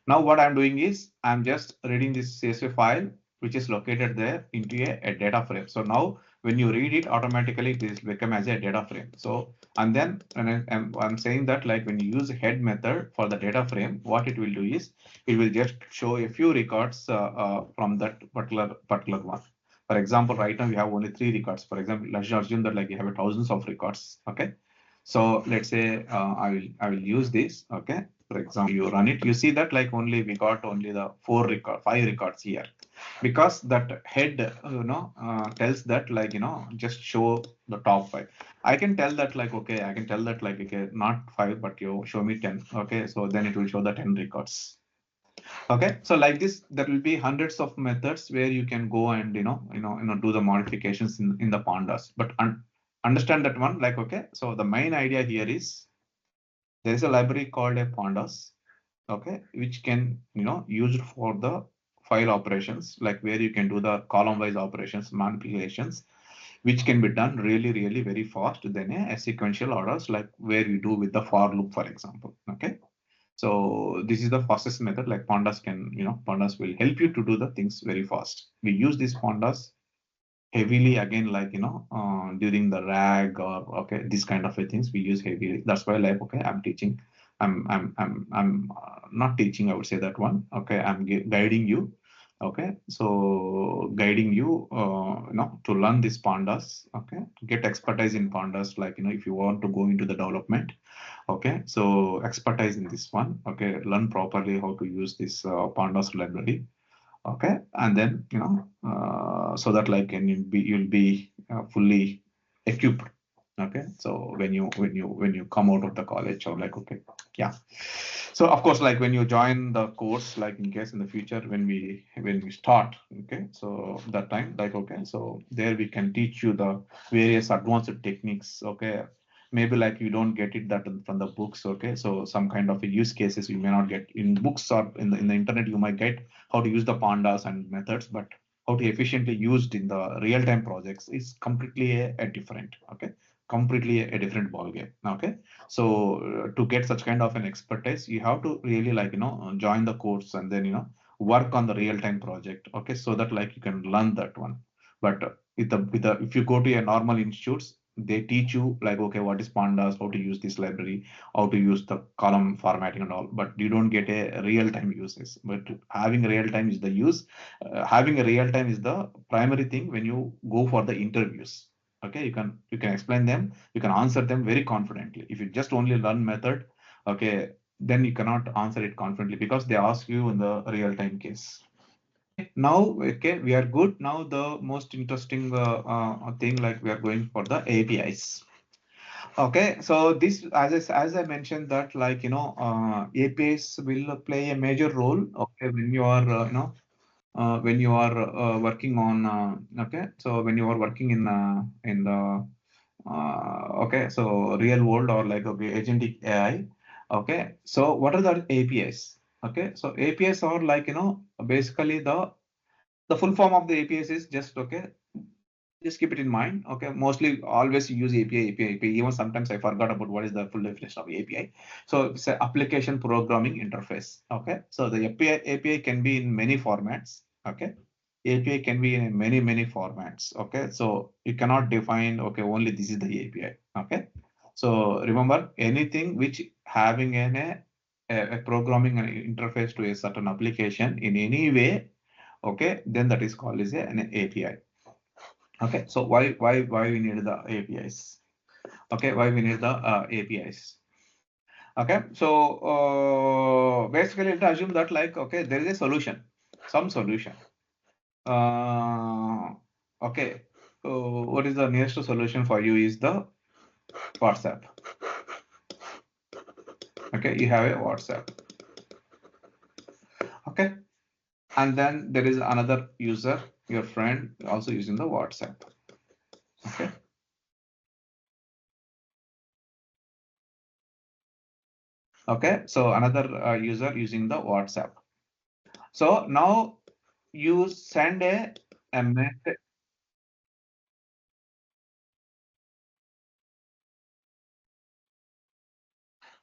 what I'm doing is I'm just reading this CSV file, which is located there into a data frame. So now when you read it, automatically it is become as a data frame. So, and then when I'm saying that like when you use head method for the data frame, what it will do is it will just show a few records from that particular one. For example, right now we have only 3 records. For example, let's assume that like you have thousands of records. Okay. So let's say I will use this. Okay. For example, you run it, you see that like only we got only the 5 records here, because that head tells that like just show the top 5. I can tell that like okay, I can tell that like okay, not 5 but you show me 10. Okay, so then it will show the 10 records. Okay, so like this there will be hundreds of methods where you can go and do the modifications in the pandas, but understand that one like okay, so the main idea here is there is a library called a pandas, okay, which can used for the file operations, like where you can do the column wise operations manipulations, which can be done really very fast than a sequential orders, like where you do with the for loop, for example. Okay, so this is the fastest method, like pandas can pandas will help you to do the things very fast. We use these pandas heavily again, like during the rag or okay, this kind of things we use heavily. That's why like okay, I'm teaching, I'm not teaching, I would say that one. Okay, I'm guiding you. Okay, so guiding you to learn these pandas. Okay, to get expertise in pandas, like if you want to go into the development Okay, so expertise in this one. Okay, learn properly how to use this pandas library. Okay, and then so that like you'll be fully equipped. Okay, so when you come out of the college or like, okay, yeah. So of course, like when you join the course, like in case in the future when we start, okay, so that time, like, okay, so there we can teach you the various advanced techniques. Okay, maybe like you don't get it that from the books. Okay, so some kind of a use cases you may not get in books, or in the internet you might get how to use the pandas and methods, but how to efficiently used in the real-time projects is completely a different. Okay, completely a different ball game. Okay, so to get such kind of an expertise, you have to really like join the course and then work on the real-time project. Okay, so that like you can learn that one. But if you go to a normal institutes, they teach you like, okay, what is pandas, how to use this library, how to use the column formatting and all, but you don't get a real-time uses. But having real-time is the use. Having a real-time is the primary thing when you go for the interviews. Okay, you can explain them, you can answer them very confidently. If you just only learn method, okay, then you cannot answer it confidently because they ask you in the real-time case. Now, okay, we are good. Now the most interesting thing, like we are going for the APIs. Okay, so this, as I mentioned that, like APIs will play a major role. Okay, when you are when you are working on okay, so when you are working in the okay, so real world or like, okay, agentic AI. Okay, so what are the APIs? Okay, so APIs are like basically the full form of the APIs is just, okay, just keep it in mind. Okay, mostly always use API. Even sometimes I forgot about what is the full definition of API. So it's an application programming interface. Okay, so the API can be in many formats. Okay, API can be in many formats. Okay, so you cannot define, okay, only this is the API. Okay, so remember, anything which having a programming interface to a certain application in any way, okay, then that is called as an API. Okay, so why we need the APIs? Okay, why we need the APIs? Okay, so basically let's assume that, like, okay, there is a solution, some solution. Okay, what is the nearest solution for you is the WhatsApp. Okay, you have a WhatsApp. Okay, and then there is another user, your friend, also using the WhatsApp. Okay. Okay, so another user using the WhatsApp. So now you send a message.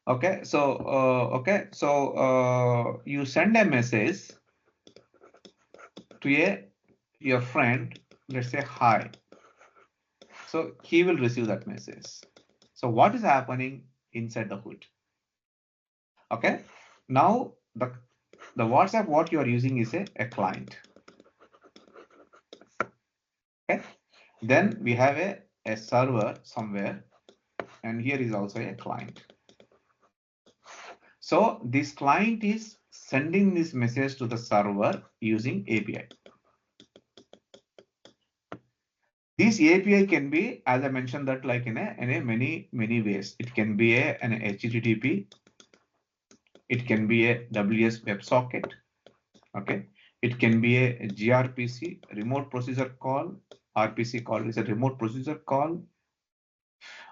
Okay, so you send a message to your friend. Let's say hi. So he will receive that message. So what is happening inside the hood? Okay, now the WhatsApp what you are using is a client. Okay, then we have a server somewhere, and here is also a client. So this client is sending this message to the server using API. This API can be, as I mentioned, that like in a many ways. It can be an HTTP. It can be a WS WebSocket. Okay. It can be a gRPC, remote procedure call. RPC call is a remote procedure call.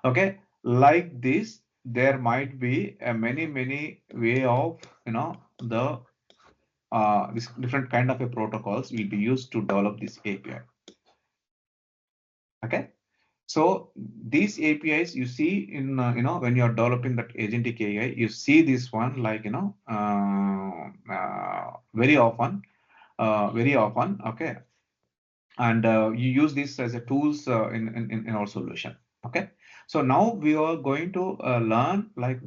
Okay. Like this, there might be a many way of the this different kind of a protocols will be used to develop this API. Okay. So these APIs you see in when you are developing that agentic AI, you see this one like very often, okay, and you use this as a tools in our solution. Okay, so now we are going to learn like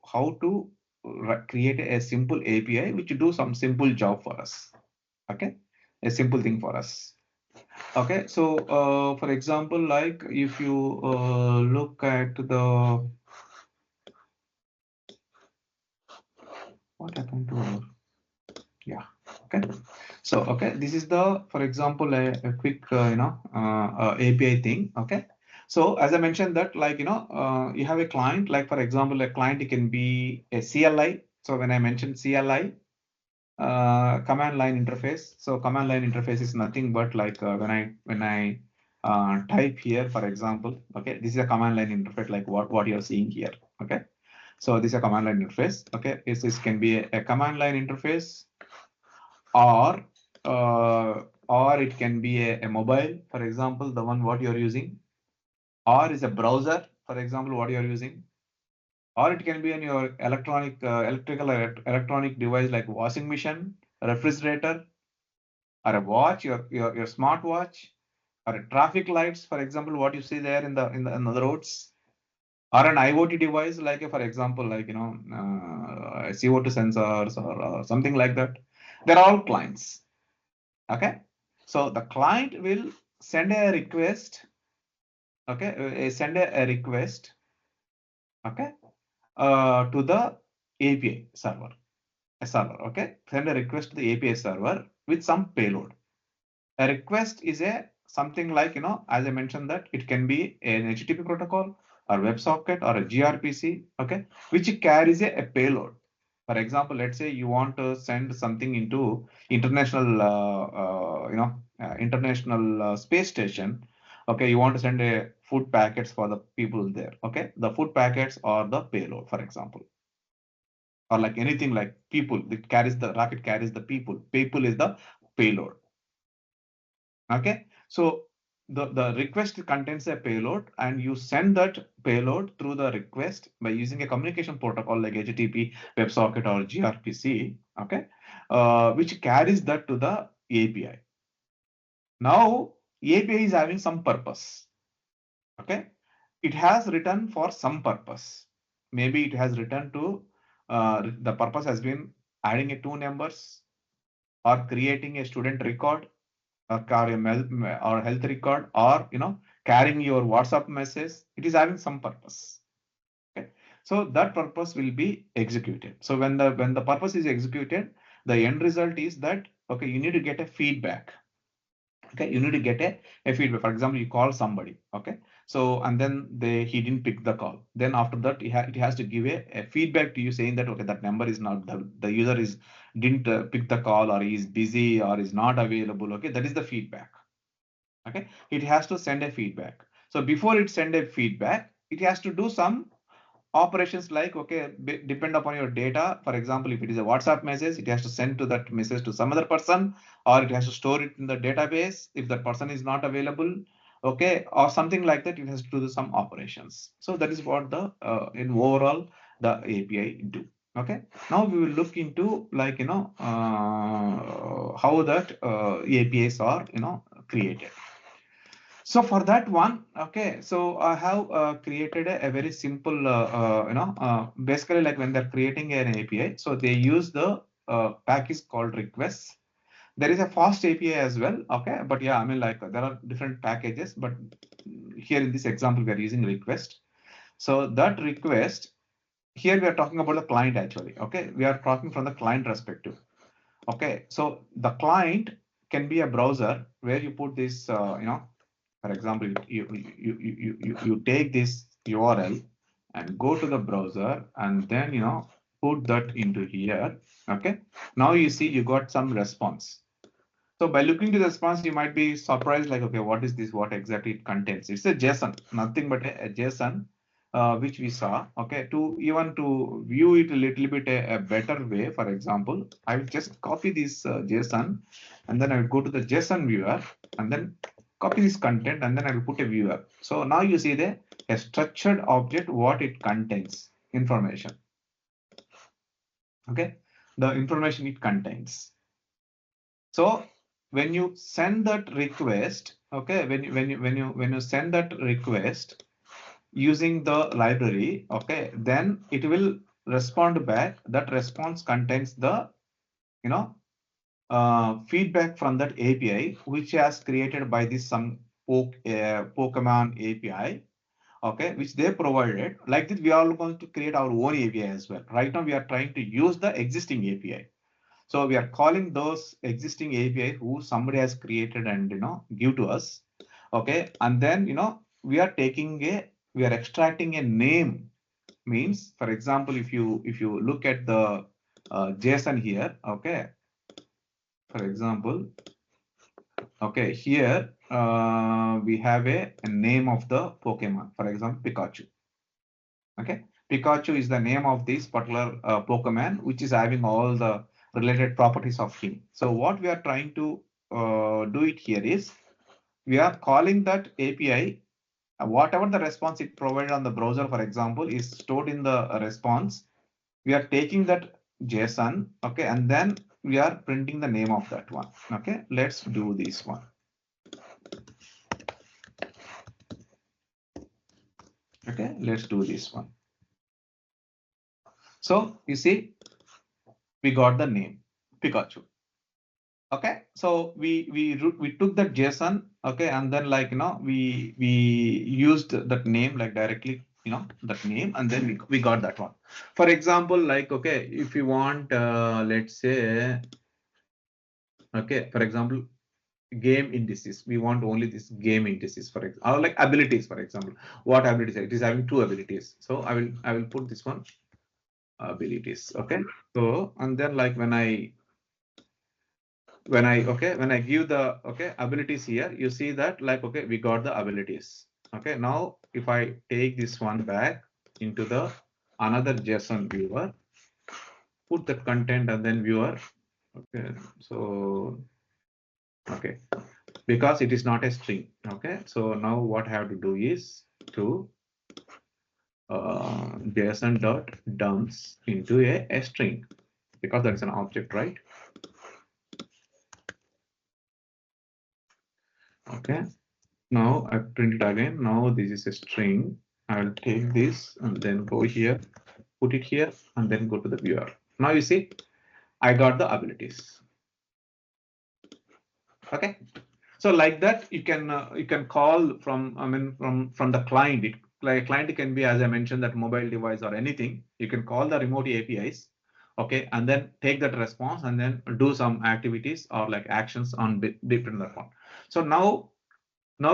how to create a simple API which do some simple job for us. Okay, a simple thing for us. Okay, so for example, like if you look at the what happened to our, yeah, okay. So, okay, this is the, for example, a quick, API thing, okay. So as I mentioned that, like, you have a client, like, for example, a client can be a CLI. So when I mentioned CLI, command line interface. So command line interface is nothing but like when I type here, for example, okay, this is a command line interface, like what you're seeing here, okay. So this is a command line interface, okay. This can be a command line interface, or it can be a mobile, for example, the one what you're using, or is a browser, for example, what you're using, or it can be in your electronic device like washing machine, refrigerator, or a watch, your smartwatch, or a traffic lights, for example, what you see there in the roads, or an IoT device, like for example, like CO2 sensors, or something like that. They're all clients. Okay, so the client will send a request. Okay, send a request. Okay, to the API server. A server. Okay, send a request to the API server with some payload. A request is a something like, as I mentioned, that it can be an HTTP protocol or WebSocket or a gRPC, okay, which carries a payload. For example, let's say you want to send something into international, international space station. Okay, you want to send a food packets for the people there. Okay, the food packets or the payload, for example, or like anything like people. It carries the rocket carries the people. People is the payload. Okay, so the request contains a payload, and you send that payload through the request by using a communication protocol like HTTP, WebSocket, or gRPC. Okay, which carries that to the API. Now API is having some purpose. Okay, it has written for some purpose. Maybe it has written to the purpose has been adding a two numbers, or creating a student record, or or health record, or carrying your WhatsApp message. It is having some purpose. Okay, so that purpose will be executed. So when the purpose is executed, the end result is that, okay, you need to get a feedback. Okay, you need to get a feedback. For example, you call somebody, okay, so and then he didn't pick the call. Then after that, it has to give a feedback to you saying that, okay, that number is not, the user is didn't pick the call, or is busy, or is not available. Okay, that is the feedback. Okay, it has to send a feedback. So before it send a feedback, it has to do some operations like, okay, depend upon your data. For example, if it is a WhatsApp message, it has to send to that message to some other person, or it has to store it in the database if that person is not available. Okay, or something like that. It has to do some operations. So that is what the in overall the API do. Okay, now we will look into, like, how that APIs are created. So for that one, okay, so I have created a very simple, basically, like when they're creating an API, so they use the package called requests. There is a fast API as well, okay, but yeah, I mean, like, there are different packages, but here in this example, we are using request. So that request, here we are talking about the client actually, okay, we are talking from the client perspective. Okay, so the client can be a browser where you put this, for example, you take this URL and go to the browser, and then put that into here. Okay, now you see you got some response. So by looking to the response, you might be surprised, like, okay, what is this? What exactly it contains? It's a JSON, nothing but a JSON, which we saw. Okay, to view it a little bit a better way. For example, I will just copy this JSON, and then I will go to the JSON viewer, and then copy this content, and then I will put a viewer. So now you see a structured object, what it contains, information. Okay, the information it contains. So when you send that request, okay, when you send that request using the library, okay, then it will respond back. That response contains the feedback from that API, which has created by this some Pokemon API. okay, which they provided. Like this, we are going to create our own API as well. Right now, we are trying to use the existing API. So we are calling those existing API who somebody has created and give to us. Okay, and then we are extracting a name. Means, for example, if you look at the JSON here, okay, for example, okay, here we have a name of the Pokemon, for example, Pikachu. Okay, Pikachu is the name of this particular Pokemon, which is having all the related properties of him. So what we are trying to do it here is we are calling that API. Whatever the response it provided on the browser, for example, is stored in the response. We are taking that JSON, okay, and then we are printing the name of that one. Okay, let's do this one. Okay, let's do this one. So you see, we got the name Pikachu. Okay, so we took that JSON, okay, and then we used that name like directly, that name, and then we got that one. For example, like okay, if you want, let's say, okay, for example, game indices. We want only this game indices, for example, or like abilities, for example. What abilities? It is having two abilities. So I will put this one abilities. Okay, so and then like when I give the abilities here, you see that like okay, we got the abilities. Okay, now if I take this one back into the another JSON viewer, put the content and then viewer. Okay, so okay, because it is not a string. Okay, so now what I have to do is to JSON dot dumps into a string, because that is an object, right? Okay, now I print it again. Now this is a string. I'll take this and then go here, put it here, and then go to the viewer. Now you see, I got the abilities. Okay, so like that you can call from, I mean, from the client. Like client can be, as I mentioned, that mobile device or anything. You can call the remote APIs, okay, and then take that response and then do some activities or like actions on different one. So now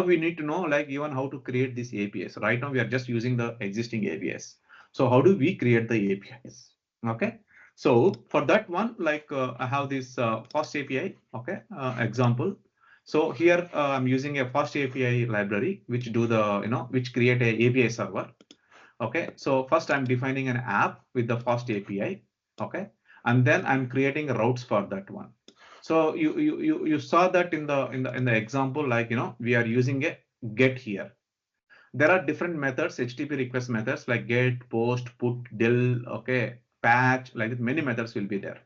we need to know like even how to create these APIs. Right now we are just using the existing APIs. So how do we create the APIs? Okay. So for that one, like I have this fast API, okay, example. So here I'm using a fast API library, which do the, which create a API server. Okay. So first I'm defining an app with the fast API. Okay. And then I'm creating routes for that one. So you saw that in the example, like we are using a get here. There are different methods, HTTP request methods like get, post, put, del, okay, patch, like many methods will be there.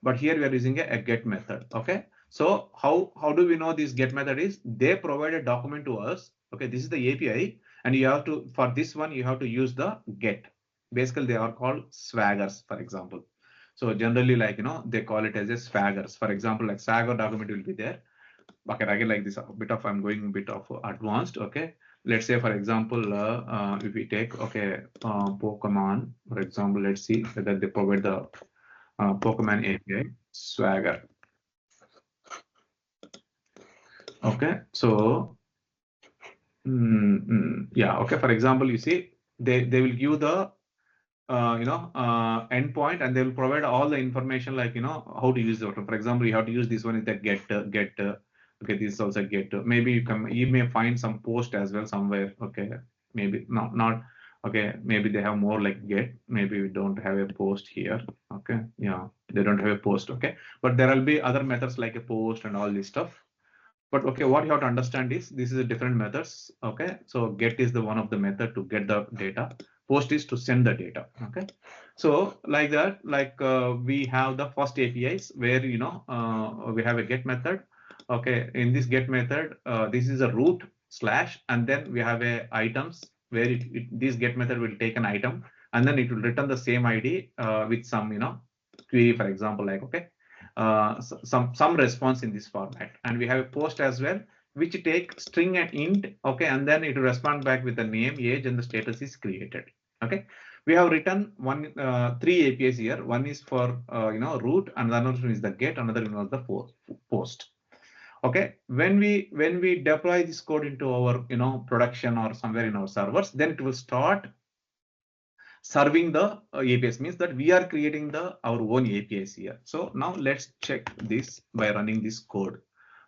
But here we are using a get method. Okay, so how do we know this get method is? They provide a document to us. Okay, this is the API, and you have to, for this one you have to use the get. Basically they are called swaggers, for example. So generally, like they call it as a swaggers. For example, like swagger document will be there. Okay, again, like this, a bit of, I'm going a bit of advanced. Okay, let's say for example, if we take Pokemon, for example, let's see whether they provide the Pokemon API swagger. Okay, so yeah, okay, for example, you see they will give the endpoint, and they will provide all the information like how to use it. For example, you have to use this one is the get okay, this is also get. Maybe you may find some post as well somewhere. Okay, maybe not okay, maybe they have more like get. Maybe we don't have a post here. Okay, yeah, they don't have a post. Okay, but there will be other methods like a post and all this stuff. But okay, what you have to understand is this is a different methods. Okay, so get is the one of the method to get the data. Post is to send the data. Okay, so like that, like we have the first APIs where we have a get method. Okay, in this get method, this is a root slash, and then we have a items where this get method will take an item, and then it will return the same ID with some query, for example, like okay, some response in this format. And we have a post as well, which take string and int, okay, and then it will respond back with the name, age, and the status is created. Okay, we have written three APIs here. One is for root, and another one is the get, another one is the post. Okay, when we deploy this code into our production or somewhere in our servers, then it will start serving the APIs, means that we are creating our own APIs here. So now let's check this by running this code.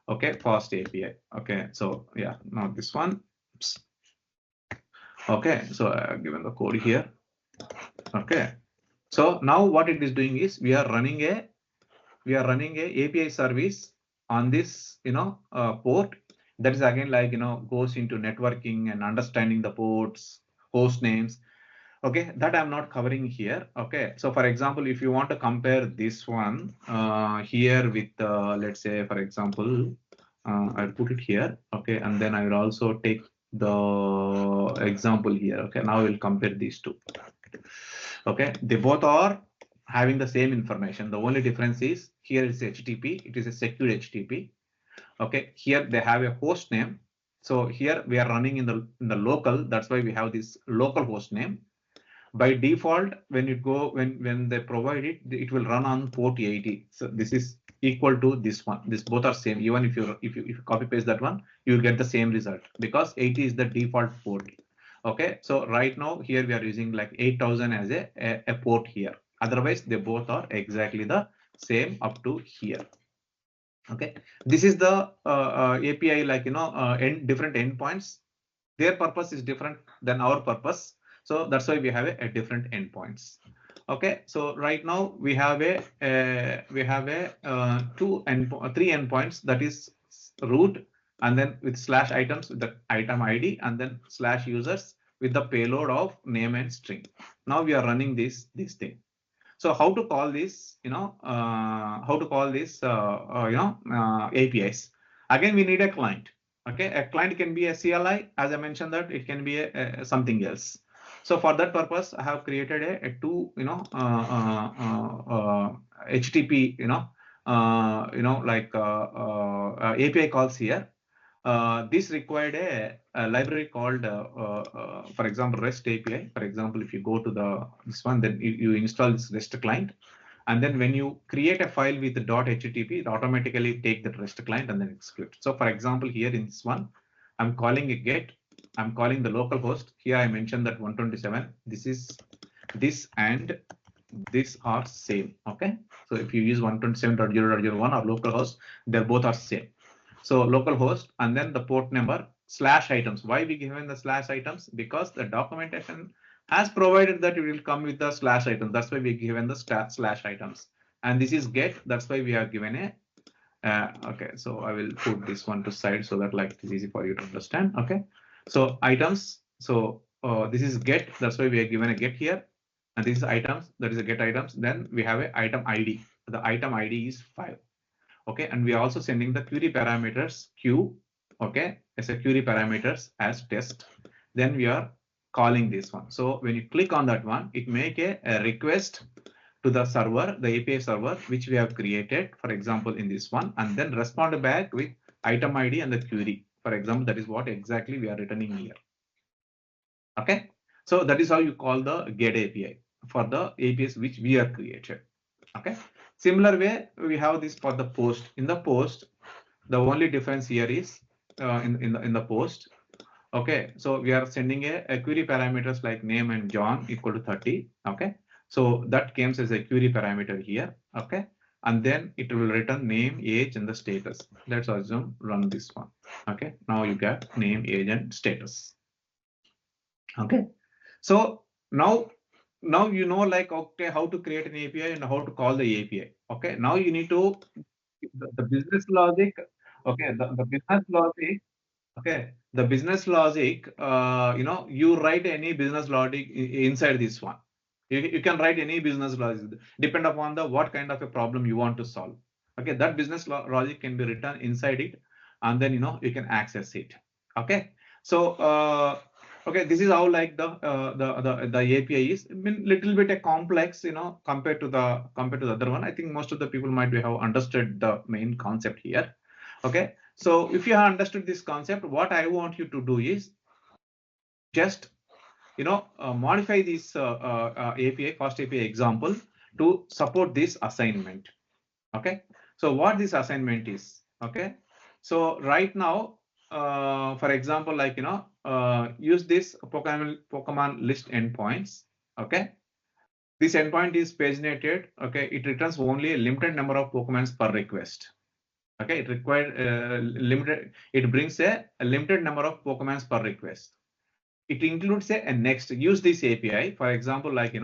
Okay, fast API. Okay, so yeah, now this one. Oops. Okay, so I've given the code here. Okay, so now what it is doing is we are running a API service on this port. That is again like goes into networking and understanding the ports, host names. Okay, that I'm not covering here. Okay, so for example, if you want to compare this one here with let's say for example, I'll put it here. Okay, and then I will also take the example here. Okay, now we'll compare these two. Okay, they both are having the same information. The only difference is here is HTTP. It is a secure HTTP. Okay, here they have a host name. So here we are running in the local. That's why we have this local host name. By default, when they provide it, it will run on port 80. So this is equal to this one. This both are same. Even if you copy paste that one, you will get the same result because 80 is the default port. Okay, so right now here we are using like 8000 as a port here. Otherwise, they both are exactly the same up to here. Okay, this is the API, like different endpoints. Their purpose is different than our purpose, so that's why we have a different endpoints. Okay, so right now we have three endpoints, that is root, and then with slash items with the item ID, and then slash users with the payload of name and string. Now we are running this thing. So how to call this, APIs? Again, we need a client. Okay, a client can be a CLI, as I mentioned that it can be something else. So for that purpose, I have created a two, HTTP, API calls here. This required a library called, for example, REST API. For example, if you go to this one, then you install this REST client. And then when you create a file with the .http, it automatically take the REST client and then execute. So for example, here in this one, I'm calling a get. I'm calling the local host. Here I mentioned that 127. This and this are same. Okay. So if you use 127.0.0.1 or local host, they both are same. So local host and then the port number slash items. Why we given the slash items? Because the documentation has provided that it will come with the slash items. That's why we given the slash items. And this is get. That's why we have given a. Okay, so I will put this one to side so that like it is easy for you to understand. Okay, so items. So this is get. That's why we are given a get here. And this is items. That is a get items. Then we have a item ID. The item ID is 5. Okay, and we are also sending the query parameters q, okay, as a query parameters as test. Then we are calling this one. So when you click on that one, it make a request to the server, the API server, which we have created, for example, in this one, and then respond back with item ID and the query. For example, that is what exactly we are returning here. Okay, so that is how you call the get API for the APIs which we are created. Okay, similar way we have this for the post. In the post, the only difference here is in the post. Okay, so we are sending a query parameters like name and John equal to 30. Okay, so that comes as a query parameter here. Okay, and then it will return name, age, and the status. Let's assume run this one. Okay, now you get name, age, and status. Okay, so now you know, like, okay, how to create an API and how to call the API. Okay, now you need to the business logic. Okay, the business logic. Okay, the business logic. You write any business logic inside this one. You can write any business logic depend upon the what kind of a problem you want to solve. Okay, that business logic can be written inside it, and then you can access it. Okay, so okay, this is how like the API is. I mean, little bit a complex, compared to the other one. I think most of the people might have understood the main concept here. Okay, so if you have understood this concept, what I want you to do is just modify this API fast API example to support this assignment. Okay, so what this assignment is, okay, so right now, for example, like use this Pokemon list endpoints. Okay, this endpoint is paginated. Okay, it returns only a limited number of Pokemons per request. Okay, it required limited. It brings a limited number of Pokemons per request. It includes a next. Use this API. For example, like if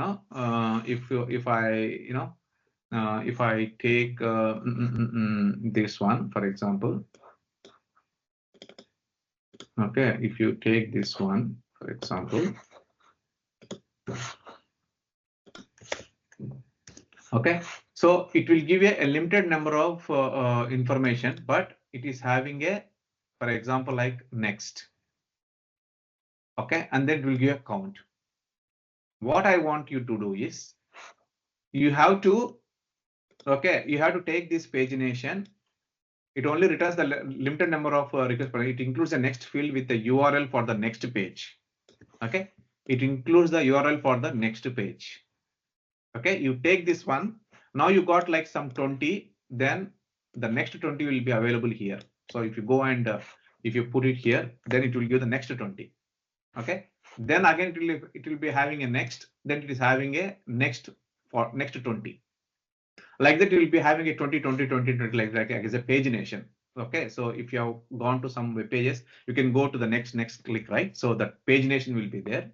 I take this one, for example, okay, if you take this one, for example, okay, so it will give you a limited number of information, but it is having a, for example, like next, okay, and then it will give a count. What I want you to do is you have to, okay, you have to take this pagination. It only returns the limited number of requests, but it includes the next field with the URL for the next page. Okay, it includes the URL for the next page. Okay, you take this one. Now you got like some 20, then the next 20 will be available here. So if you go and if you put it here, then it will give the next 20. Okay, then again it will be having a next, then it is having a next for next 20. Like that, you will be having a 20, 20, 20, 20 like as a pagination. Okay, so if you have gone to some web pages, you can go to the next click, right? So that pagination will be there.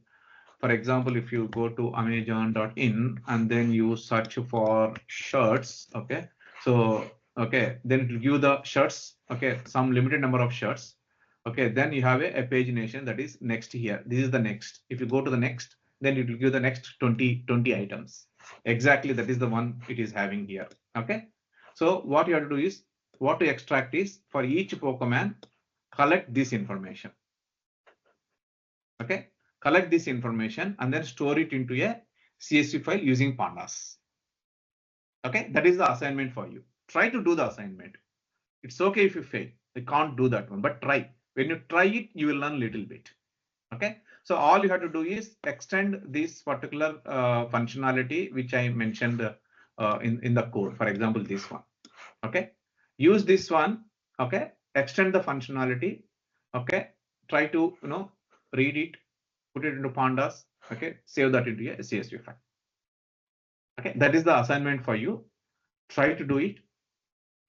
For example, if you go to amazon.in and then you search for shirts, okay, so okay, then it will give the shirts, okay, some limited number of shirts. Okay, then you have a pagination that is next here. This is the next. If you go to the next, then it will give the next 20 items. Exactly, that is the one it is having here. Okay, so what you have to do is, what to extract is, for each Pokemon, collect this information. Okay, collect this information and then store it into a CSV file using pandas. Okay, that is the assignment for you. Try to do the assignment. It's okay if you fail. You can't do that one, but try. When you try it, you will learn a little bit. Okay, so all you have to do is extend this particular functionality which I mentioned in the code. For example, this one. Okay, use this one. Okay, extend the functionality. Okay, try to read it, put it into pandas. Okay, save that into a CSV file. Okay, that is the assignment for you. Try to do it.